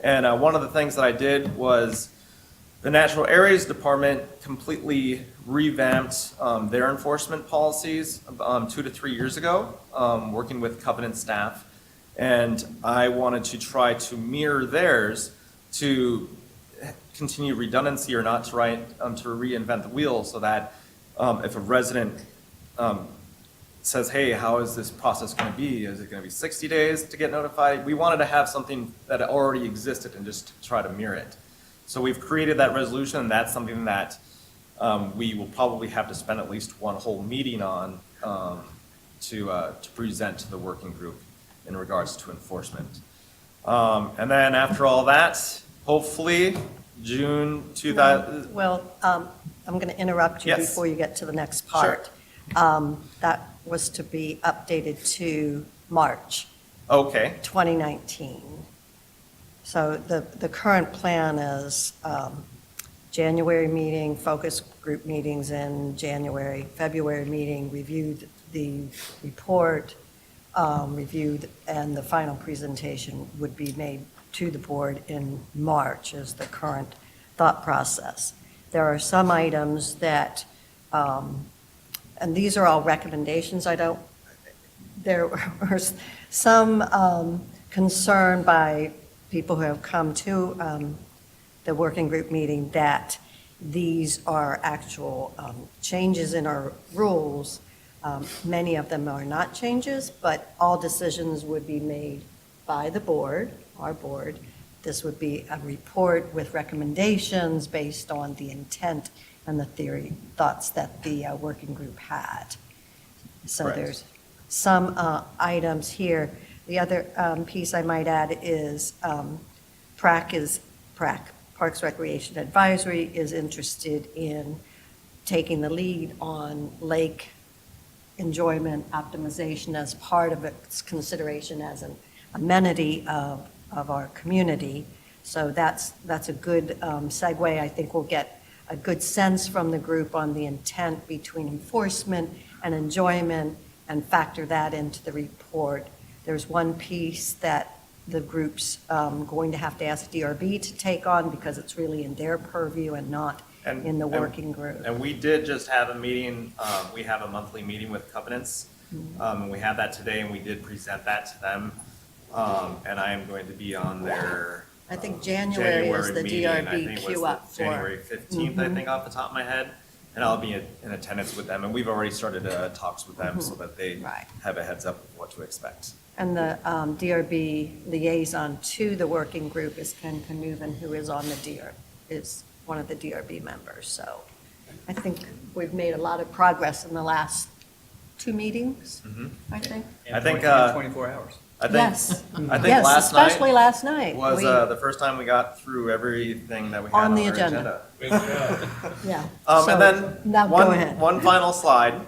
And one of the things that I did was the Natural Areas Department completely revamped their enforcement policies 2 to 3 years ago, working with covenant staff. And I wanted to try to mirror theirs to continue redundancy or not to reinvent the wheel, so that if a resident says, hey, how is this process going to be? Is it going to be 60 days to get notified? We wanted to have something that already existed and just try to mirror it. So we've created that resolution, and that's something that we will probably have to spend at least one whole meeting on to present to the working group in regards to enforcement. And then after all that, hopefully June 2000. Well, I'm going to interrupt you Yes. before you get to the next part. That was to be updated to March Okay. 2019. So the current plan is January meeting, focus group meetings in January, February meeting, reviewed the report, reviewed, and the final presentation would be made to the board in March is the current thought process. There are some items that, and these are all recommendations, there was some concern by people who have come to the working group meeting that these are actual changes in our rules. Many of them are not changes, but all decisions would be made by the board, our board. This would be a report with recommendations based on the intent and the thoughts that the working group had. So Correct. there's some items here. The other piece I might add is PRAC, Parks Recreation Advisory, is interested in taking the lead on lake enjoyment optimization as part of its consideration as an amenity of our community. So that's a good segue. I think we'll get a good sense from the group on the intent between enforcement and enjoyment and factor that into the report. There's one piece that the group's going to have to ask DRB to take on because it's really in their purview and not in the working group. And we did just have a meeting, we have a monthly meeting with covenants. And we had that today, and we did present that to them. And I am going to be on their I think January is the meeting. I DRB think it was queue the up for. January 15th, I think, off the top of my head. And I'll be in attendance with them, and we've already started talks with them so that they have a heads up of what to expect. And the DRB liaison to the working group is Ken Canuven, who is on is one of the DRB members. So I think we've made a lot of progress in the last 2 meetings, I think. I think 24 hours. Yes. I think Yes, last night especially last night. was the first time we got through everything that we had on the our agenda. Yeah. And So, then now go ahead. one final slide.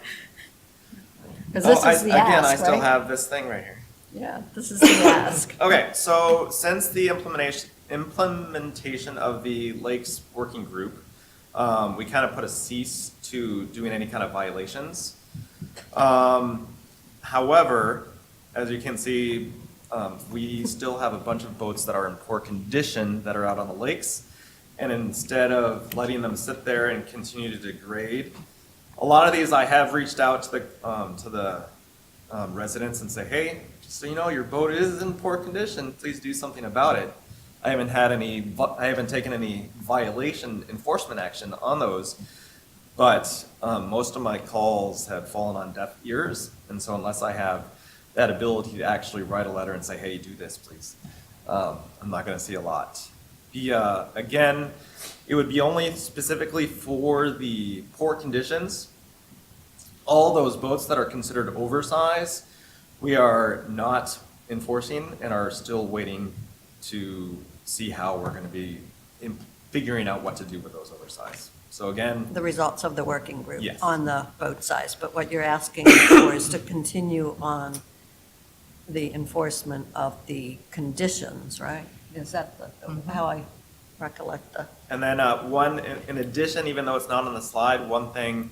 Because this is the Again, ask, I still right? have this thing right here. Yeah, this is the ask. Okay, so since the implementation of the Lakes Working Group, we kind of put a cease to doing any kind of violations. However, as you can see, we still have a bunch of boats that are in poor condition that are out on the lakes. And instead of letting them sit there and continue to degrade, a lot of these I have reached out to the residents and say, hey, just so you know, your boat is in poor condition. Please do something about it. I haven't taken any violation enforcement action on those, but most of my calls have fallen on deaf ears. And so unless I have that ability to actually write a letter and say, hey, do this, please, I'm not going to see a lot. Again, it would be only specifically for the poor conditions. All those boats that are considered oversized, we are not enforcing and are still waiting to see how we're going to be figuring out what to do with those oversized. So again, The results of the working group Yes. on the boat size, but what you're asking for is to continue on the enforcement of the conditions, right? Is that how I recollect the? and then in addition, even though it's not on the slide, one thing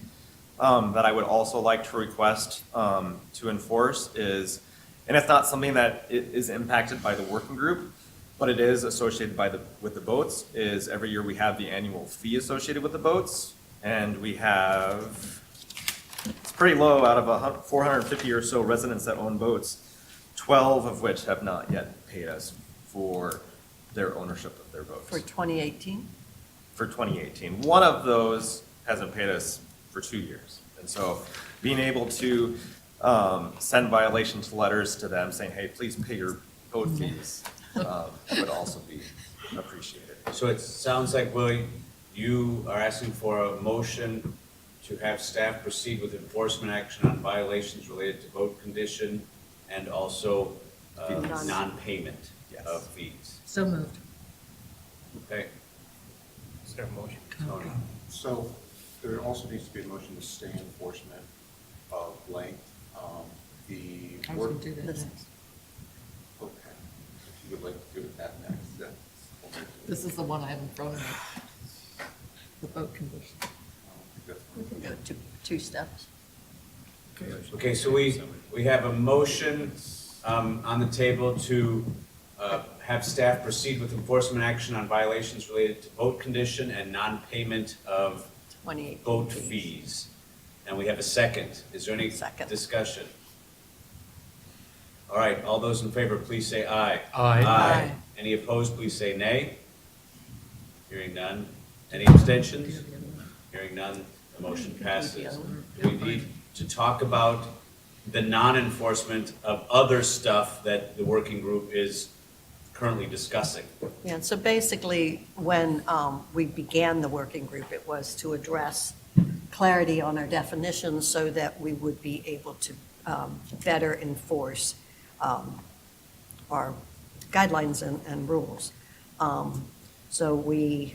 that I would also like to request to enforce is, and it's not something that is impacted by the working group, but it is associated with the boats, is every year we have the annual fee associated with the boats, and we have, it's pretty low, out of 450 or so residents that own boats, 12 of which have not yet paid us for their ownership of their boats. For 2018? For 2018. One of those hasn't paid us for 2 years. And so being able to send violations letters to them saying, hey, please pay your boat fees, would also be appreciated. So it sounds like, Willie, you are asking for a motion to have staff proceed with enforcement action on violations related to boat condition and also non-payment of fees. So moved. Okay. Is there a motion? Tony. So there also needs to be a motion to stay enforcement of length. The I was work. going to do that next. Okay. If you would like to do it that next, that's. This is the one I have in front of me. The boat condition. We can go two steps. Okay, so we have a motion on the table to have staff proceed with enforcement action on violations related to boat condition and non-payment of 28 boat fees. And we have a second. Is there any Second. discussion? All right, all those in favor, please say aye. Aye. Aye. Any opposed, please say nay. Hearing none. Any abstentions? Hearing none, the motion passes. We need to talk about the non-enforcement of other stuff that the working group is currently discussing. Yeah, so basically, when we began the working group, it was to address clarity on our definitions so that we would be able to better enforce our guidelines and rules. So we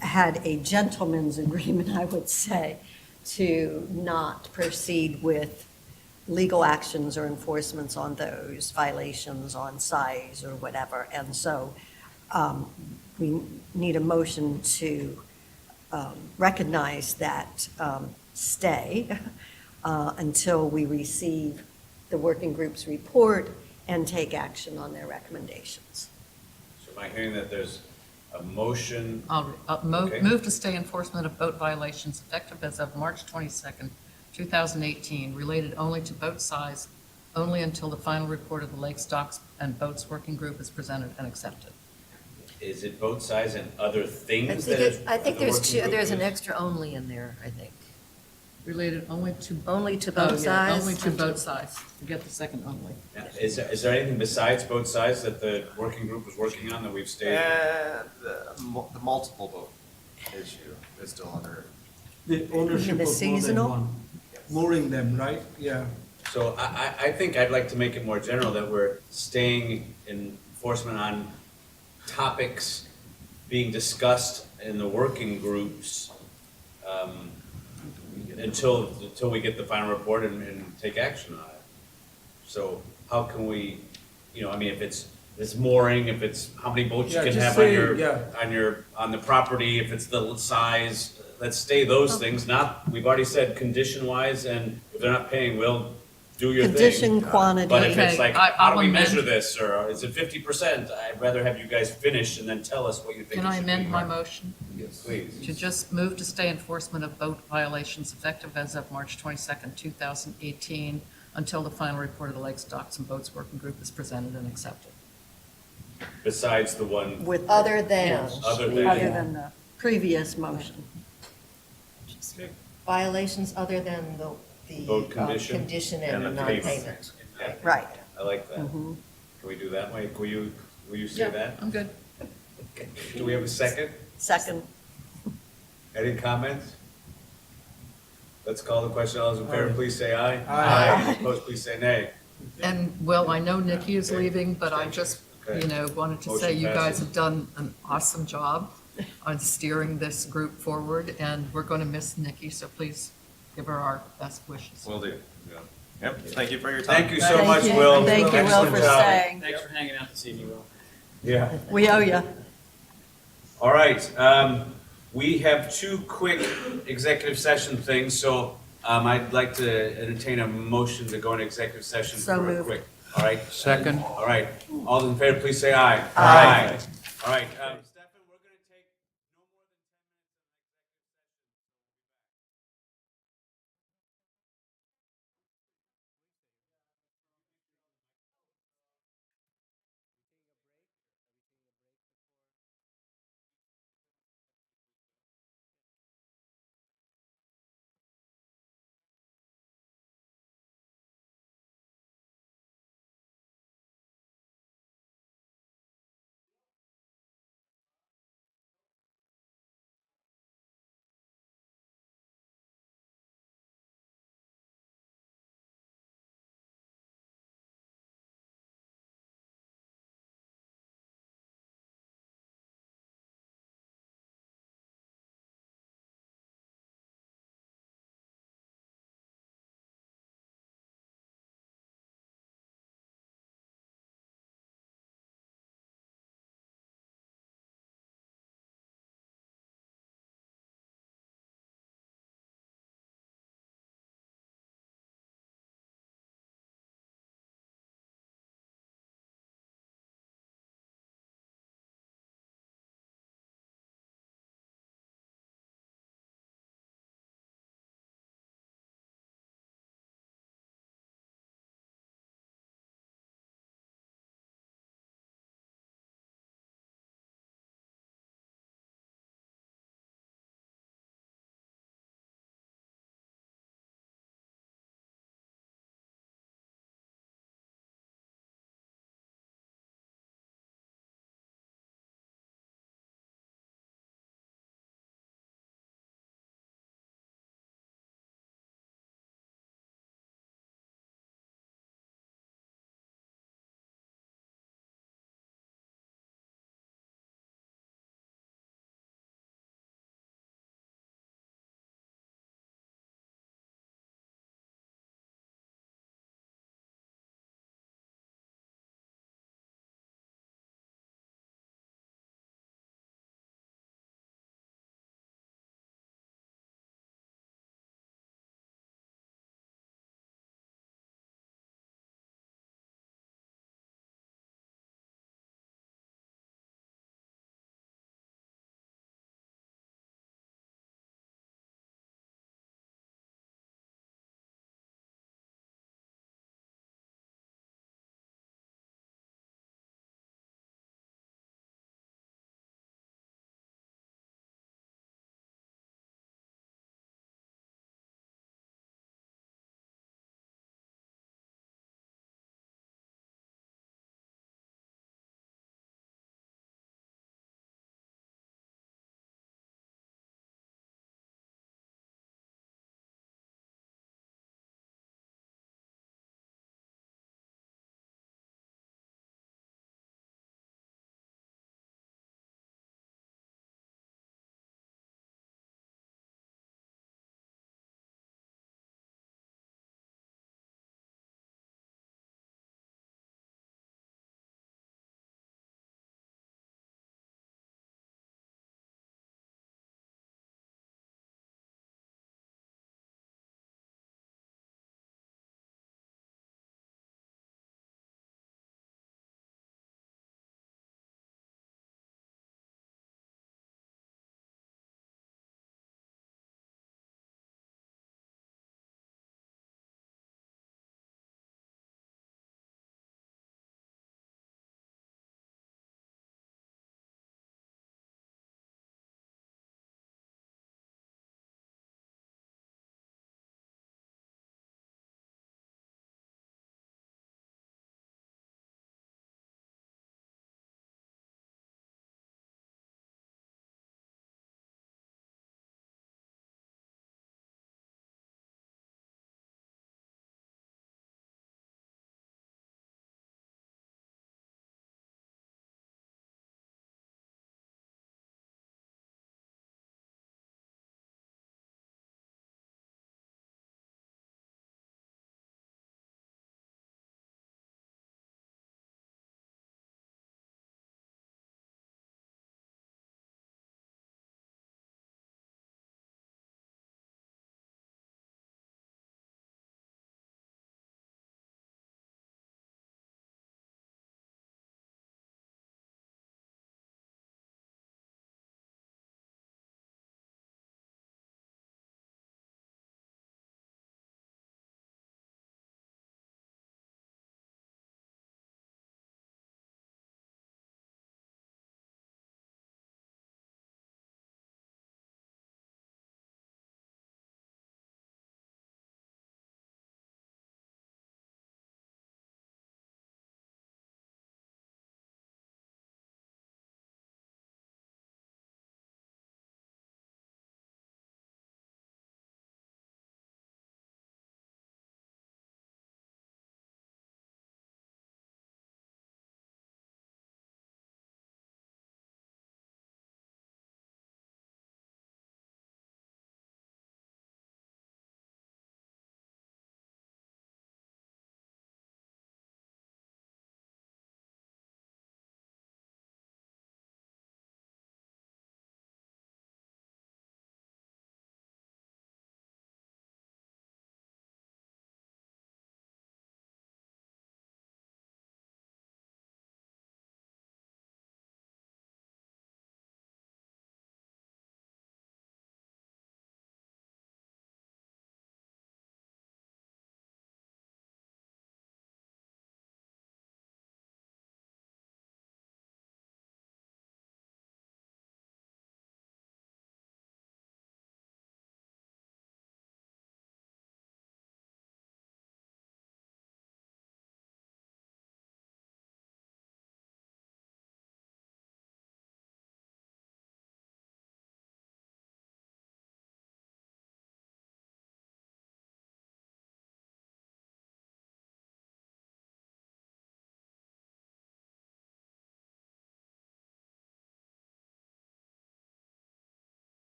had a gentleman's agreement, I would say, to not proceed with legal actions or enforcements on those violations on size or whatever. And so we need a motion to recognize that stay until we receive the working group's report and take action on their recommendations. So am I hearing that there's a motion? I'll Okay. move to stay enforcement of boat violations effective as of March 22nd, 2018, related only to boat size, only until the final report of the Lakes, Docks, and Boats Working Group is presented and accepted. Is it boat size and other I things think that is? I think the there's working group there's an is? extra only in there, I think. Related only to. Only to Oh, boat yeah, size? Only to boat size. Forget the second only. Yeah. Is there anything besides boat size that the working group was working on that we've stated? And the multiple boat issue is still under. The ownership The of more than seasonal? one. Mooring them, right? Yeah. So I think I'd like to make it more general, that we're staying in enforcement on topics being discussed in the working groups until we get the final report and take action on it. So how can we, I mean, if it's mooring, if it's how many boats you Yeah, can just have say, on the property, if it's the size, let's stay those things, not, we've already said condition wise, and if they're not paying, we'll do your thing. Condition, quantity. But if it's Okay, like, how do we I'll amend. measure this, or is it 50%? I'd rather have you guys finish and then tell us what you think Can it I should be. amend my motion? Yes, please. To just move to stay enforcement of boat violations effective as of March 22nd, 2018, until the final report of the Lakes, Docks, and Boats Working Group is presented and accepted. Besides the one, With other than. other than. Other than the previous motion. Violations other than the Boat condition. condition And and the payment. non-payment. Yeah. Right. I like that. Mhm. Can we do that way? Will you say that? I'm good. Do we have a second? Second. Any comments? Let's call the question. All those in favor, please say aye. Aye. Opposed, please say nay. And, well, I know Nikki is leaving, but I just, wanted to say Motion you guys passes. have done an awesome job on steering this group forward, and we're going to miss Nikki, so please give her our best wishes. Will do. Yep, thank you for your time. Thank you so much, Will. Thank you, Will, Excellent for job. staying. Thanks for hanging out this evening, Will. Yeah. We owe you. All right, we have two quick executive session things, so I'd like to entertain a motion to go into executive session So real moved. quick. All right? Second. All right, all those in favor, please say aye. Aye. All right,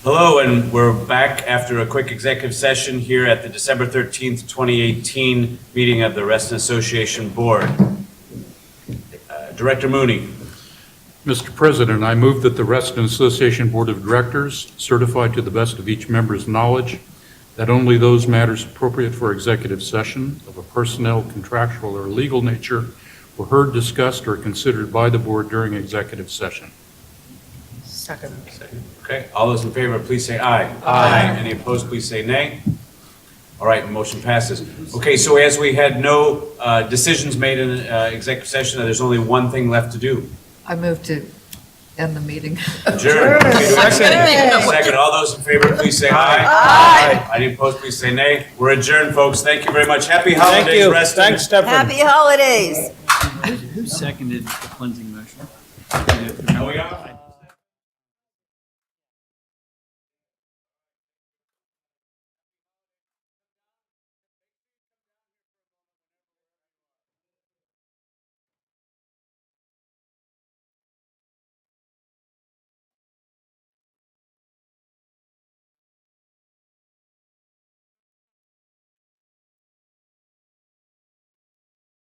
Hello, and we're back after a quick executive session here at the December 13th, 2018 meeting of the Reston Association Board. Director Mooney. Mr. President, I move that the Reston Association Board of Directors certify to the best of each member's knowledge that only those matters appropriate for executive session of a personnel, contractual, or legal nature were heard, discussed, or considered by the board during executive session. Second. Okay, all those in favor, please say aye. Aye. Any opposed, please say nay. All right, motion passes. Okay, so as we had no decisions made in executive session, there's only one thing left to do. I move to end the meeting. Adjourn. Okay, do I have a second? Second, all those in favor, please say aye. Aye. Any opposed, please say nay. We're adjourned, folks. Thank you very much. Happy holidays, Reston. Thanks, Stefan. Happy holidays. Who seconded the cleansing motion? Are we on?